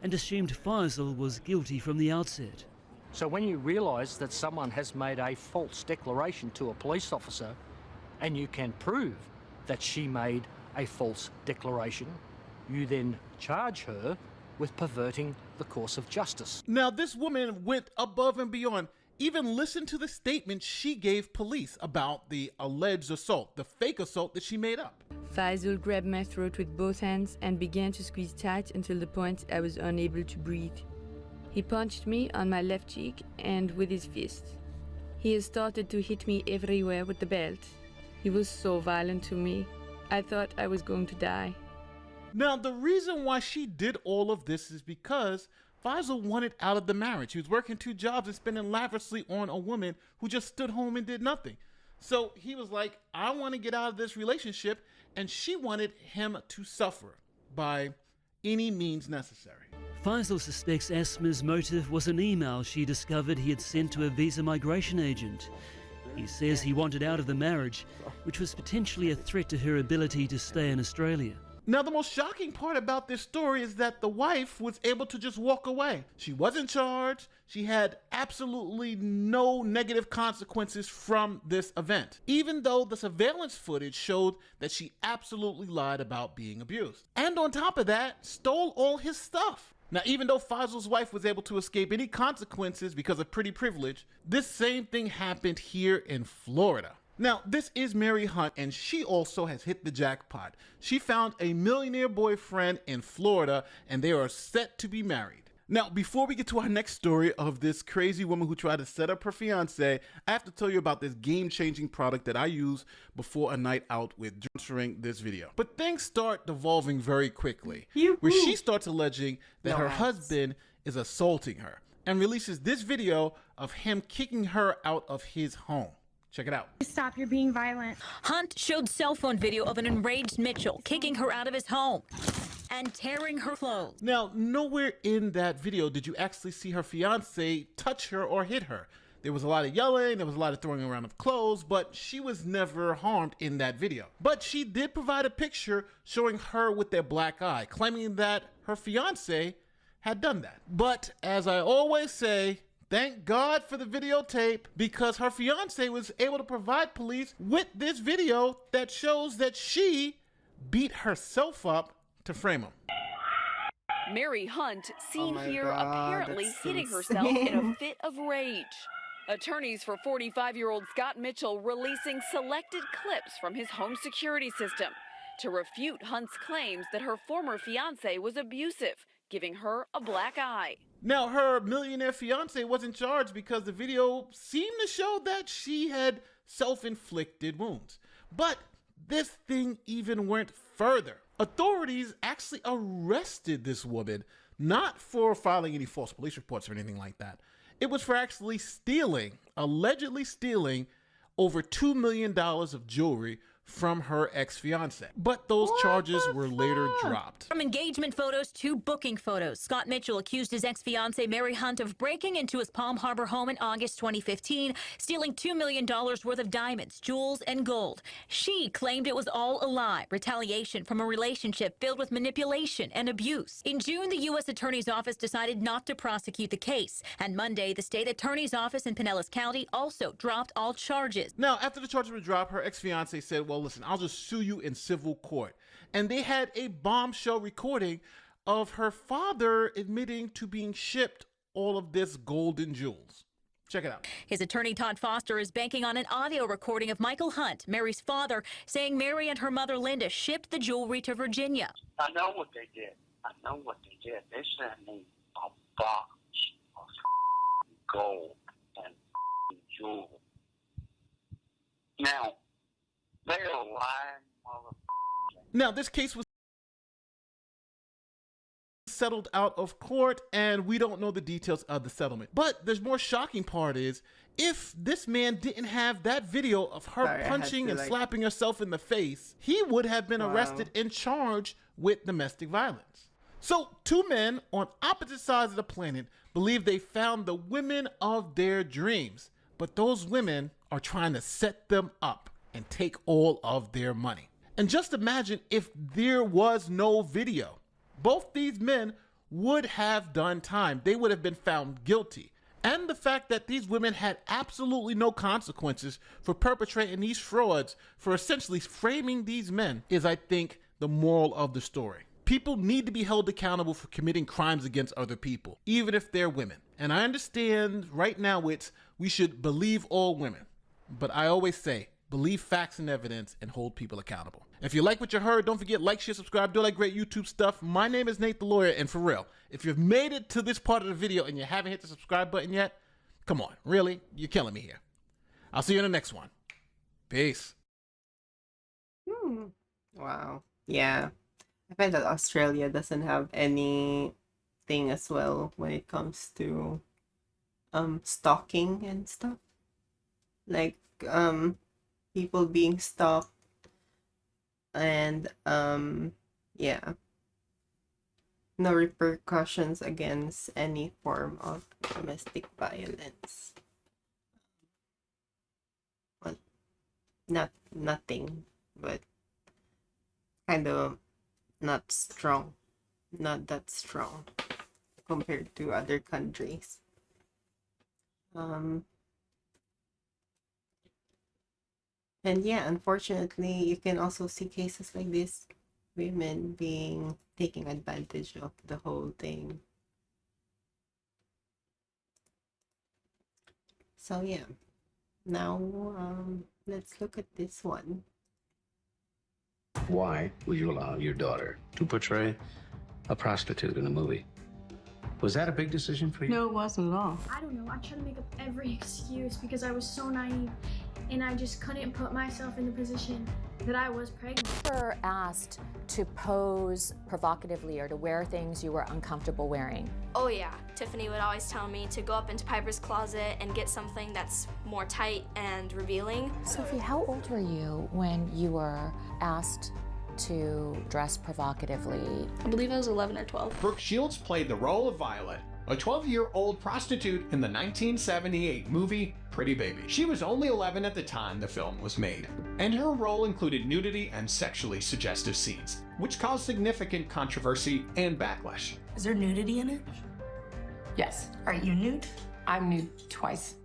and assumed Faisal was guilty from the outset. So when you realise that someone has made a false declaration to a police officer and you can prove that she made a false declaration, you then charge her with perverting the course of justice. Now, this woman went above and beyond. Even listen to the statement she gave police about the alleged assault, the fake assault that she made up. Faisal grabbed my throat with both hands and began to squeeze tight until the point I was unable to breathe. He punched me on my left cheek and with his fist. He has started to hit me everywhere with the belt. He was so violent to me. I thought I was going to die. Now, the reason why she did all of this is because Faisal wanted out of the marriage. He was working 2 jobs and spending lavishly on a woman who just stood home and did nothing. So he was like, I want to get out of this relationship, and she wanted him to suffer by any means necessary. Faisal suspects Asma's motive was an email she discovered he had sent to a visa migration agent. He says he wanted out of the marriage, which was potentially a threat to her ability to stay in Australia. Now, the most shocking part about this story is that the wife was able to just walk away. She wasn't charged. She had absolutely no negative consequences from this event, even though the surveillance footage showed that she absolutely lied about being abused. And on top of that, stole all his stuff. Now, even though Faisal's wife was able to escape any consequences because of pretty privilege, this same thing happened here in Florida. Now, this is Mary Hunt, and she also has hit the jackpot. She found a millionaire boyfriend in Florida, and they are set to be married. Now, before we get to our next story of this crazy woman who tried to set up her fiance, I have to tell you about this game-changing product that I use before a night out with during this video. But things start devolving very quickly, where she starts alleging that her husband is assaulting her, and releases this video of him kicking her out of his home. Check it out. Stop, you're being violent. Hunt showed cell phone video of an enraged Mitchell kicking her out of his home and tearing her clothes. Now, nowhere in that video did you actually see her fiance touch her or hit her. There was a lot of yelling, there was a lot of throwing around of clothes, but she was never harmed in that video. But she did provide a picture showing her with their black eye, claiming that her fiance had done that. But as I always say, Thank God for the videotape, because her fiance was able to provide police with this video that shows that she beat herself up to frame him. Mary Hunt, seen my here God, apparently that's so hitting herself in a insane. fit of rage. Attorneys for 45-year-old Scott Mitchell releasing selected clips from his home security system to refute Hunt's claims that her former fiance was abusive, giving her a black eye. Now, her millionaire fiance wasn't charged because the video seemed to show that she had self-inflicted wounds. But this thing even went further. Authorities actually arrested this woman, not for filing any false police reports or anything like that. It was for actually allegedly stealing over $2 million of jewelry from her ex-fiance. But those charges were later dropped. From engagement photos to booking photos, Scott Mitchell accused his ex-fiancée Mary Hunt of breaking into his Palm Harbor home in August 2015, stealing $2 million worth of diamonds, jewels, and gold. She claimed it was all a lie, retaliation from a relationship filled with manipulation and abuse. In June, the U.S. Attorney's Office decided not to prosecute the case, and Monday, the state attorney's office in Pinellas County also dropped all charges. Now, after the charges were dropped, her ex-fiance said, well, listen, I'll just sue you in civil court. And they had a bombshell recording of her father admitting to being shipped all of this gold and jewels. Check it out. His attorney, Todd Foster, is banking on an audio recording of Michael Hunt, Mary's father, saying Mary and her mother, Linda, shipped the jewelry to Virginia. I know what they did. I know what they did. They sent me a box of gold and jewels. Now, they're lying, motherfuckers. Now, this case was settled out of court, and we don't know the details of the settlement. But the more shocking part is, if this man didn't have that video of her punching and slapping herself in the face, he would have been arrested and charged with domestic violence. So, two men on opposite sides of the planet believe they found the women of their dreams, but those women are trying to set them up and take all of their money. And just imagine if there was no video. Both these men would have done time. They would have been found guilty. And the fact that these women had absolutely no consequences for perpetrating these frauds, for essentially framing these men, is, I think, the moral of the story. People need to be held accountable for committing crimes against other people, even if they're women. And I understand right now we should believe all women. But I always say, believe facts and evidence and hold people accountable. If you like what you heard, don't forget, like, share, subscribe, do all that great YouTube stuff. My name is Nate the Lawyer, and for real, if you've made it to this part of the video and you haven't hit the subscribe button yet, come on, really? You're killing me here. I'll see you in the next one. Peace. Wow. Yeah. I find that Australia doesn't have anything as well when it comes to stalking and stuff. Like people being stalked and yeah, no repercussions against any form of domestic violence. Well, nothing, but kind of not that strong compared to other countries. And yeah, unfortunately, you can also see cases like this, women being taking advantage of the whole thing. So yeah, now let's look at this one. Why would you allow your daughter to portray a prostitute in a movie? Was that a big decision for you? No, it wasn't at all. I don't know. I tried to make up every excuse because I was so naive and I just couldn't put myself in the position that I was pregnant. You were asked to pose provocatively or to wear things you were uncomfortable wearing. Oh yeah, Tiffany would always tell me to go up into Piper's closet and get something that's more tight and revealing. Sophie, how old were you when you were asked to dress provocatively? I believe I was 11 or 12. Brooke Shields played the role of Violet, a 12-year-old prostitute in the 1978 movie Pretty Baby. She was only 11 at the time the film was made, and her role included nudity and sexually suggestive scenes, which caused significant controversy and backlash. Is there nudity in it? Yes. Are you nude? I'm new twice.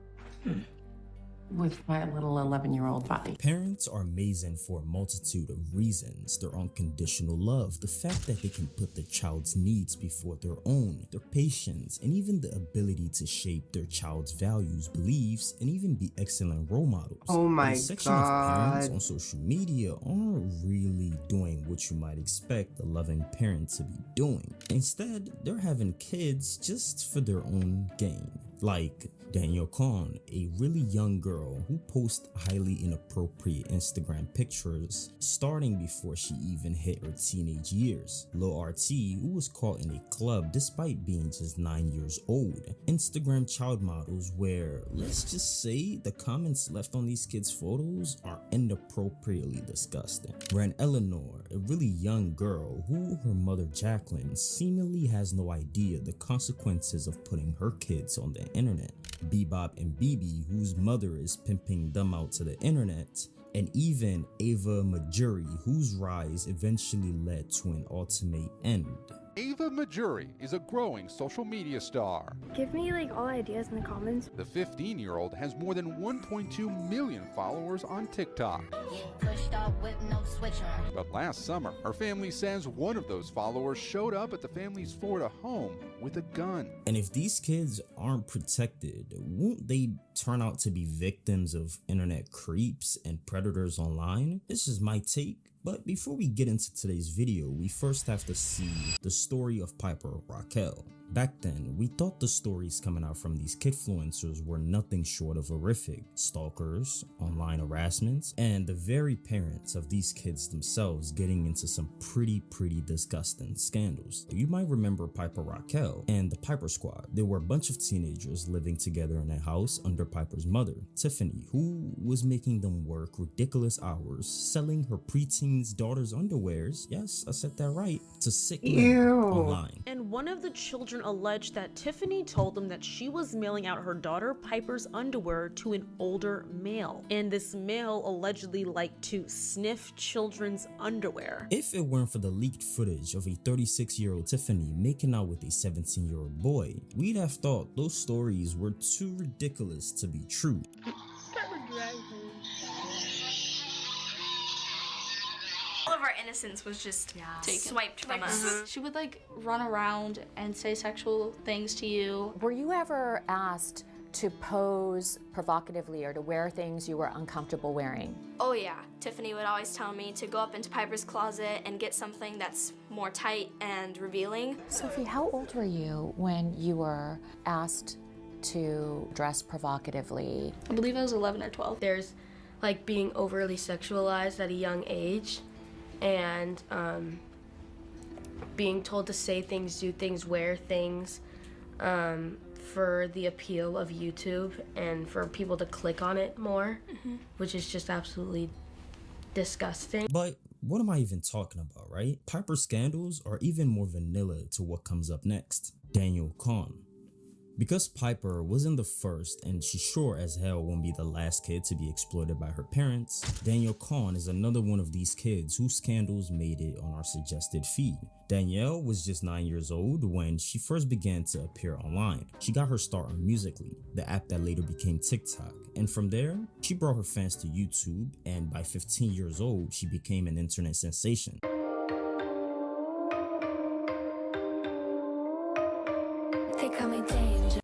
With my little 11-year-old body. Parents are amazing for a multitude of reasons. Their unconditional love, the fact that they can put their child's needs before their own, their patience, and even the ability to shape their child's values, beliefs, and even be excellent role models. Oh my but a section of parents God. on social media aren't really doing what you might expect a loving parent to be doing. Instead, they're having kids just for their own gain. Like Danielle Kahn, a really young girl who posts highly inappropriate Instagram pictures starting before she even hit her teenage years. Lil RT, who was caught in a club despite being just 9 years old. Instagram child models where, let's just say, the comments left on these kids' photos are inappropriately disgusting. Ran Eleanor, a really young girl who her mother Jacqueline seemingly has no idea the consequences of putting her kids on the internet. Bebop and BB, whose mother is pimping them out to the internet, and even Ava Majuri, whose rise eventually led to an ultimate end. Ava Majuri is a growing social media star. Give me like all ideas in the comments. The 15-year-old has more than 1.2 million followers on TikTok. But last summer, her family says one of those followers showed up at the family's Florida home with a gun. And if these kids aren't protected, won't they turn out to be victims of internet creeps and predators online? This is my take. But before we get into today's video, we first have to see the story of Piper Raquel. Back then, we thought the stories coming out from these kidfluencers were nothing short of horrific. Stalkers, online harassments, and the very parents of these kids themselves getting into some pretty disgusting scandals. You might remember Piper Raquel and the Piper Squad. They were a bunch of teenagers living together in a house under Piper's mother, Tiffany, who was making them work ridiculous hours, selling her preteen's daughter's underwears, yes, I said that right, to sick men online. And one of the children alleged that Tiffany told them that she was mailing out her daughter Piper's underwear to an older male, and this male allegedly liked to sniff children's underwear. If it weren't for the leaked footage of a 36-year-old Tiffany making out with a 17-year-old boy, we'd have thought those stories were too ridiculous to be true. All of our innocence was just swiped from us. She would like run around and say sexual things to you. Were you ever asked to pose provocatively or to wear things you were uncomfortable wearing? Oh yeah, Tiffany would always tell me to go up into Piper's closet and get something that's more tight and revealing. Sophie, how old were you when you were asked to dress provocatively? I believe I was 11 or 12. There's like being overly sexualized at a young age, and being told to say things, do things, wear things for the appeal of YouTube and for people to click on it more, which is just absolutely disgusting. But what am I even talking about, right? Piper's scandals are even more vanilla to what comes up next. Danielle Kahn. Because Piper wasn't the first, and she sure as hell won't be the last kid to be exploited by her parents, Danielle Kahn is another one of these kids whose scandals made it on our suggested feed. Danielle was just 9 years old when she first began to appear online. She got her start on Musical.ly, the app that later became TikTok, and from there, she brought her fans to YouTube, and by 15 years old, she became an internet sensation.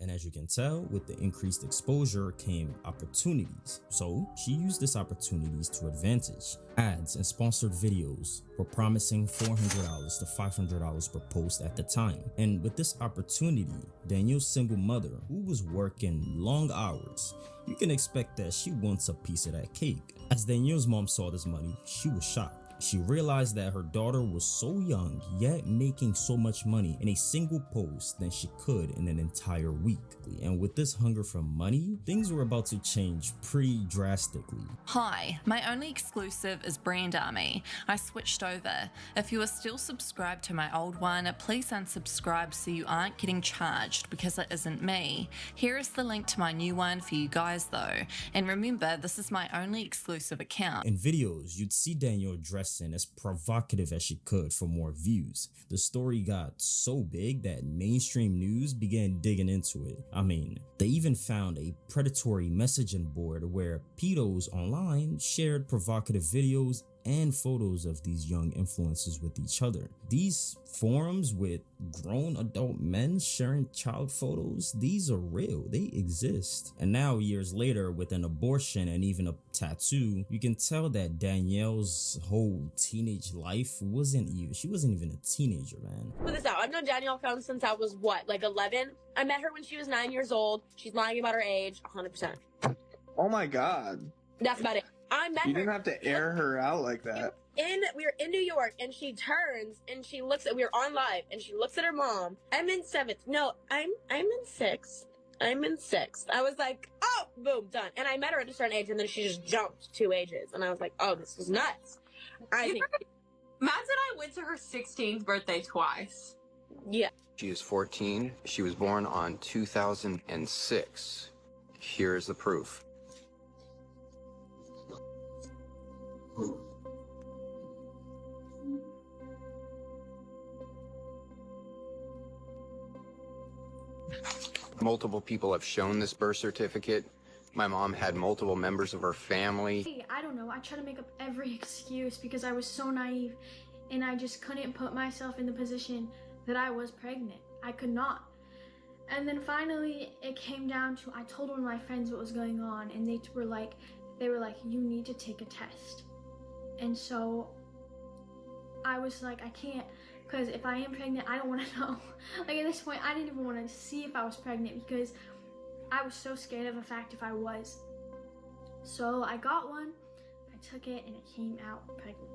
And as you can tell, with the increased exposure came opportunities. So she used these opportunities to advantage. Ads and sponsored videos were promising $400 to $500 per post at the time. And with this opportunity, Danielle's single mother, who was working long hours, you can expect that she wants a piece of that cake. As Danielle's mom saw this money, she was shocked. She realized that her daughter was so young, yet making so much money in a single post than she could in an entire week. And with this hunger for money, things were about to change pretty drastically. Hi, my only exclusive is Brand Army. I switched over. If you are still subscribed to my old one, please unsubscribe so you aren't getting charged, because it isn't me. Here is the link to my new one for you guys though. And remember, this is my only exclusive account. In videos, you'd see Danielle dressed dressing as provocative as she could for more views. The story got so big that mainstream news began digging into it. I mean, they even found a predatory messaging board where pedos online shared provocative videos and photos of these young influencers with each other. These forums with grown adult men sharing child photos, these are real, they exist. And now, years later, with an abortion and even a tattoo, you can tell that Danielle's whole teenage life she wasn't even a teenager, man. Put this out. I've known Danielle Cohn since I was, what, like 11? I met her when she was 9 years old. She's lying about her age, 100%. Oh my God. That's about it. I met her. You didn't have to air her out like that. We were in New York, and she turns and she looks at. We were on live, and she looks at her mom. I'm in 7th. No, I'm in 6th. I'm in 6th. I was like, oh, boom, done. And I met her at a certain age, and then she just jumped 2 ages, and I was like, oh, this is nuts. I think. Matt said I went to her 16th birthday twice. Yeah. She is 14. She was born on 2006. Here's the proof. Multiple people have shown this birth certificate. My mom had multiple members of her family. Hey, I don't know. I try to make up every excuse because I was so naive and I just couldn't put myself in the position that I was pregnant. I could not. And then finally it came down to, I told one of my friends what was going on, and they were like, you need to take a test. And so I was like, I can't, because if I am pregnant, I don't want to know. Like at this point, I didn't even want to see if I was pregnant because I was so scared of the fact if I was. So I got one, I took it, and it came out pregnant.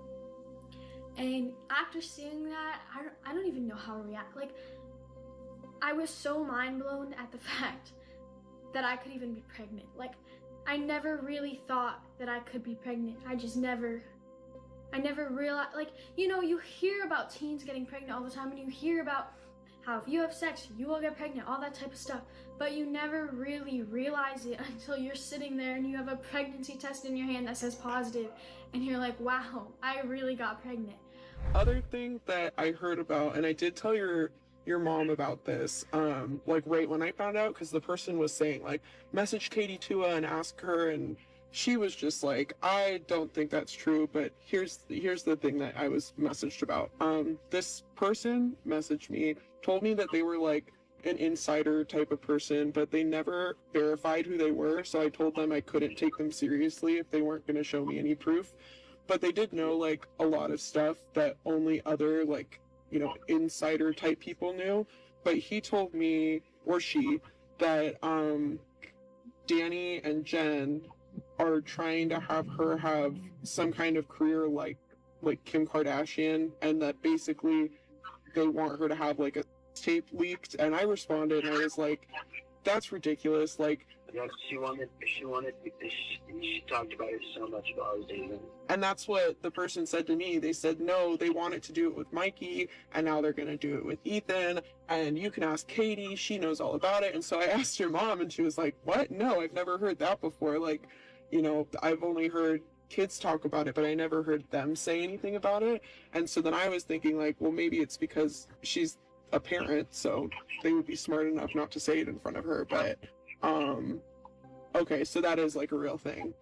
And after seeing that, I don't even know how to react. Like, I was so mind blown at the fact that I could even be pregnant. Like, I never really thought that I could be pregnant. I never realized, like, you know, you hear about teens getting pregnant all the time, and you hear about how if you have sex, you will get pregnant, all that type of stuff. But you never really realize it until you're sitting there and you have a pregnancy test in your hand that says positive, and you're like, wow, I really got pregnant. Other thing that I heard about, and I did tell your mom about this, like right when I found out, because the person was saying, like, message Katie Tua and ask her, and she was just like, I don't think that's true, but here's the thing that I was messaged about. This person messaged me, told me that they were like an insider type of person, but they never verified who they were, so I told them I couldn't take them seriously if they weren't going to show me any proof. But they did know like a lot of stuff that only other, like, you know, insider type people knew. But he told me, or she, that Danny and Jen are trying to have her have some kind of career like Kim Kardashian, and that basically they want her to have like a tape leaked. And I responded and I was like, that's ridiculous. Like, yeah, she wanted she talked about it so much about us dating. And that's what the person said to me. They said, no, they wanted to do it with Mikey, and now they're going to do it with Ethan, and you can ask Katie, she knows all about it. And so I asked your mom, and she was like, what? No, I've never heard that before. Like, you know, I've only heard kids talk about it, but I never heard them say anything about it. And so then I was thinking, like, well, maybe it's because she's a parent, so they would be smart enough not to say it in front of her. But, okay, so that is like a real thing.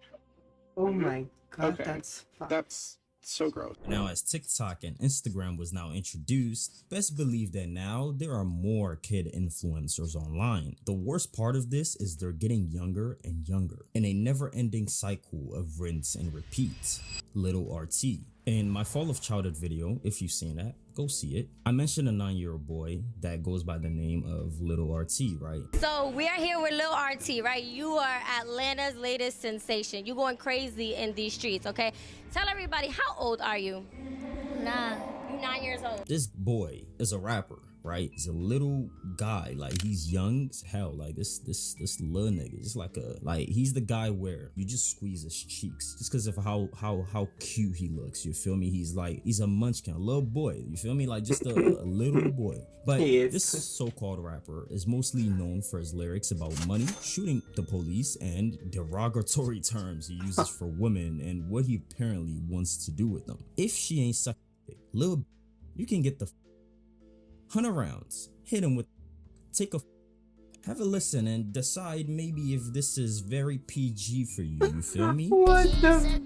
Oh my God, Okay. That's so gross. Now, as TikTok and Instagram was now introduced, best believe that now there are more kid influencers online. The worst part of this is they're getting younger and younger in a never-ending cycle of rinse and repeat. Little RT. In my Fall of Childhood video, if you've seen that, go see it. I mentioned a 9-year-old boy that goes by the name of Little RT, right? So we are here with Lil RT, right? You are Atlanta's latest sensation. You going crazy in these streets, okay? Tell everybody, how old are you? 9. You 9 years old. This boy is a rapper, right? He's a little guy, like he's young as hell. Like this little nigga, just like he's the guy where you just squeeze his cheeks just because of how cute he looks. You feel me? He's a munchkin, a little boy. You feel me? Like just a little boy. But this so-called rapper is mostly known for his lyrics about money, shooting the police, and derogatory terms he uses for women and what he apparently wants to do with them. If she ain't suck little, you can get the 100 rounds, hit him with, have a listen and decide maybe if this is very PG for you. You feel me? What the?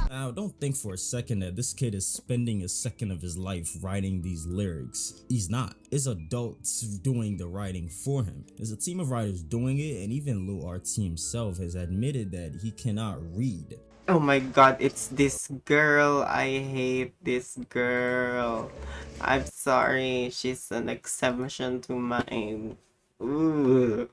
Now, don't think for a second that this kid is spending a second of his life writing these lyrics. He's not. It's adults doing the writing for him. There's a team of writers doing it, and even Lil RT himself has admitted that he cannot read. Oh my god, it's this girl. I hate this girl. I'm sorry, she's an exception to mine. Ooh,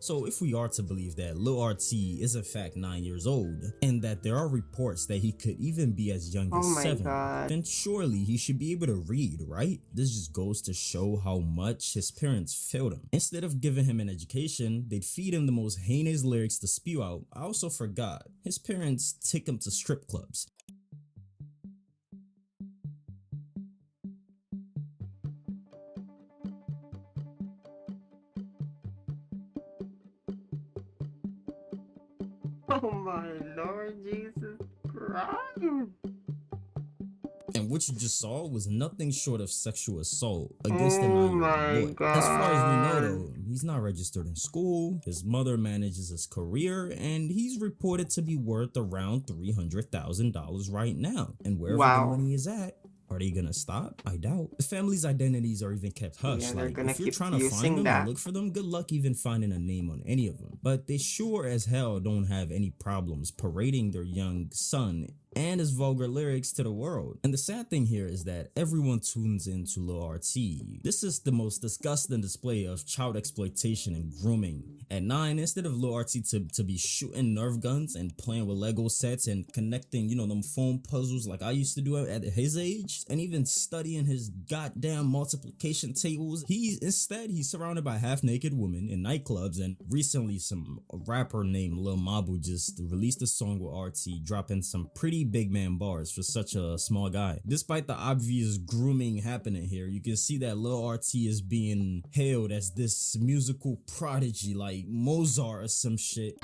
So if we are to believe that Lil RT is in fact 9 years old, and that there are reports that he could even be as young as 7, then surely he should be able to read, right? This just goes to show how much his parents failed him. Instead of giving him an education, they'd feed him the most heinous lyrics to spew out. I also forgot, his parents take him to strip clubs. oh my Lord Jesus Christ. And what you just saw was nothing short of sexual assault against a 9-year-old boy. As far as we know though, he's not registered in school, his mother manages his career, and he's reported to be worth around $300,000 right now. And wherever the money is at, are they gonna stop? I doubt. The family's identities are even kept hush. Yeah, like, if you're trying to find them and look for them, good luck even finding a name on any of them. But they sure as hell don't have any problems parading their young son and his vulgar lyrics to the world. And the sad thing here is that everyone tunes into Lil RT. This is the most disgusting display of child exploitation and grooming. At 9, instead of Lil RT to be shooting Nerf guns and playing with Lego sets and connecting, you know, them foam puzzles like I used to do at his age, and even studying his goddamn multiplication tables, he's surrounded by half-naked women in nightclubs. And recently some rapper named Lil Mabu just released a song with RT, dropping some pretty big man bars for such a small guy. Despite the obvious grooming happening here, you can see that Lil RT is being hailed as this musical prodigy like Mozart or some shit.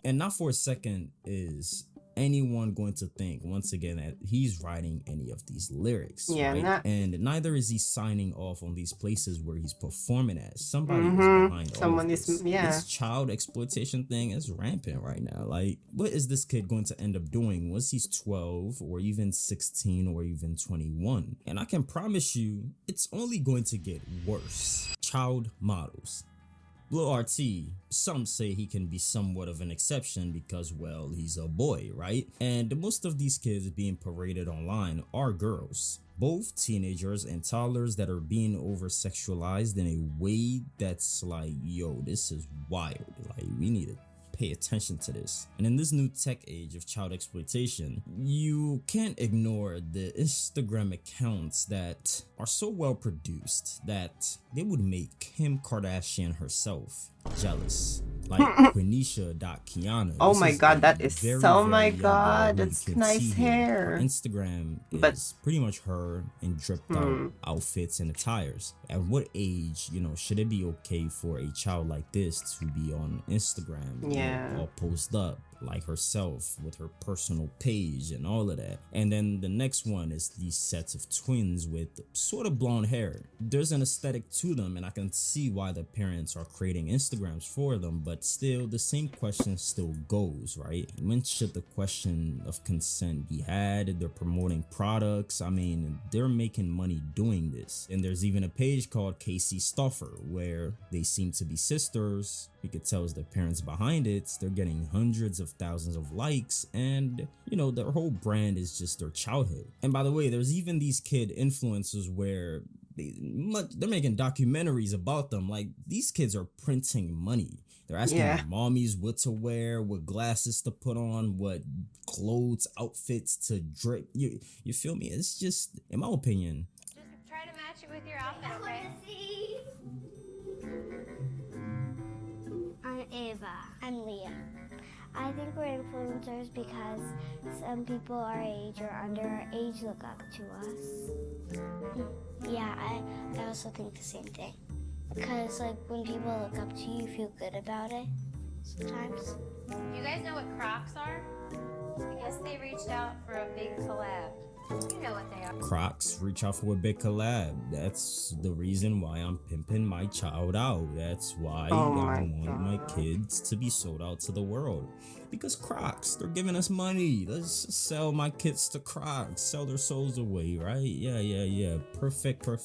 And not for a second is anyone going to think once again that he's writing any of these lyrics, right? And neither is he signing off on these places where he's performing at. Somebody is behind all of this. This child exploitation thing is rampant right now. Like, what is this kid going to end up doing once he's 12 or even 16 or even 21? And I can promise you it's only going to get worse. Child models. Lil RT, some say he can be somewhat of an exception because, well, he's a boy, right? And most of these kids being paraded online are girls. Both teenagers and toddlers that are being over-sexualized in a way that's like, yo, this is wild. Like, we need to pay attention to this. And in this new tech age of child exploitation, you can't ignore the Instagram accounts that are so well produced that they would make Kim Kardashian herself jealous. Like Quenisha.Kiana. Oh my god, that is so, my god, that's nice hair. Her Instagram is pretty much her in dripped out outfits and attires. At what age, you know, should it be okay for a child like this to be on Instagram? Yeah. All posed up, like herself with her personal page and all of that. And then the next one is these sets of twins with sort of blonde hair. There's an aesthetic to them, and I can see why the parents are creating Instagrams for them, but still the same question still goes, right? When should the question of consent be had? They're promoting products. I mean, they're making money doing this. And there's even a page called Casey Stoffer where they seem to be sisters. You could tell it's the parents behind it. They're getting hundreds of thousands of likes, and you know, their whole brand is just their childhood. And by the way, there's even these kid influencers where they're making documentaries about them. Like, these kids are printing money. They're asking their mommies what to wear, what glasses to put on, what clothes, outfits to drip. You feel me? It's just, in my opinion. Just try to match it with your outfit, okay? I'm Ava. I'm Leah. I think we're influencers because some people our age or under our age look up to us. Yeah, I also think the same thing. Because like when people look up to you, you feel good about it sometimes. You guys know what Crocs are? I guess they reached out for a big collab. You know what they are. Crocs reach out for a big collab. That's the reason why I'm pimping my child out. That's why I want my kids to be sold out to the world. Because Crocs, they're giving us money. Let's just sell my kids to Crocs. Sell their souls away, right? Yeah. Perfect. In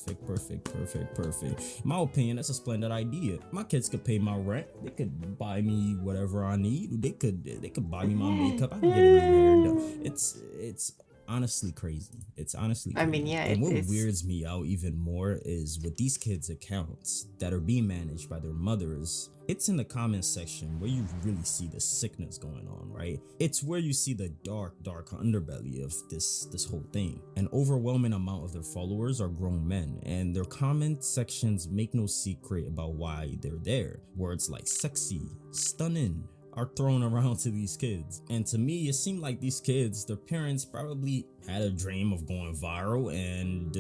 my opinion, that's a splendid idea. My kids could pay my rent. They could buy me whatever I need. They could buy me my makeup. I can get a new hair done. It's honestly crazy. It's honestly crazy. I mean, yeah. And what weirds me out even more is with these kids' accounts that are being managed by their mothers, it's in the comments section where you really see the sickness going on, right? It's where you see the dark underbelly of this whole thing. An overwhelming amount of their followers are grown men, and their comment sections make no secret about why they're there. Words like sexy, stunning, are thrown around to these kids. And to me, it seemed like these kids, their parents probably had a dream of going viral, and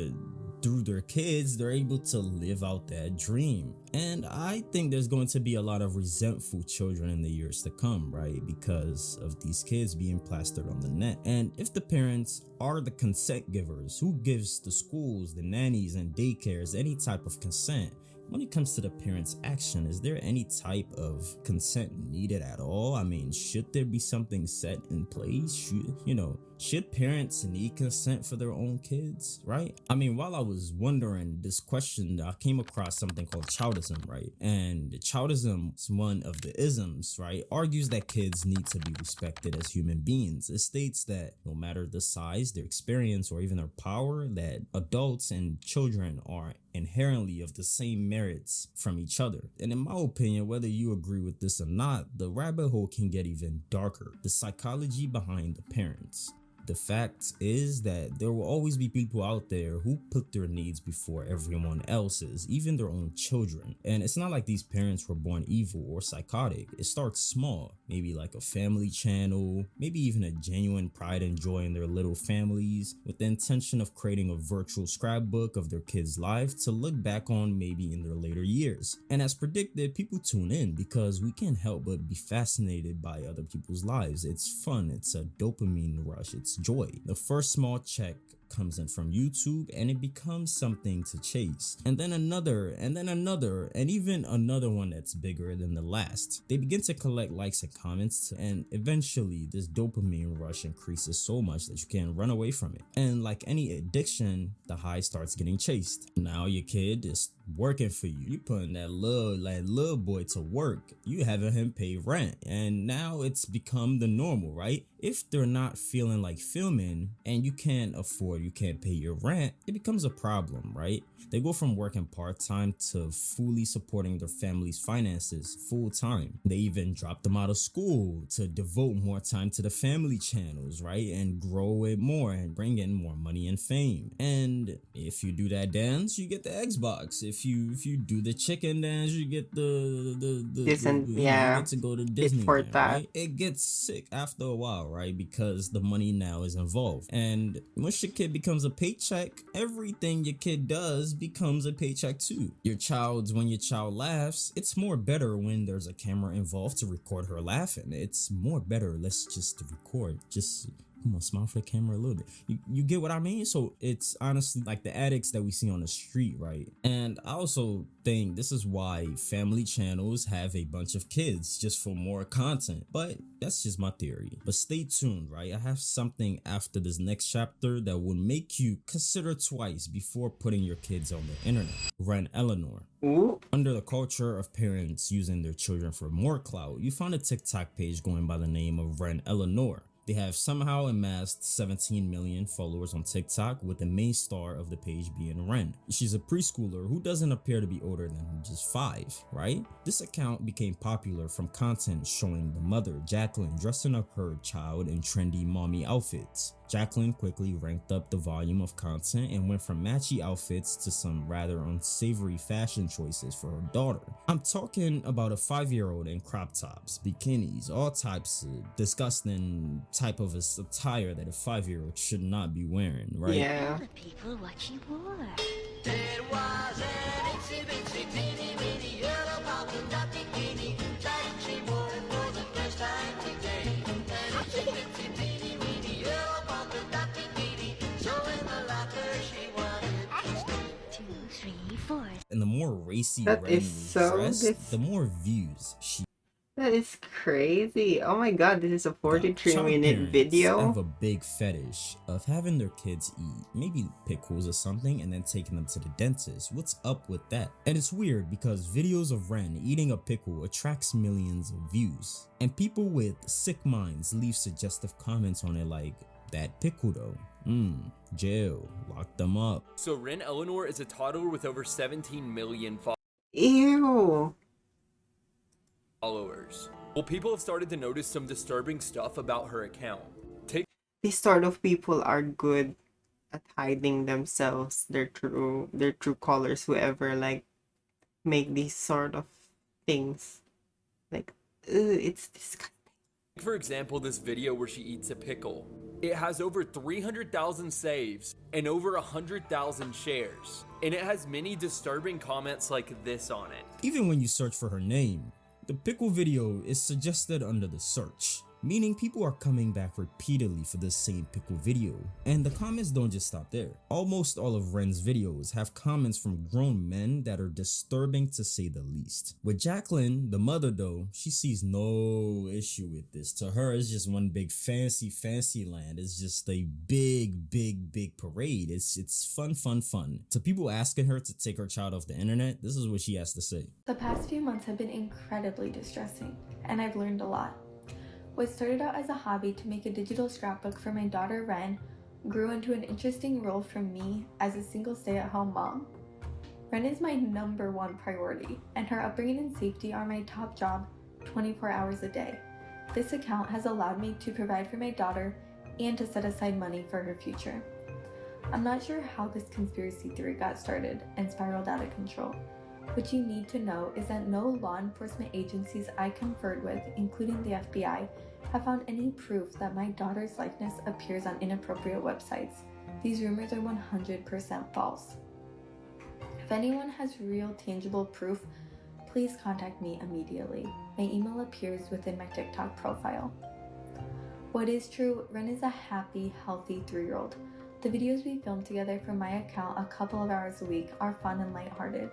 through their kids, they're able to live out that dream. And I think there's going to be a lot of resentful children in the years to come, right? Because of these kids being plastered on the net. And if the parents are the consent givers, who gives the schools, the nannies, and daycares any type of consent? When it comes to the parents' action, is there any type of consent needed at all? I mean, should there be something set in place? Should parents need consent for their own kids, right? I mean, while I was wondering this question, I came across something called childism, right? And childism is one of the isms, right? Argues that kids need to be respected as human beings. It states that no matter the size, their experience, or even their power, that adults and children are inherently of the same merits from each other. And in my opinion, whether you agree with this or not, the rabbit hole can get even darker. The psychology behind the parents. The fact is that there will always be people out there who put their needs before everyone else's, even their own children. And it's not like these parents were born evil or psychotic. It starts small, maybe like a family channel, maybe even a genuine pride and joy in their little families, with the intention of creating a virtual scrapbook of their kids' life to look back on maybe in their later years. And as predicted, people tune in because we can't help but be fascinated by other people's lives. It's fun, it's a dopamine rush, it's joy. The first small check comes in from YouTube, and it becomes something to chase, and then another, and then another, and even another one that's bigger than the last. They begin to collect likes and comments, and eventually this dopamine rush increases so much that you can't run away from it. And like any addiction, the high starts getting chased. Now your kid is working for you. You putting that little boy to work. You having him pay rent, and now it's become the normal, right? If they're not feeling like filming and you can't pay your rent, it becomes a problem, right? They go from working part-time to fully supporting their family's finances full-time. They even drop them out of school to devote more time to the family channels, right? And grow it more and bring in more money and fame. And if you do that dance, you get the Xbox. If you do the chicken dance, you get you get to go to Disneyland, right? It gets sick after a while, right? Because the money now is involved. And once your kid kid becomes a paycheck, everything your kid does becomes a paycheck too. When your child laughs, it's more better when there's a camera involved to record her laughing. It's more better, let's just record. Just come on, smile for the camera a little bit. You get what I mean? So it's honestly like the addicts that we see on the street, right? And I also think this is why family channels have a bunch of kids, just for more content. But that's just my theory. But stay tuned, right? I have something after this next chapter that will make you consider twice before putting your kids on the internet. Ren Eleanor. Ooh. Under the culture of parents using their children for more clout, you found a TikTok page going by the name of Ren Eleanor. They have somehow amassed 17 million followers on TikTok, with the main star of the page being Ren. She's a preschooler who doesn't appear to be older than just 5, right? This account became popular from content showing the mother, Jacqueline, dressing up her child in trendy mommy outfits. Jacqueline quickly ranked up the volume of content and went from matchy outfits to some rather unsavory fashion choices for her daughter. I'm talking about a 5-year-old in crop tops, bikinis, all types of disgusting type of attire that a 5-year-old should not be wearing, right? Yeah. People what she wore. There was an itsy bitsy teeny weeny yellow polka dot bikini that she wore for the first time today. An itsy bitsy teeny weeny yellow polka dot bikini, so in the locker she wanted 2, 3, 4. And the more racy That Ren is was so dressed, the more views she. That is crazy. Oh my god, this is a 43-minute Child parents video. have a big fetish of having their kids eat maybe pickles or something and then taking them to the dentist. What's up with that? And it's weird because videos of Ren eating a pickle attracts millions of views, and people with sick minds leave suggestive comments on it like, that pickle though, jail, lock them up. So Ren Eleanor is a toddler with over 17 million Ew. followers. Well, people have started to notice some disturbing stuff about her account. These sort of people are good at hiding themselves, their true colors, whoever like make these sort of things. Like, it's disgusting. For example, this video where she eats a pickle. It has over 300,000 saves and over 100,000 shares. And it has many disturbing comments like this on it. Even when you search for her name, the pickle video is suggested under the search, meaning people are coming back repeatedly for the same pickle video. And the comments don't just stop there. Almost all of Ren's videos have comments from grown men that are disturbing to say the least. With Jacqueline, the mother though, she sees no issue with this. To her, it's just one big fancy land. It's just a big parade. It's fun. To people asking her to take her child off the internet, this is what she has to say. The past few months have been incredibly distressing, and I've learned a lot. What started out as a hobby to make a digital scrapbook for my daughter Ren grew into an interesting role for me as a single stay-at-home mom. Ren is my #1 priority, and her upbringing and safety are my top job 24 hours a day. This account has allowed me to provide for my daughter and to set aside money for her future. I'm not sure how this conspiracy theory got started and spiraled out of control. What you need to know is that no law enforcement agencies I conferred with, including the FBI, have found any proof that my daughter's likeness appears on inappropriate websites. These rumors are 100% false. If anyone has real tangible proof, please contact me immediately. My email appears within my TikTok profile. What is true, Ren is a happy, healthy 3-year-old. The videos we film together from my account a couple of hours a week are fun and lighthearted.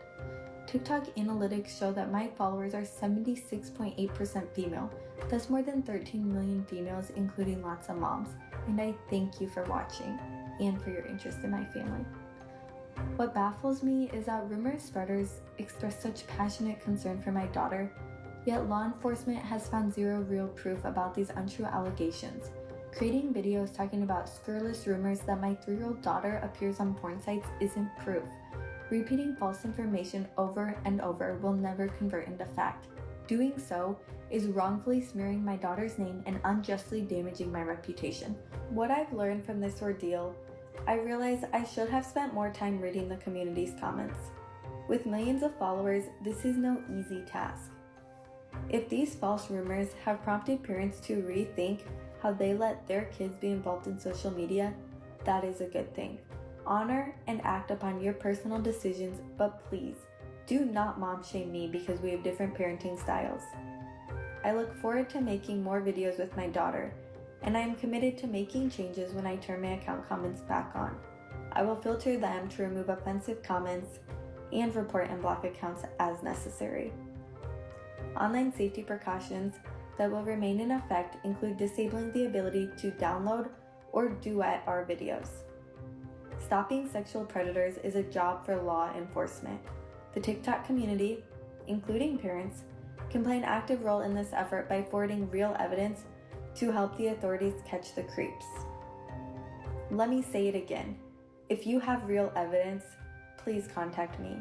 TikTok analytics show that my followers are 76.8% female. That's more than 13 million females, including lots of moms. And I thank you for watching and for your interest in my family. What baffles me is that rumor spreaders express such passionate concern for my daughter, yet law enforcement has found zero real proof about these untrue allegations. Creating videos talking about scurrilous rumors that my 3-year-old daughter appears on porn sites isn't proof. Repeating false information over and over will never convert into fact. Doing so is wrongfully smearing my daughter's name and unjustly damaging my reputation. What I've learned from this ordeal, I realize I should have spent more time reading the community's comments. With millions of followers, this is no easy task. If these false rumors have prompted parents to rethink how they let their kids be involved in social media, that is a good thing. Honor and act upon your personal decisions, but please, do not mom shame me because we have different parenting styles. I look forward to making more videos with my daughter, and I am committed to making changes when I turn my account comments back on. I will filter them to remove offensive comments and report and block accounts as necessary. Online safety precautions that will remain in effect include disabling the ability to download or duet our videos. Stopping sexual predators is a job for law enforcement. The TikTok community, including parents, can play an active role in this effort by forwarding real evidence to help the authorities catch the creeps. Let me say it again. If you have real evidence, please contact me.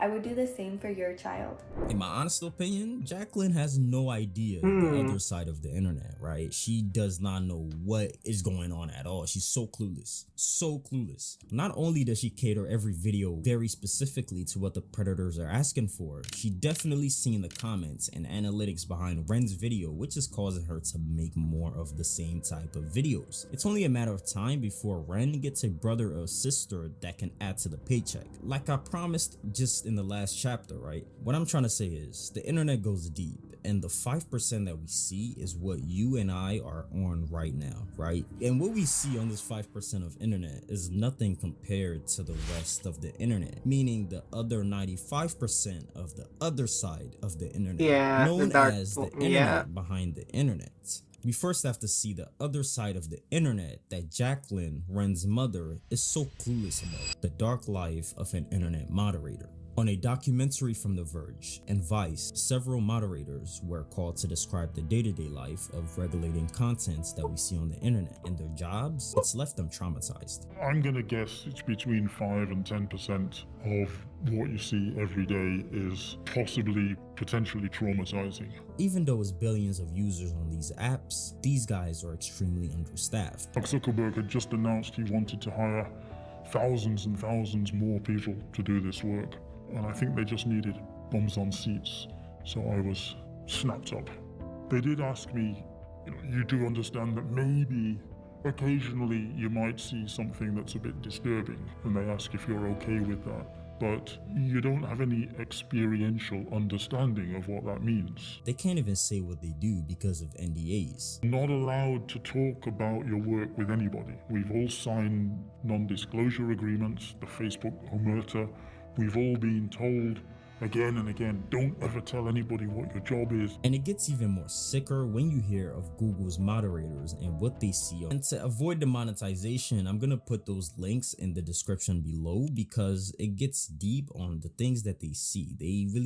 I would do the same for your child. In my honest opinion, Jacqueline has no idea the other side of the internet, right? She does not know what is going on at all. She's so clueless. So clueless. Not only does she cater every video very specifically to what the predators are asking for, she definitely seen the comments and analytics behind Ren's video, which is causing her to make more of the same type of videos. It's only a matter of time before Ren gets a brother or sister that can add to the paycheck. Like I promised just in the last chapter, right? What I'm trying to say is the internet goes deep, and the 5% that we see is what you and I are on right now, right? And what we see on this 5% of internet is nothing compared to the rest of the internet, meaning the other 95% of the other side of the internet, known as the internet behind the internet. We first have to see the other side of the internet that Jacqueline, Ren's mother, is so clueless about. The dark life of an internet moderator. On a documentary from The Verge and Vice, several moderators were called to describe the day-to-day life of regulating contents that we see on the internet, and their jobs, it's left them traumatized. I'm gonna guess it's between 5 and 10% of what you see every day is possibly, potentially traumatizing. Even though it's billions of users on these apps, these guys are extremely understaffed. Mark Zuckerberg had just announced he wanted to hire thousands and thousands more people to do this work. And I think they just needed bums on seats, so I was snapped up. They did ask me, you do understand that maybe occasionally you might see something that's a bit disturbing, and they ask if you're okay with that, but you don't have any experiential understanding of what that means. They can't even say what they do because of NDAs. Not allowed to talk about your work with anybody. We've all signed non-disclosure agreements, the Facebook omerta. We've all been told again and again, don't ever tell anybody what your job is. And it gets even more sicker when you hear of Google's moderators and what they see. And to avoid demonetization, I'm gonna put those links in the description below because it gets deep on the things that they see.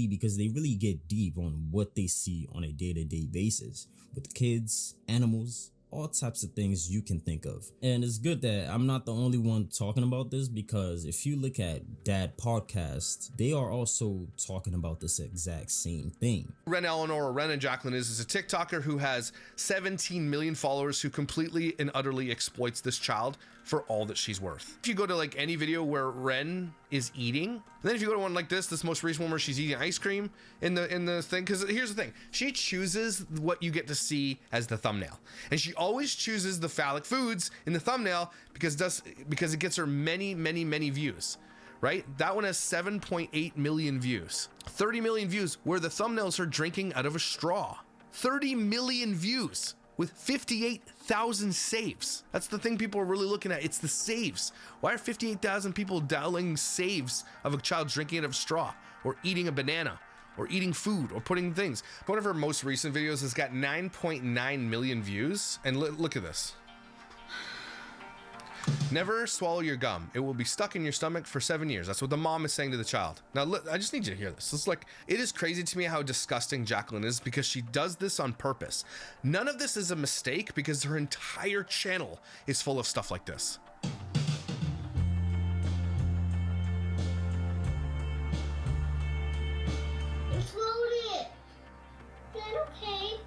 Because they really get deep on what they see on a day-to-day basis with kids, animals, all types of things you can think of. And it's good that I'm not the only one talking about this, because if you look at Dad Podcast, they are also talking about this exact same thing. Ren Eleanor, or Ren and Jacqueline, is a TikToker who has 17 million followers who completely and utterly exploits this child for all that she's worth. If you go to like any video where Ren is eating, and then if you go to one like this most recent one where she's eating ice cream in the thing, because here's the thing, she chooses what you get to see as the thumbnail, and she always chooses the phallic foods in the thumbnail because it gets her many views. Right? That one has 7.8 million views. 30 million views where the thumbnails are drinking out of a straw. 30 million views with 58,000 saves. That's the thing people are really looking at. It's the saves. Why are 58,000 people downloading saves of a child drinking out of a straw, or eating a banana, or eating food, or putting things? One of her most recent videos has got 9.9 million views. And look at this. Never swallow your gum. It will be stuck in your stomach for 7 years. That's what the mom is saying to the child. Now, look, I just need you to hear this. It's like, it is crazy to me how disgusting Jacqueline is, because she does this on purpose. None of this is a mistake, because her entire channel is full of stuff like this. It's loaded. Is that okay?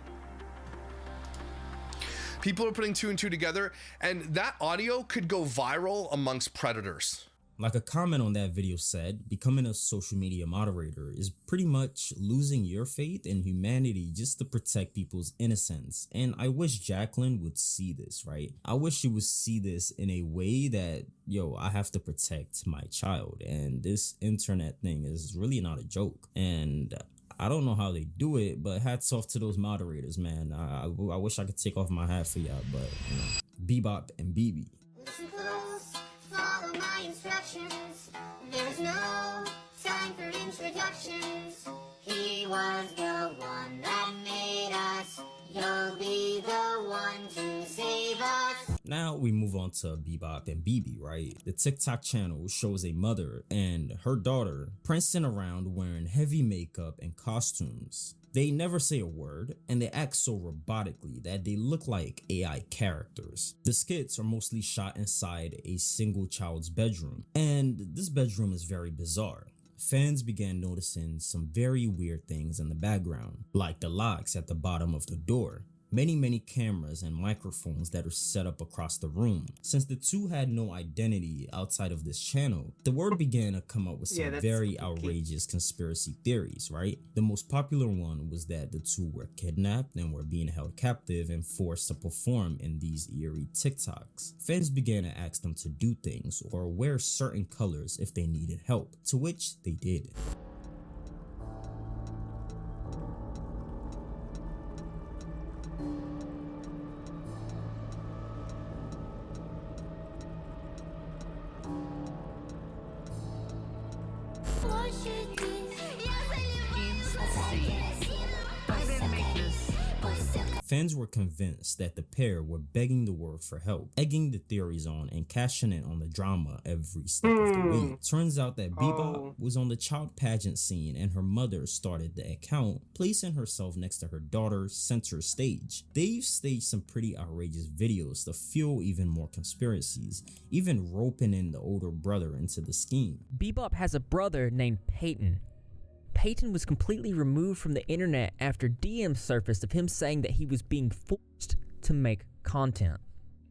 People are putting two and two together, and that audio could go viral amongst predators. Like a comment on that video said, becoming a social media moderator is pretty much losing your faith in humanity just to protect people's innocence. And I wish Jacqueline would see this, right? I wish she would see this in a way that, yo, I have to protect my child. And this internet thing is really not a joke. And I don't know how they do it, but hats off to those moderators, man. I wish I could take off my hat for y'all, but you know, Bebop and BB. Listen close, follow my instructions. There's no time for introductions. He was the one that made us. You'll be the one to save us. Now we move on to Bebop and BB, right? The TikTok channel shows a mother and her daughter prancing around wearing heavy makeup and costumes. They never say a word, and they act so robotically that they look like AI characters. The skits are mostly shot inside a single child's bedroom, and this bedroom is very bizarre. Fans began noticing some very weird things in the background, like the locks at the bottom of the door. Many cameras and microphones that are set up across the room. Since the two had no identity outside of this channel, the word began to come up with some very outrageous conspiracy theories, right? The most popular one was that the two were kidnapped and were being held captive and forced to perform in these eerie TikToks. Fans began to ask them to do things or wear certain colors if they needed help, to which they did. Fans were convinced that the pair were begging the world for help, egging the theories on and cashing in on the drama every step of the way. Turns out that Bebop was on the child pageant scene and her mother started the account, placing herself next to her daughter center stage. They've staged some pretty outrageous videos to fuel even more conspiracies, even roping in the older brother into the scheme. Bebop has a brother named Peyton. Peyton was completely removed from the internet after DMs surfaced of him saying that he was being forced to make content.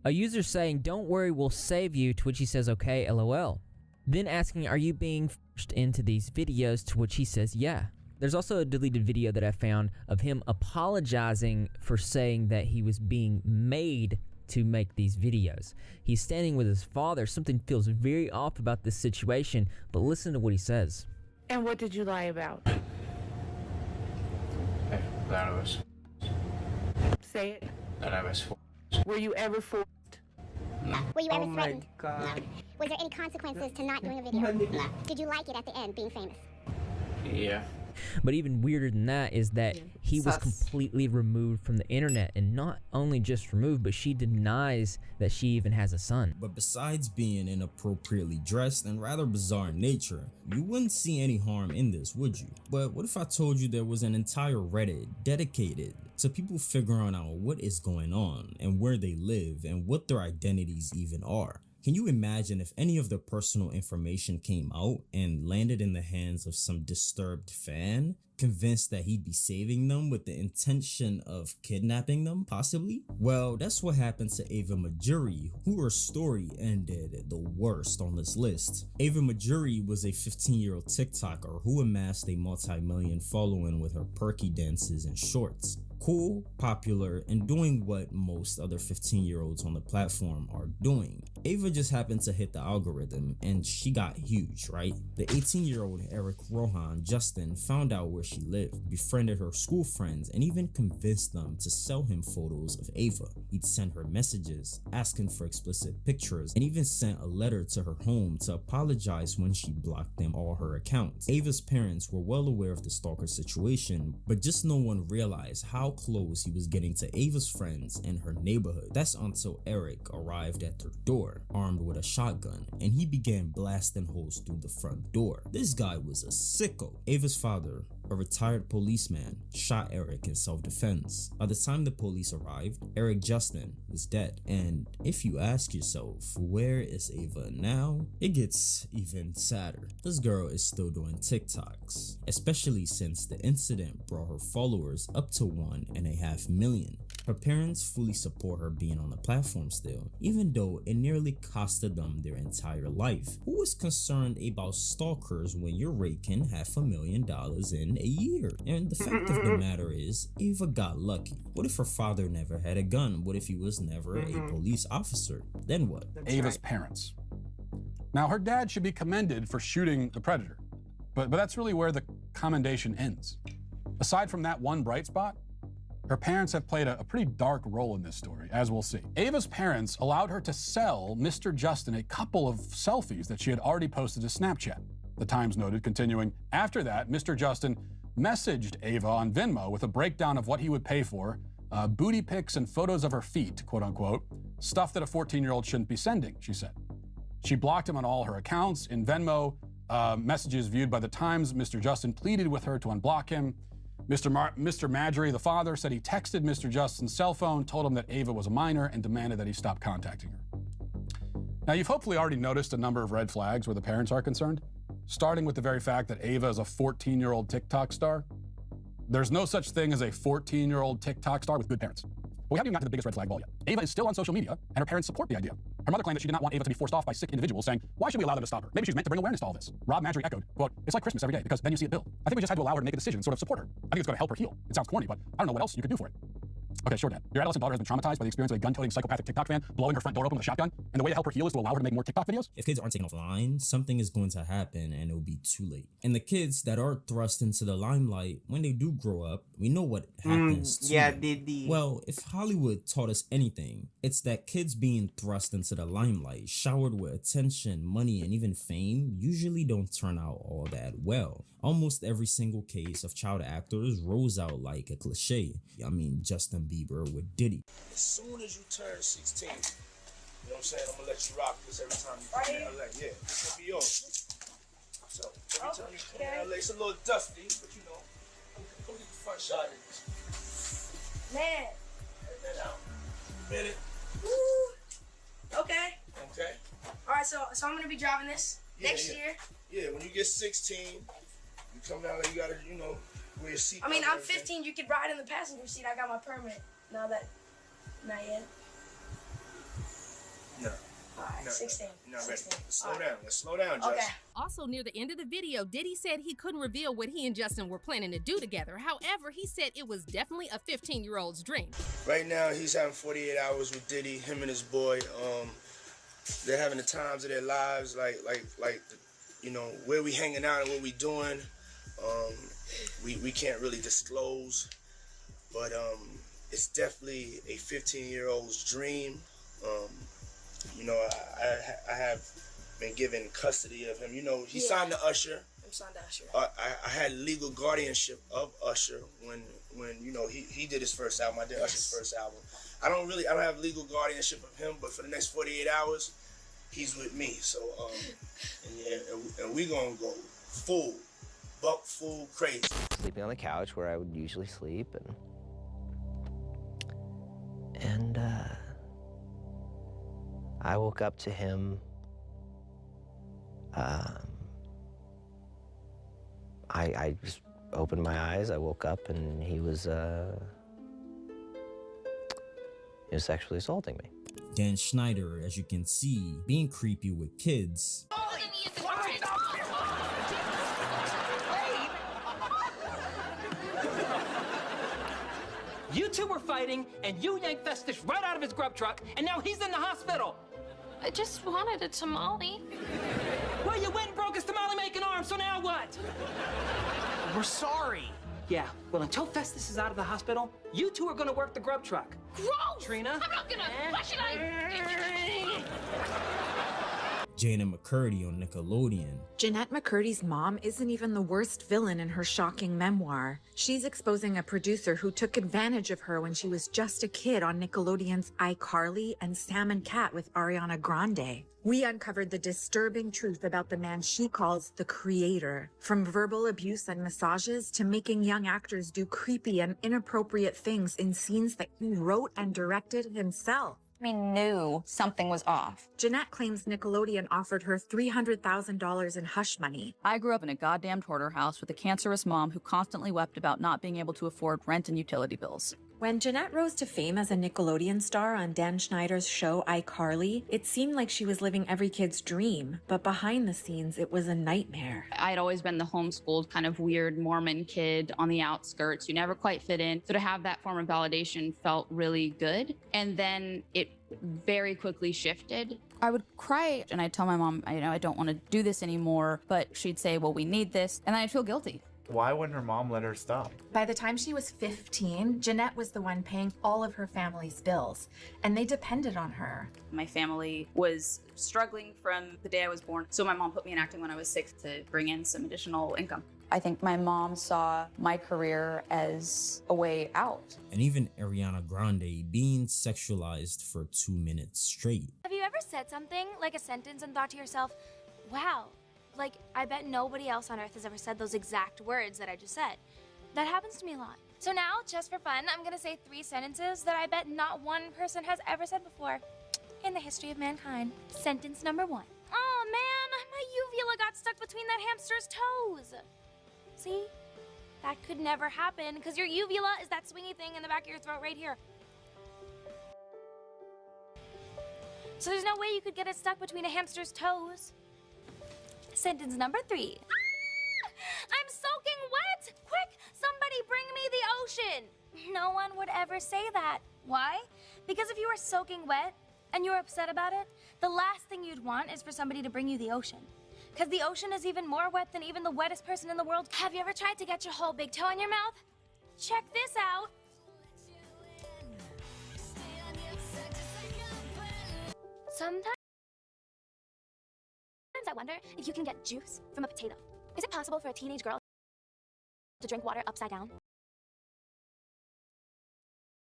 A user saying, "Don't worry, we'll save you," to which he says, "Okay, LOL." Then asking, "Are you being forced into these videos?" to which he says, "Yeah." There's also a deleted video that I found of him apologizing for saying that he was being made to make these videos. He's standing with his father. Something feels very off about this situation, but listen to what he says. And what did you lie about? That I was. Say it. That I was forced. Were you ever forced? No. Were you ever Oh my threatened? God. Was there any consequences to not doing a video? No. Did you like it at the end, being famous? Yeah. But even weirder than that is that he was Sus. completely removed from the internet, and not only just removed, but she denies that she even has a son. But besides being inappropriately dressed and rather bizarre in nature, you wouldn't see any harm in this, would you? But what if I told you there was an entire Reddit dedicated to people figuring out what is going on and where they live and what their identities even are? Can you imagine if any of their personal information came out and landed in the hands of some disturbed fan, convinced that he'd be saving them with the intention of kidnapping them, possibly? Well, that's what happened to Ava Majuri, who her story ended the worst on this list. Ava Majuri was a 15-year-old TikToker who amassed a multi-million following with her perky dances and shorts. Cool, popular, and doing what most other 15-year-olds on the platform are doing. Ava just happened to hit the algorithm and she got huge, right? The 18-year-old Eric Rohan Justin found out where she lived, befriended her school friends, and even convinced them to sell him photos of Ava. He'd send her messages, asking for explicit pictures, and even sent a letter to her home to apologize when she blocked them all her accounts. Ava's parents were well aware of the stalker situation, but just no one realized how close he was getting to Ava's friends and her neighborhood. That's until Eric arrived at their door, armed with a shotgun, and he began blasting holes through the front door. This guy was a sicko. Ava's father, a retired policeman, shot Eric in self-defense. By the time the police arrived, Eric Justin was dead. And if you ask yourself, where is Ava now? It gets even sadder. This girl is still doing TikToks, especially since the incident brought her followers up to 1.5 million. Her parents fully support her being on the platform still, even though it nearly costed them their entire life. Who is concerned about stalkers when you're raking $500,000 in a year? And the fact of the matter is, Ava got lucky. What if her father never had a gun? What if he was never a police officer? Then what? Ava's parents. Now, her dad should be commended for shooting the predator, but that's really where the commendation ends. Aside from that one bright spot, her parents have played a pretty dark role in this story, as we'll see. Ava's parents allowed her to sell Mr. Justin a couple of selfies that she had already posted to Snapchat. The Times noted, continuing, after that, Mr. Justin messaged Ava on Venmo with a breakdown of what he would pay for, booty pics and photos of her feet, quote unquote, stuff that a 14-year-old shouldn't be sending, she said. She blocked him on all her accounts. In Venmo messages viewed by the Times, Mr. Justin pleaded with her to unblock him. Mr. Madry, the father, said he texted Mr. Justin's cell phone, told him that Ava was a minor, and demanded that he stop contacting her. Now, you've hopefully already noticed a number of red flags where the parents are concerned, starting with the very fact that Ava is a 14-year-old TikTok star. There's no such thing as a 14-year-old TikTok star with good parents. But we haven't even gotten to the biggest red flag of all yet. Ava is still on social media, and her parents support the idea. Her mother claimed that she did not want Ava to be forced off by sick individuals, saying, why should we allow them to stop her? Maybe she's meant to bring awareness to all this. Rob Madry echoed, quote, it's like Christmas every day, because then you see it build. I think we just had to allow her to make a decision and sort of support her. I think it's going to help her heal. It sounds corny, but I don't know what else you could do for it. Okay, sure, Dad. Your adolescent daughter has been traumatized by the experience of a gun-toting psychopathic TikTok fan blowing her front door open with a shotgun, and the way to help her heal is to allow her to make more TikTok videos? If kids aren't taken offline, something is going to happen and it'll be too late. And the kids that are thrust into the limelight, when they do grow up, we know what happens to them. Well, if Hollywood taught us anything, it's that kids being thrust into the limelight, showered with attention, money, and even fame, usually don't turn out all that well. Almost every single case of child actors rolls out like a cliche. I mean, Justin Bieber with Diddy. As soon as you turn 16, you know what I'm saying? I'm gonna let you rock this every time you come to LA. Yeah, this gonna be yours. So every time you come to LA, it's a little dusty, but you know, go get the front shot of this. Man. Let that out. Minute. Woo. Okay. Okay. All right, so I'm gonna be driving this next year. Yeah, when you get 16, you come down there, you gotta, you know, wear your seatbelt. I mean, I'm 15. You could ride in the passenger seat. I got my permit. Not yet. No. All right, 16. You're not ready. 16. Let's slow down. Let's slow down, Justin. Okay. Also, near the end of the video, Diddy said he couldn't reveal what he and Justin were planning to do together. However, he said it was definitely a 15-year-old's dream. Right now, he's having 48 hours with Diddy, him and his boy. They're having the times of their lives, like, you know, where we hanging out and what we doing. We can't really disclose, but it's definitely a 15-year-old's dream. You know, I have been given custody of him. You know, he signed to Usher. I'm signed to Usher. I had legal guardianship of Usher when you know he did his first album. I did Usher's first album. I don't have legal guardianship of him, but for the next 48 hours, he's with me. So and we gonna go buck full crazy. Sleeping on the couch where I would usually sleep, and I woke up to him. I just opened my eyes. I woke up and he was sexually assaulting me. Dan Schneider, as you can see, being creepy with kids. You two were fighting, and you yanked Festus right out of his grub truck, and now he's in the hospital. I just wanted a tamale. Well, you went and broke his tamale-making arm, so now what? We're sorry. Yeah, well, until Festus is out of the hospital, you two are gonna work the grub truck. Gross! Trina? I'm not gonna. Why should I? Jana McCurdy on Nickelodeon. Jeanette McCurdy's mom isn't even the worst villain in her shocking memoir. She's exposing a producer who took advantage of her when she was just a kid on Nickelodeon's iCarly and Sam and Cat with Ariana Grande. We uncovered the disturbing truth about the man she calls the creator. From verbal abuse and massages to making young actors do creepy and inappropriate things in scenes that he wrote and directed himself. We knew something was off. Jeanette claims Nickelodeon offered her $300,000 in hush money. I grew up in a goddamn hoarder house with a cancerous mom who constantly wept about not being able to afford rent and utility bills. When Jeanette rose to fame as a Nickelodeon star on Dan Schneider's show iCarly, it seemed like she was living every kid's dream, but behind the scenes, it was a nightmare. I'd always been the homeschooled kind of weird Mormon kid on the outskirts who never quite fit in. So to have that form of validation felt really good. And then it very quickly shifted. I would cry and I'd tell my mom, I don't want to do this anymore, but she'd say, well, we need this. And then I'd feel guilty. Why wouldn't her mom let her stop? By the time she was 15, Jeanette was the one paying all of her family's bills, and they depended on her. My family was struggling from the day I was born, so my mom put me in acting when I was 6 to bring in some additional income. I think my mom saw my career as a way out. And even Ariana Grande being sexualized for 2 minutes straight. Have you ever said something, like a sentence, and thought to yourself, wow, like, I bet nobody else on earth has ever said those exact words that I just said. That happens to me a lot. So now, just for fun, I'm gonna say 3 sentences that I bet not one person has ever said before in the history of mankind. Sentence number 1. Oh man, my uvula got stuck between that hamster's toes. See? That could never happen, because your uvula is that swingy thing in the back of your throat right here. So there's no way you could get it stuck between a hamster's toes. Sentence number 3. I'm soaking wet! Quick, somebody bring me the ocean! No one would ever say that. Why? Because if you were soaking wet and you were upset about it, the last thing you'd want is for somebody to bring you the ocean. Because the ocean is even more wet than even the wettest person in the world. Have you ever tried to get your whole big toe in your mouth? Check this out. Sometimes I wonder if you can get juice from a potato. Is it possible for a teenage girl to drink water upside down?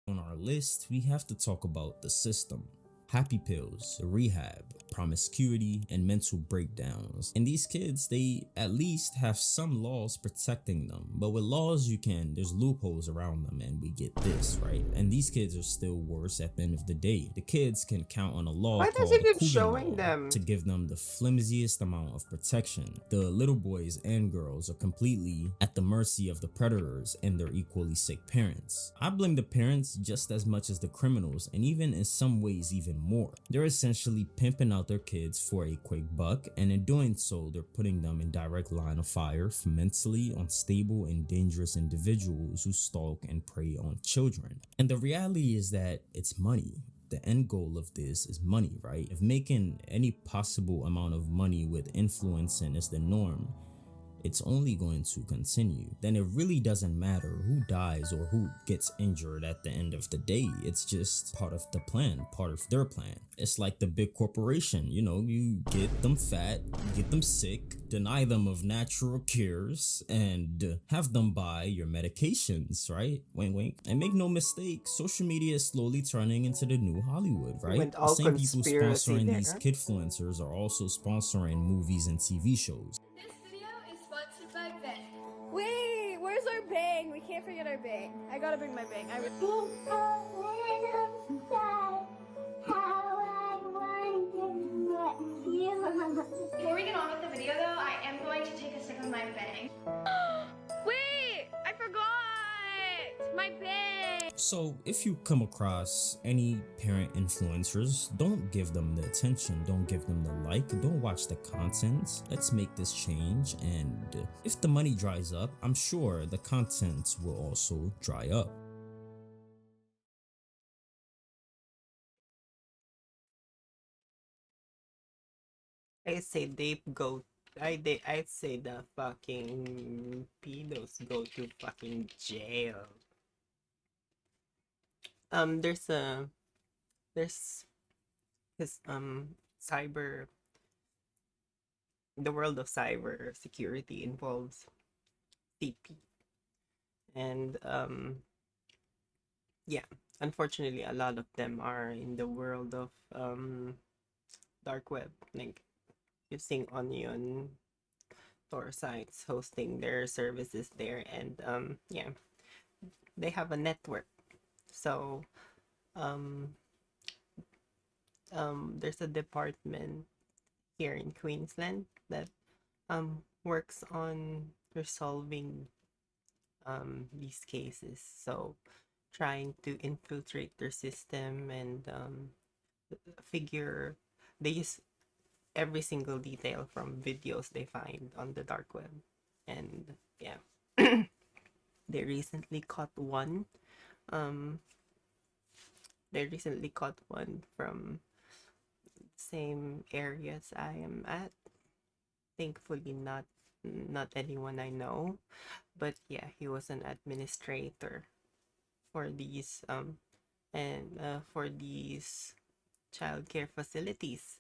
On our list, we have to talk about the system. Happy pills, rehab, promiscuity, and mental breakdowns. And these kids, they at least have some laws protecting them. But with laws, there's loopholes around them, and we get this, right? And these kids are still worse at the end of the day. The kids can count on a law Why called does it the keep Coogan showing Law them? to give them the flimsiest amount of protection. The little boys and girls are completely at the mercy of the predators and their equally sick parents. I blame the parents just as much as the criminals, and even in some ways even more. They're essentially pimping out their kids for a quick buck, and in doing so, they're putting them in direct line of fire for mentally unstable and dangerous individuals who stalk and prey on children. And the reality is that it's money. The end goal of this is money, right? If making any possible amount of money with influencing is the norm, it's only going to continue. Then it really doesn't matter who dies or who gets injured at the end of the day. It's just part of the plan, part of their plan. It's like the big corporation, you get them fat, get them sick, deny them of natural cures, and have them buy your medications, right? Wink, wink. And make no mistake, social media is slowly turning into the new Hollywood, right? Went The all same people conspiracy sponsoring there. these kidfluencers are also sponsoring movies and TV shows. Wait, where's our bang? We can't forget our bang. I gotta bring my bang. Before we get on with the video though, I am going to take a sip of my bang. Wait, I forgot! My bang! So if you come across any parent influencers, don't give them the attention, don't give them the like, don't watch the content. Let's make this change, and if the money dries up, I'm sure the content will also dry up. I say I say the fucking pedos go to fucking jail. There's cyber, the world of cyber security involves CP, and yeah, unfortunately a lot of them are in the world of dark web, like using Onion Tor sites, hosting their services there, and yeah, they have a network. So there's a department here in Queensland that works on resolving these cases. So trying to infiltrate their system and figure they use every single detail from videos they find on the dark web. And yeah, they recently caught one. They recently caught one from same areas I am at. Thankfully, not anyone I know, but yeah, he was an administrator for these for these childcare facilities.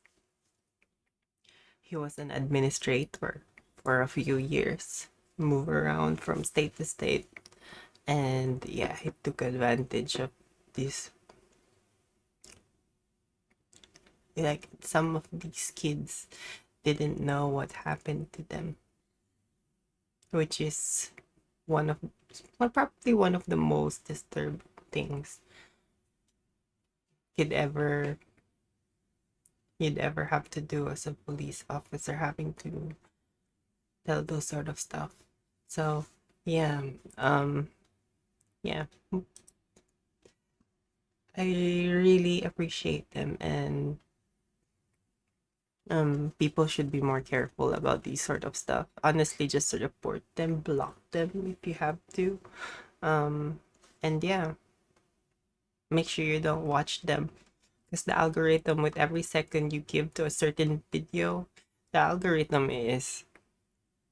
He was an administrator for a few years, move around from state to state, and yeah, he took advantage of this. Like, some of these kids didn't know what happened to them, which is probably one of the most disturbing things you'd ever have to do as a police officer, having to tell those sort of stuff. So yeah, yeah, I really appreciate them, and people should be more careful about these sort of stuff. Honestly, just report them, block them if you have to, and yeah, make sure you don't watch them, because the algorithm, with every second you give to a certain video, the algorithm is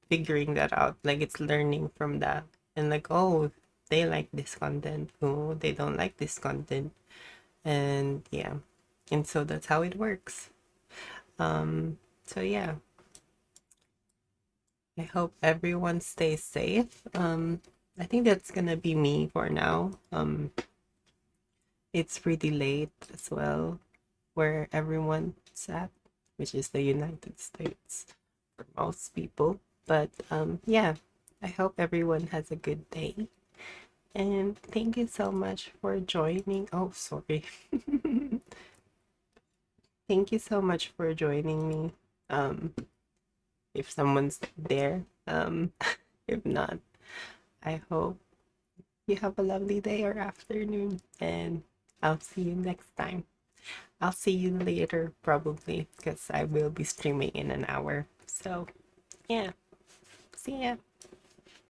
figuring that out. Like, it's learning from that, and like, oh, they like this content, oh, they don't like this content, and yeah, and so that's how it works. So yeah, I hope everyone stays safe. I think that's gonna be me for now. It's pretty late as well where everyone's at, which is the United States for most people. But yeah, I hope everyone has a good day. And thank you so much for joining. Oh, sorry. Thank you so much for joining me. If someone's there, if not, I hope you have a lovely day or afternoon, and I'll see you next time. I'll see you later, probably, because I will be streaming in an hour. So, yeah. See ya.